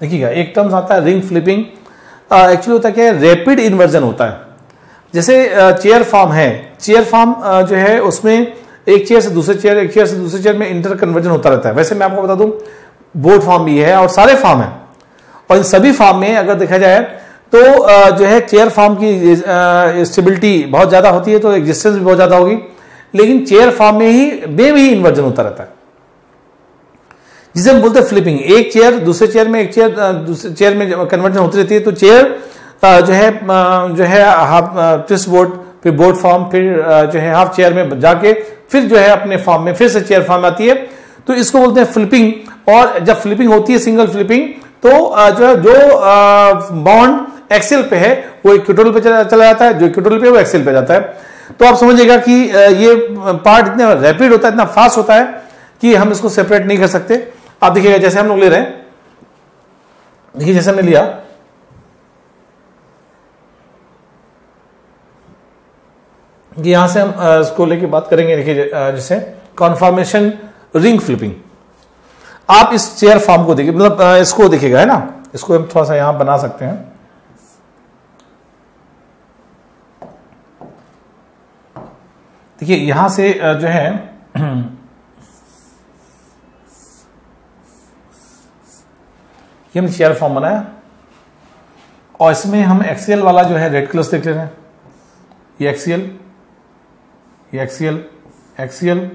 देखिएगा एक टर्म्स आता है रिंग फ्लिपिंग, एक्चुअली होता है क्या है, रैपिड इन्वर्जन होता है। जैसे चेयर फॉर्म है, चेयर फॉर्म जो है उसमें एक चेयर से दूसरे चेयर, एक चेयर से दूसरे चेयर में इंटर कन्वर्जन होता रहता है। वैसे मैं आपको बता दूं बोर्ड फॉर्म भी है और सारे फॉर्म है, और इन सभी फॉर्म में अगर देखा जाए तो जो है चेयर फॉर्म की स्टेबिलिटी बहुत ज्यादा होती है, तो एग्जिस्टेंस भी बहुत ज्यादा होगी, लेकिन चेयर फॉर्म में भी इन्वर्जन होता रहता है, जिसे हम बोलते हैं फ्लिपिंग। एक चेयर दूसरे चेयर में, एक चेयर दूसरे चेयर में कन्वर्जन होती रहती है। तो चेयर जो है हाफ ट्विस्ट बोर्ड, फिर बोर्ड फॉर्म, फिर जो है हाफ चेयर में जाके फिर जो है अपने फॉर्म में फिर से चेयर फॉर्म आती है, तो इसको बोलते हैं फ्लिपिंग। और जब फ्लिपिंग होती है सिंगल फ्लिपिंग, तो जो बॉन्ड एक्सेल पे है वो इक्वेटोरियल पे चला जाता है, जो इक्वेटोरियल पे वो एक्सेल पे जाता है। तो आप समझिएगा कि ये पार्ट इतना रैपिड होता है, इतना फास्ट होता है कि हम इसको सेपरेट नहीं कर सकते। आप देखिएगा जैसे हम लोग ले रहे हैं, देखिए जैसे हमने लिया, यहां से हम इसको लेके बात करेंगे। देखिए जैसे कॉन्फॉर्मेशन रिंग फ्लिपिंग। आप इस चेयर फॉर्म को देखिए, मतलब इसको देखिएगा, है ना, इसको हम थोड़ा सा यहां बना सकते हैं। देखिए यहां से जो है ये हमने चेयर फॉर्म बनाया और इसमें हम एक्सीएल वाला जो है रेड कलर से देख ले रहे हैं। ये एक्सीएल, ये XL, XL,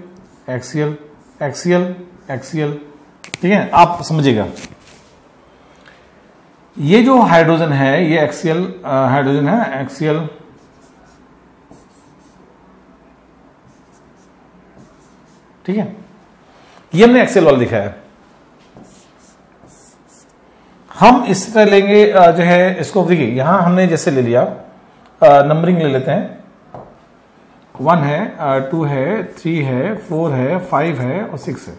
XL, XL, XL, ठीक है, आप समझिएगा। ये जो हाइड्रोजन है ये एक्सीएल हाइड्रोजन है, एक्सीएल, ठीक है, ये हमने एक्सीएल वाला दिखाया है। हम इस तरह लेंगे जो है इसको, देखिए यहां हमने जैसे ले लिया, नंबरिंग ले लेते हैं, 1 है, 2 है, 3 है, 4 है, 5 है और 6 है,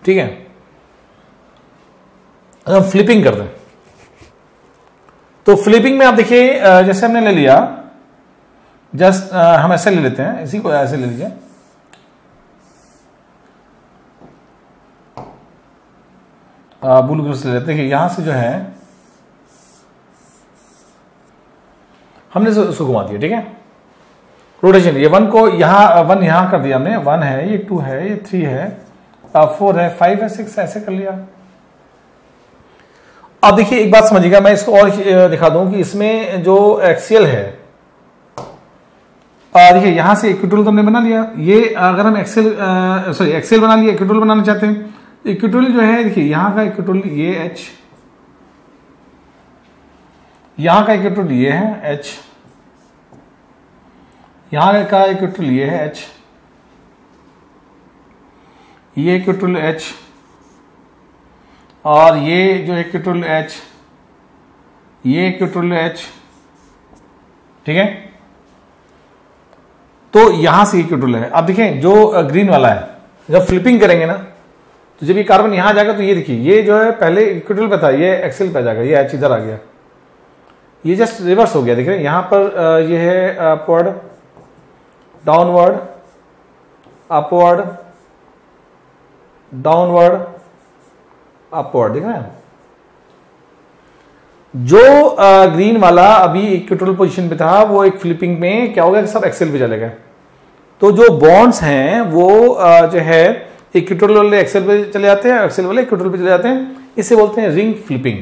ठीक है। अगर हम फ्लिपिंग कर दें तो फ्लिपिंग में आप देखिए जैसे हमने ले लिया, जस्ट हम ऐसे ले लेते हैं, इसी को ऐसे ले लीजिए, ब्लू कलर से ले लेते हैं। यहां से जो है हमने इसको घुमा दिया, ठीक है, रोटेशन। ये 1 को यहां 1 यहां कर दिया हमने, 1 है, ये 2 है, ये 3 है, 4 है, 5 है, 6 ऐसे कर लिया। अब देखिए एक बात समझिएगा, मैं इसको और दिखा दूं कि इसमें जो एक्सीएल है, देखिए यहां से इक्विटोरियल तो हमने बना लिया। ये अगर हम एक्सेल बना लिया, इक्विटोरियल बनाना चाहते हैं, इक्विटोरियल जो है देखिए यहां का इक्विटोरियल ये H, यहां का इक्विटोरियल ये है H, यहां का इक्विटोरियल ये है H, ये इक्विटोरियल H और ये जो इक्विटोरियल H, ये इक्विटोरियल H, ठीक है। तो यहां से इक्विटोरियल है। अब देखिए जो ग्रीन वाला है, जब फ्लिपिंग करेंगे ना तो जब ये कार्बन यहां जाएगा तो ये देखिए, ये जो है पहले इक्विटोरियल पे था, ये एक्सेल पे जाएगा, ये H इधर आ गया, ये जस्ट रिवर्स हो गया। देख रहे हैं यहां पर ये है upward, downward, upward, downward, upward, देख रहे हैं। जो ग्रीन वाला अभी इक्विटोरियल पोजीशन पे था वो एक फ्लिपिंग में क्या हो गया, सब एक्सेल पे चले गए। तो जो बॉन्ड्स हैं वो जो है इक्विटोरियल वाले एक्सेल पे चले जाते हैं, एक्सेल वाले इक्विटोरियल पे चले जाते हैं। इसे बोलते हैं रिंग फ्लिपिंग।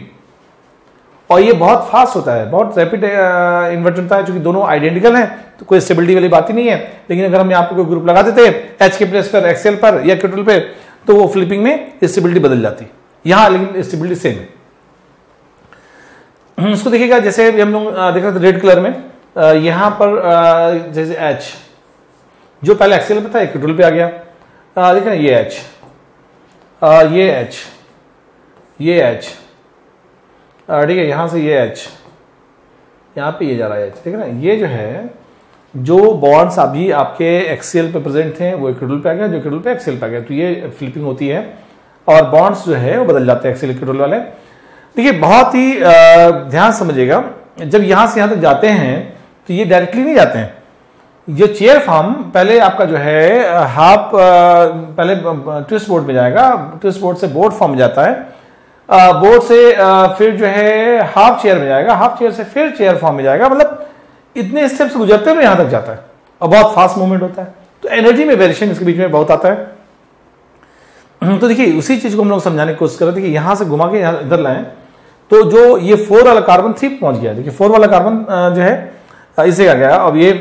और ये बहुत फास्ट होता है, बहुत रैपिड इन्वर्टर होता है, क्योंकि दोनों आइडेंटिकल हैं तो कोई स्टेबिलिटी वाली बात ही नहीं है। लेकिन अगर हम यहाँ पे कोई ग्रुप लगा देते हैं एच के प्लेस पर एक्सेल पर या इक्विटोरियल पे, तो वो फ्लिपिंग में स्टेबिलिटी बदल जाती है। यहां लेकिन स्टेबिलिटी सेम है। इसको देखिएगा, जैसे हम लोग देख रहे थे रेड कलर में, यहां पर जैसे H जो पहले एक्सेल पे था इक्विटोरियल पे आ गया, देख रहे हैं ये H, ये H, ये H, ठीक है, यहां से ये H, यहां पे ये जा रहा है H, ठीक है ना। ये जो है जो बॉन्ड्स अभी आपके एक्सेल पे प्रेजेंट थे वो इक्विटोरियल पे आ गया, जो इक्विटोरियल पे एक्सेल पे आ गया, तो ये फ्लिपिंग होती है और बॉन्ड्स जो है वो बदल जाते हैं एक्सेल इक्विटोरियल वाले। देखिए बहुत ही ध्यान समझिएगा, जब यहां से यहां तक जाते हैं तो ये डायरेक्टली नहीं जाते हैं। ये चेयर फॉर्म पहले आपका जो है हाफ पहले ट्विस्ट बोर्ड में जाएगा, ट्विस्ट बोर्ड से बोर्ड फॉर्म जाता है, बोर्ड से फिर जो है हाफ चेयर में जाएगा, हाफ चेयर से फिर चेयर फॉर्म में जाएगा। मतलब इतने स्टेप्स गुजरते हुए यहां तक जाता है और बहुत फास्ट मूवमेंट होता है। तो एनर्जी में वेरिएशन इसके बीच में बहुत आता है। तो देखिए उसी चीज को हम लोग समझाने की कोशिश कर रहे थे कि यहां से घुमा के इधर लाएं, तो जो ये 4 वाला कार्बन 3 पहुंच गया। देखिए 4 वाला कार्बन जो है इसे आ गया, अब ये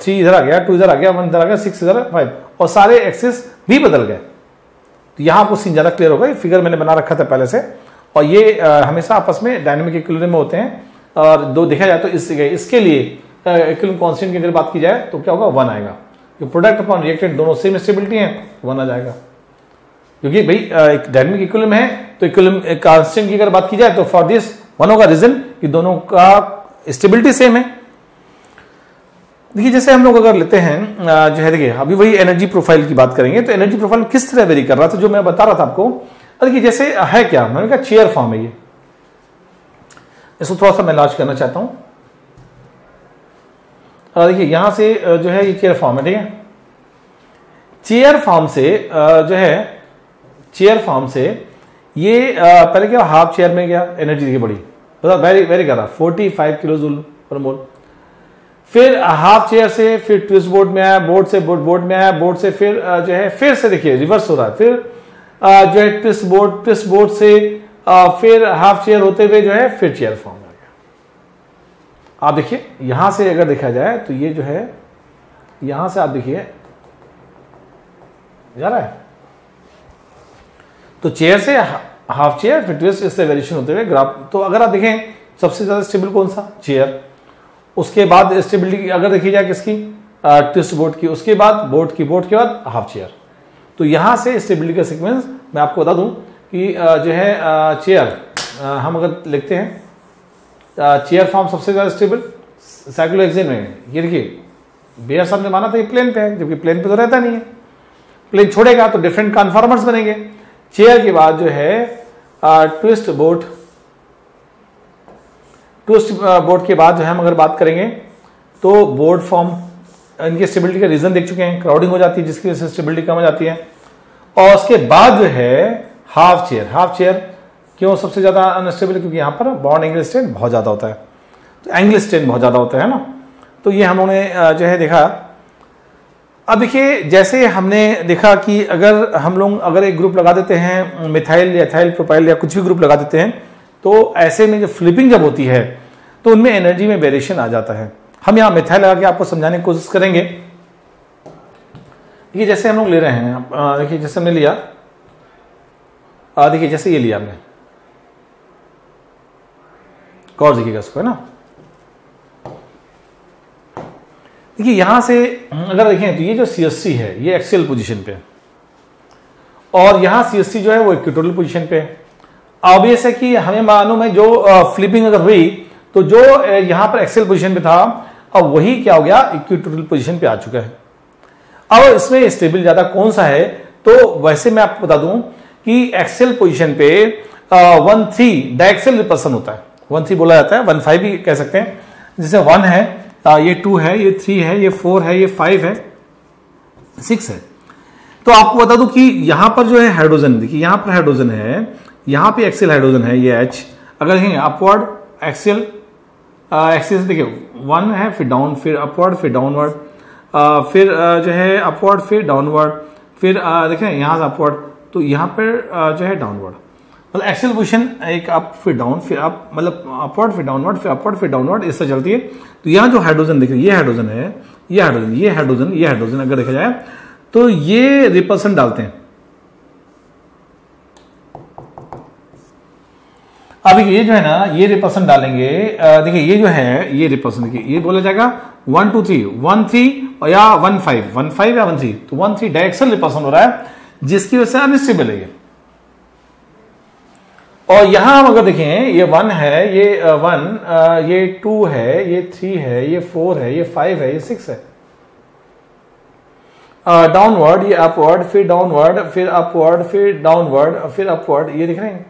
3 इधर आ गया, 2 इधर आ गया, 1 इधर आ गया, 6 इधर, 5, और सारे एक्सिस भी बदल गए। तो यहां आपको सीन ज्यादा क्लियर होगा। ये फिगर मैंने बना रखा था पहले से, और ये हमेशा आपस में डायनामिक इक्विलिब्रियम में होते हैं। और दो देखा जाए तो इसके लिए इक्विलिब्रियम कांस्टेंट की अगर बात की जाए तो क्या होगा, 1 आएगा। जो प्रोडक्ट अपॉन रिएक्टेंट दोनों सेम स्टेबिलिटी है, 1 आ जाएगा। क्योंकि भाई एक डायनामिक इक्विलिब्रियम है तो इक्विलिब्रियम कांस्टेंट की अगर बात की जाए तो फॉर दिस 1 होगा। रीजन कि दोनों का स्टेबिलिटी सेम है। देखिए जैसे हम लोग अगर लेते हैं जो है, देखिए अभी वही एनर्जी प्रोफाइल की बात करेंगे, तो एनर्जी प्रोफाइल किस तरह वेरी कर रहा था जो मैं बता रहा था आपको। देखिए जैसे है क्या, मैंने कहा चेयर फॉर्म है ये, इसको थोड़ा सा मैं लार्ज करना चाहता हूं। देखिए यहां से जो है ये चेयर फॉर्म है, ठीक है। चेयर फॉर्म से जो है चेयर फॉर्म से ये पहले क्या हाफ चेयर में गया, एनर्जी देखिए बड़ी, वेरी वेरी करा 45 किलो जूल पर मोल। फिर हाफ चेयर से फिर ट्विस्ट बोर्ड में आया, बोर्ड से बोर्ड में आया, बोर्ड से फिर जो है फिर से देखिए रिवर्स हो रहा है, फिर जो है ट्विस्ट बोर्ड से फिर हाफ चेयर होते हुए जो है फिर चेयर फॉर्म आ गया। आप देखिए यहां से अगर देखा जाए तो ये जो है यहां से आप देखिए जा रहा है, तो चेयर से हाफ चेयर फिर ट्विस्ट, इससे वेरिएशन होते हुए ग्राफ। तो अगर आप देखें सबसे ज्यादा स्टेबल कौन सा, चेयर। उसके बाद स्टेबिलिटी अगर देखी जाए किसकी, ट्विस्ट बोर्ड की, उसके बाद बोर्ड के बाद हाफ चेयर। तो यहां से स्टेबिलिटी का सीक्वेंस मैं आपको बता दूं कि जो है चेयर हम अगर लिखते हैं चेयर फॉर्म सबसे ज्यादा स्टेबल साइक्लोहेक्सेन में, ये देखिए बेयर साहब ने माना था ये प्लेन पे है, जबकि प्लेन पे तो रहता नहीं है, प्लेन छोड़ेगा तो डिफरेंट कॉन्फॉर्मर्स बनेंगे। चेयर के बाद जो है ट्विस्ट बोर्ड के बाद जो है हम अगर बात करेंगे तो बोर्ड फॉर्म, इनकी स्टेबिलिटी का रीजन देख चुके हैं, क्राउडिंग हो जाती है जिसकी वजह से स्टेबिलिटी कम हो जाती है। और उसके बाद जो है हाफ चेयर क्यों सबसे ज्यादा अनस्टेबल, क्योंकि यहां पर बॉन्ड एंगल स्ट्रेन बहुत ज्यादा होता है, तो एंगल स्ट्रेन बहुत ज्यादा होता है ना। तो ये हम लोगों ने जो है देखा। अब देखिए जैसे हमने देखा कि अगर एक ग्रुप लगा देते हैं मिथाइल या एथाइल प्रोपाइल या कुछ भी ग्रुप लगा देते हैं, तो ऐसे में जो फ्लिपिंग जब होती है तो उनमें एनर्जी में वेरिएशन आ जाता है। हम यहां मिथाइल लगा के आपको समझाने की कोशिश करेंगे। देखिए जैसे हम लोग ले रहे हैं, देखिए जैसे हमने लिया, देखिए जैसे ये लिया हमने, गौर देखिएगा इसको, है ना। देखिए यहां से अगर देखें तो ये जो CSC है ये एक्सियल पोजीशन पे है, और यहां CSC जो है वो इक्वेटोरियल पोजीशन पे है। ऑब्वियस है कि हमें मालूम है जो फ्लिपिंग अगर हुई तो जो यहां पर एक्सियल पोजीशन पे था अब वही क्या हो गया, इक्वेटोरियल पोजीशन पे आ चुका है। अब इसमें स्टेबल ज्यादा कौन सा है, तो वैसे मैं आपको बता दूं कि एक्सियल पोजीशन पे 1-3 डायएक्सियल रिपल्सन होता है, 1-3 बोला जाता है, 1-5 भी कह सकते हैं। जैसे 1 है, ये 2 है, ये 3 है, ये 4 है, ये 5 है, 6 है। तो आपको बता दूं कि यहां पर जो है हाइड्रोजन, देखिए यहां पर हाइड्रोजन है, यहां पे एक्सियल हाइड्रोजन है, ये H। अगर देखें अपवर्ड एक्सियल से देखिए 1 है, फिर डाउन, फिर अपवर्ड, फिर डाउनवर्ड, फिर जो है अपवर्ड, फिर डाउनवर्ड, फिर देखें यहां से अपवर्ड, तो यहां पर जो है डाउनवर्ड, मतलब एक्सियल पोजीशन एक अप फिर डाउन फिर अप, मतलब अपवर्ड फिर डाउनवर्ड फिर अपवर्ड फिर डाउनवर्ड, इससे चलती है। तो यहां जो हाइड्रोजन देखिए, ये हाइड्रोजन है, ये हाइड्रोजन अगर देखा जाए तो ये रिपल्सन डालते हैं। अब ये जो है ना, ये रिपल्सन डालेंगे, देखिए ये जो है ये रिपल्सन, देखिए ये बोला जाएगा 1 2 3 1 3 या 1 5 या 1 3, तो 1 3 डायरेक्शनल रिपल्सन हो रहा है, जिसकी वजह से अनस्टेबल है ये। और यहां हम अगर देखें ये 1 है, ये 1, ये 2 है, ये 3 है, ये 4 है, ये 5 है, ये 6 है। डाउनवर्ड, ये अपवर्ड, फिर डाउनवर्ड, फिर अपवर्ड, फिर डाउनवर्ड, फिर अपवर्ड, ये दिख रहे हैं।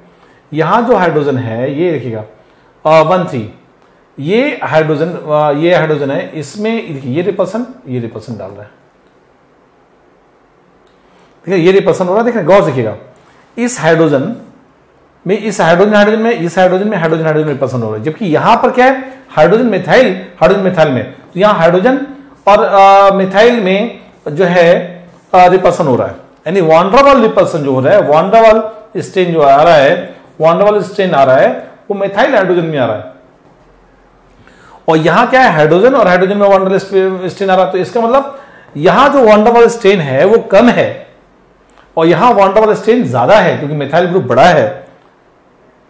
यहां जो हाइड्रोजन है ये देखिएगा 1 3, ये हाइड्रोजन है, इसमें ये रिपल्सन डाल रहा है, ठीक है, ये रिपल्सन हो रहा है, देख रहे हैं, गौर देखिएगा। इस हाइड्रोजन में हाइड्रोजन रिपल्सन हो रहा है, जबकि यहां पर क्या है, हाइड्रोजन मिथाइल में, तो यहां हाइड्रोजन और मिथाइल में जो है रिपल्सन हो रहा है, यानी वॉन्डरवॉल रिपल्सन जो हो रहा है, वॉन्डरवॉल स्ट्रेन जो आ रहा है, वो मिथाइल हाइड्रोजन में आ रहा है। और यहां क्या है, हाइड्रोजन और हाइड्रोजन में वॉन्डरवॉल स्ट्रेन आ रहा है, तो इसका मतलब यहां जो वॉन्डरवॉल स्ट्रेन है वो कम है और यहां वॉन्डरवॉल स्ट्रेन ज्यादा है, क्योंकि मिथाइल ग्रुप बड़ा है।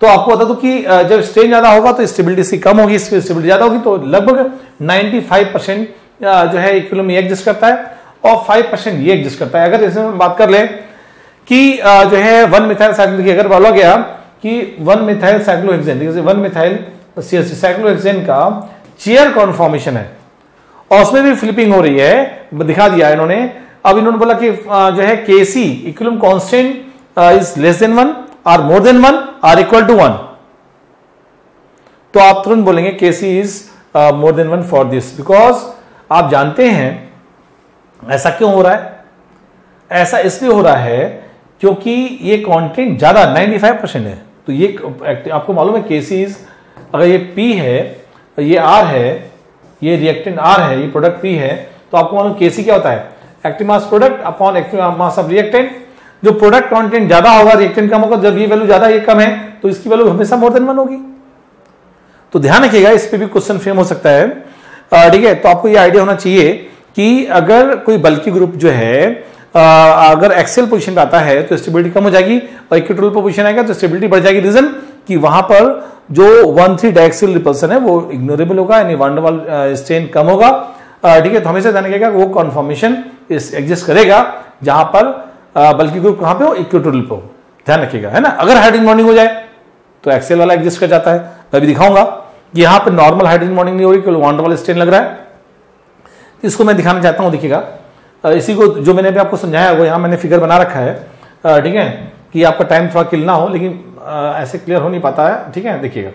तो आपको बता दूं कि जब स्ट्रेन ज्यादा होगा तो स्टेबिलिटी सी कम होगी, स्टेबिलिटी ज्यादा होगी तो लगभग 95% जो है इक्विलिब्रियम ये एग्जिस्ट करता है और 5% ये एग्जिस्ट करता है। अगर इसमें बात कर ले कि जो है 1 मिथाइल साइक्लो, अगर बोला गया कि 1 मिथाइल साइक्लोहेक्सेन, जैसे 1 मिथाइल साइक्लोहेक्सेन का चेयर कॉन्फॉर्मेशन है और उसमें भी फ्लिपिंग हो रही है, दिखा दिया इन्होंने। अब इन्होंने बोला कि जो है Kc equilibrium constant is less than 1 और मोर देन 1 और इक्वल टू 1, तो आप तुरंत बोलेंगे Kc is more than 1 for this, because आप जानते हैं ऐसा क्यों हो रहा है। ऐसा इसलिए हो रहा है क्योंकि ये कंटेंट ज्यादा 95% है। तो ये आपको मालूम है केसीज, अगर ये P है, ये R है, ये रिएक्टेंट R है, ये प्रोडक्ट P है, तो आपको मालूम केसी क्या होता है, active mass product upon active mass of reactant. जो प्रोडक्ट कंटेंट ज्यादा होगा, रिएक्टेंट कम होगा, जब ये वैल्यू ज्यादा ये कम है तो इसकी वैल्यू हमेशा मोर देन 1 होगी। तो ध्यान रखिएगा, इस पे भी क्वेश्चन फ्रेम हो सकता है, ठीक है। तो आपको ये आइडिया होना चाहिए कि अगर कोई बल्की ग्रुप जो है अगर एक्सेल पोजीशन पे आता है तो स्टेबिलिटी कम हो जाएगी, और इक्विटोरियल पोजीशन आएगा तो स्टेबिलिटी बढ़ जाएगी। रीजन कि वहां पर जो 1,3 डायएक्सियल रिपल्सन है वो इग्नोरेबल होगा, यानी वन वाल स्ट्रेन कम होगा, ठीक है। तो हमेशा ध्यान रखिएगा वो कॉन्फॉर्मेशन एग्जिस्ट करेगा जहां पर बल्की ग्रुप कहां पे हो, इक्वेटोरियल पे हो, ध्यान रखिएगा, है ना। अगर हाइड्रोजन बॉन्डिंग हो जाए तो एक्सेल वाला एग्जिस्ट कर जाता है। मैं भी दिखाऊंगा कि यहां पर नॉर्मल हाइड्रोजन बॉन्डिंग नहीं हो रही, केवल वन वाल स्ट्रेन लग रहा है। इसको मैं दिखाना चाहता हूं, देखिएगा इसी को जो मैंने अभी आपको समझाया वो यहां मैंने फिगर बना रखा है, ठीक है, कि आपका टाइम थोड़ा किल ना हो, लेकिन ऐसे क्लियर हो नहीं पाता है, ठीक है। देखिएगा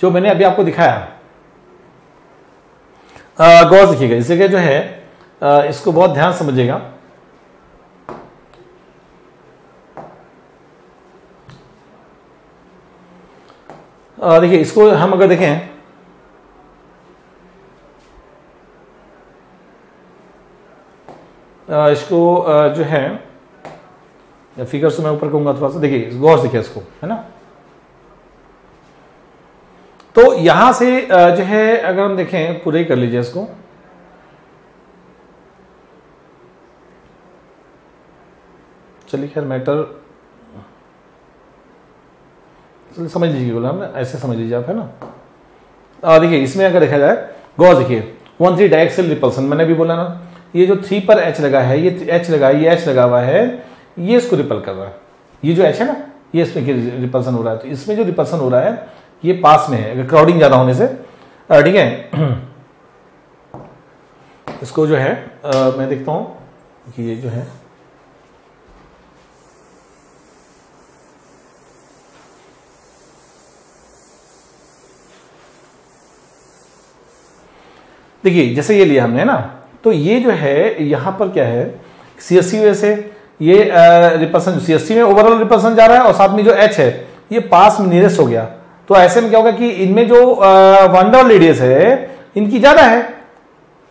जो मैंने अभी आपको दिखाया, गौर देखिएगा, इस जगह जो है इसको बहुत ध्यान समझिएगा। देखिए इसको हम अगर देखें, इसको जो है फिगर से मैं ऊपर कहूंगा थोड़ा सा, देखिए गौर से देखिए इसको, है ना। तो यहां से जो है अगर हम देखें, पूरे कर लीजिए इसको, चलिए खैर मैटर समझ लीजिए, बोला हमने ऐसे समझ लीजिए आप, है ना। देखिए इसमें अगर देखा जाए, गौर देखिए 1,3 डायएक्सियल रिपल्सन, मैंने भी बोला ना, ये जो 3 पर H लगा है, ये H लगा है, ये H लगा हुआ है, ये इसको रिपल कर रहा है। ये जो H है ना, ये इसमें रिपल्सन हो रहा है। तो इसमें जो रिपल्सन हो रहा है ये पास में है, अगर क्राउडिंग ज्यादा होने से, ठीक है। इसको जो है मैं देखता हूं कि ये जो है, देखिए जैसे ये लिया हमने ना, तो ये जो है यहां पर क्या है, CSU से ये रिपल्सन CSC में ओवरऑल रिपल्सन जा रहा है, और साथ में जो H है ये पास में नियरेस्ट हो गया। तो ऐसे में क्या होगा कि इनमें जो वनडर रेडियस है इनकी ज्यादा है,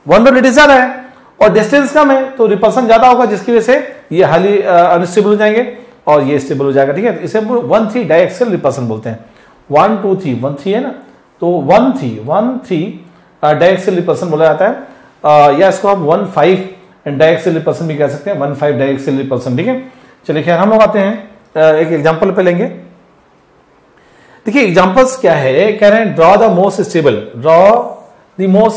वनडर रेडियस ज्यादा है और डिस्टेंस कम है, तो रिपल्सन ज्यादा होगा, जिसकी वजह से ये हाईली अनस्टेबल हो जाएंगे और ये स्टेबल हो जाएगा, ठीक है। इसे 1,3 डायएक्सियल रिपल्सन बोलते हैं। 1 2 3 1 3 है ना, तो 1 3 डायएक्सियल रिपल्सन बोला जाता है, या इसको हम 1,5 डायएक्सियल रिपल्सन भी कह सकते हैं, 1,5 डायएक्सियल रिपल्सन, ठीक है। चलिए खैर हम लोग आते हैं एक एग्जांपल पे लेंगे। देखिए एग्जांपल्स क्या है, कह रहे हैं draw the most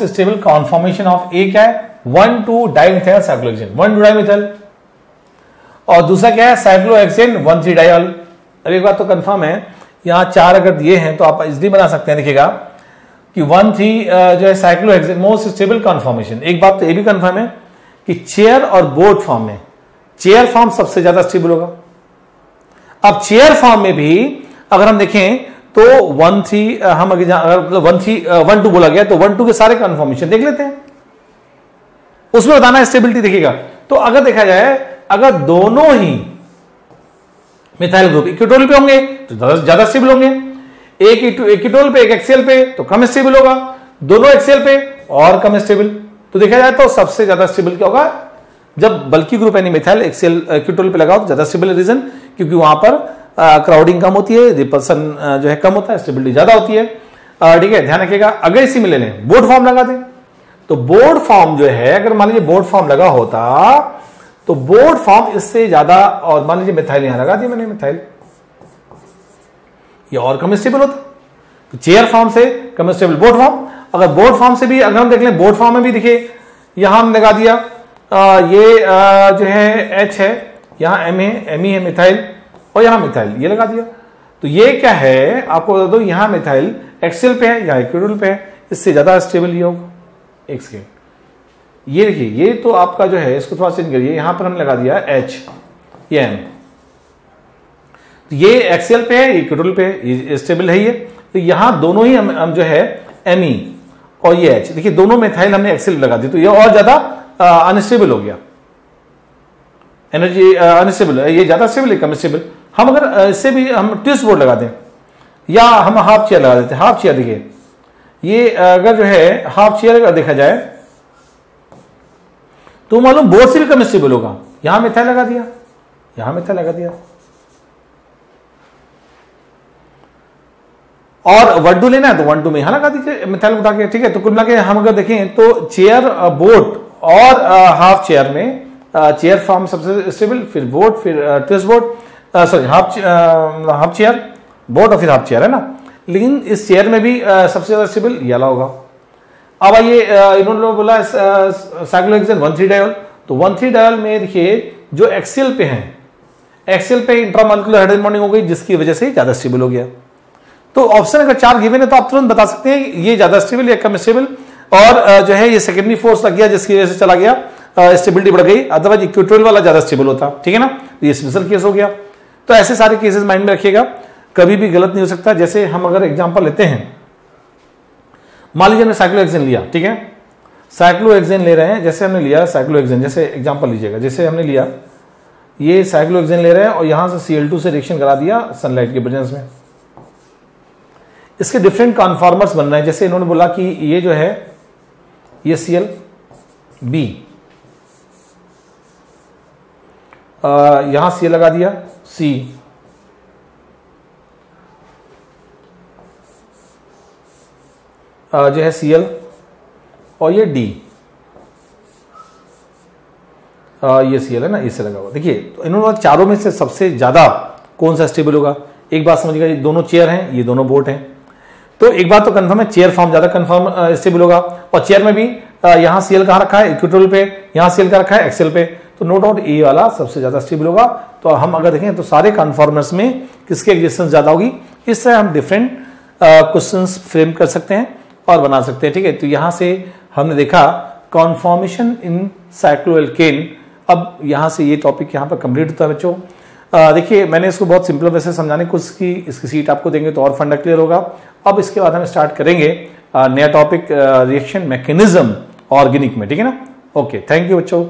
stable conformation of a, क्या है 1,2 डाइमिथाइल साइक्लोहेक्सेन, 1,2 डाइमिथाइल, और दूसरा क्या है साइक्लोहेक्सेन 1,3 डाइऑल। अब एक बात तो कंफर्म है, यहां 4 अगर दिए हैं तो आप इजिली बना सकते हैं। देखिएगा कि 1,3 जो है साइक्लोहेक्सेन मोस्ट स्टेबल कॉन्फॉर्मेशन। एक बात तो ये भी कंफर्म है कि चेयर और बोर्ड फॉर्म में चेयर फॉर्म सबसे ज्यादा स्टेबल होगा। अब चेयर फॉर्म में भी अगर हम देखें तो 1,3 हम अगर 1,2 बोला गया तो 1,2 के सारे कन्फर्मेशन देख लेते हैं, उसमें बताना स्टेबिलिटी। देखिएगा तो अगर देखा जाए, अगर दोनों ही मिथाइल ग्रुप इक्विटोरियल पे होंगे तो ज्यादा स्टेबल होंगे, एक इक्विटोरियल पे एक एक्सेल पे तो कम स्टेबल होगा, दोनों एक्सेल पे और कम स्टेबल। तो देखा जाए तो सबसे ज्यादा स्टेबल क्या होगा, जब बल्की ग्रुप यानी मिथाइल एक्सेल इक्विटोरियल पे लगाओ तो ज्यादा स्टेबल। रीजन क्योंकि वहां पर क्राउडिंग कम होती है, रिपल्सन जो है कम होता है, स्टेबिलिटी ज्यादा होती है, ठीक है। ध्यान रखिएगा अगर इसी में ले लें बोर्ड फॉर्म लगा दें तो बोर्ड फॉर्म जो है, अगर मान लीजिए बोर्ड फॉर्म लगा होता तो बोर्ड फॉर्म इससे ज्यादा, और मान लीजिए मिथाइल यहां लगा दी मैंने, मिथाइल ये और कम स्टेबल होता, तो चेयर फॉर्म से कम स्टेबल बोर्ड फॉर्म। अगर बोर्ड फॉर्म से भी अगर हम देख लें, बोर्ड फॉर्म में भी देखिए यहां हम लगा दिया, ये जो है H है, यहां M है मिथाइल, और यहां मिथाइल ये लगा दिया। तो ये क्या है आपको बता दो, यहां मिथाइल एक्सेल पे है, यहां इक्विटोरियल पे है, इससे ज्यादा स्टेबल ये होगा एक सेकेंड। ये देखिए ये तो आपका जो है, इसको थोड़ा चेंज करिए, यहां पर हम लगा दिया H, ये M, तो ये एक्सेल पे है, इक्विटोरियल पे है, ये स्टेबल है ये। तो यहां दोनों ही हम जो है Me और ये H, देखिए दोनों मिथाइल हमने एक्सेल लगा दी, तो ये और ज्यादा अनस्टेबल हो गया, एनर्जी अनस्टेबल है, ये ज्यादा स्टेबल है कम स्टेबल। हम अगर इससे भी हम ट्विस्ट बोर्ड लगा दें या हम हाफ चेयर लगा देते हैं, हाफ चेयर देखिए, ये अगर जो है हाफ चेयर अगर देखा जाए तो मालूम बोर्ड से भी कम स्टेबल होगा। यहां मिथाइल लगा दिया, यहां मिथाइल लगा दिया, और 1 2 लेना है तो 1 2 में यहां लगा दीजिए मिथाइल बता के, ठीक है। तो कुल मिला के हम अगर देखें तो चेयर बोर्ड और हाफ चेयर में चेयर फॉर्म सबसे स्टेबल, फिर बोर्ड, फिर twist board, sorry half chair board और फिर हाफ चेयर, है ना। लेकिन इस चेयर में भी सबसे ज्यादा स्टेबल ये वाला होगा। अब आइए इन्होंने बोला साइक्लोहेक्सेन 1,3 डायोल, तो 1,3 डायोल में देखिए जो एक्सेल पे है, एक्सेल पे इंट्रामोलिकुलर हाइड्रोजन बॉन्डिंग हो गई जिसकी वजह से ज्यादा स्टेबल हो गया। तो ऑप्शन अगर 4 गिवन है तो आप तुरंत बता सकते हैं ये ज्यादा स्टेबल या कम स्टेबल, और जो है ये सेकेंडरी फोर्स लग गया जिसकी वजह से चला गया, स्टेबिलिटी बढ़ गई, अदरवाइज इक्वेटोरियल वाला ज्यादा स्टेबल होता, ठीक है ना। ये स्पेशल केस हो गया। तो ऐसे सारे केसेस माइंड में रखिएगा, कभी भी गलत नहीं हो सकता। जैसे हम अगर एग्जांपल लेते हैं, मान लीजिए हमने साइक्लोहेक्सेन लिया, ठीक है, साइक्लोहेक्सेन ले रहे हैं, जैसे हमने लिया साइक्लोहेक्सेन, जैसे एग्जांपल लीजिएगा, जैसे हमने लिया ये साइक्लोहेक्सेन ले रहे हैं और यहां से Cl2 से रिएक्शन करा दिया सनलाइट के प्रेजेंस में। इसके डिफरेंट कॉन्फॉर्मर्स बन रहे हैं। जैसे इन्होंने बोला कि ये जो है ये Cl B, यहां Cl लगा दिया, C, जो है Cl, और ये D, ये Cl है ना, इससे लगा हुआ। देखिए तो इन्होंने चारों में से सबसे ज्यादा कौन सा स्टेबल होगा। एक बात समझिएगा, ये दोनों चेयर हैं, ये दोनों बोट हैं, तो एक बात तो कंफर्म है चेयर फॉर्म ज्यादा कंफर्म स्टेबल होगा। और चेयर में भी यहां Cl कहां रखा है, इक्वेटोरियल पे, यहां Cl का रखा है एक्सेल पे, तो नो डाउट ए वाला सबसे ज्यादा स्टेबल होगा। तो हम अगर देखें तो सारे कॉन्फॉर्मर्स में किसकी एग्जिस्टेंस ज्यादा होगी। इस तरह हम डिफरेंट क्वेश्चंस फ्रेम कर सकते हैं और बना सकते हैं, ठीक है। तो यहां से हमने देखा कॉन्फॉर्मेशन इन साइक्लोएल्केन। अब यहां से ये टॉपिक यहां पर कंप्लीट होता है बच्चों। देखिए मैंने इसको बहुत सिंपल वैसे समझाने की कोशिश की, इसकी सीट आपको देंगे तो और फंडा क्लियर होगा। अब इसके बाद हम स्टार्ट करेंगे नया टॉपिक रिएक्शन मैकेनिज्म ऑर्गेनिक में, ठीक है ना। ओके, थैंक यू बच्चों।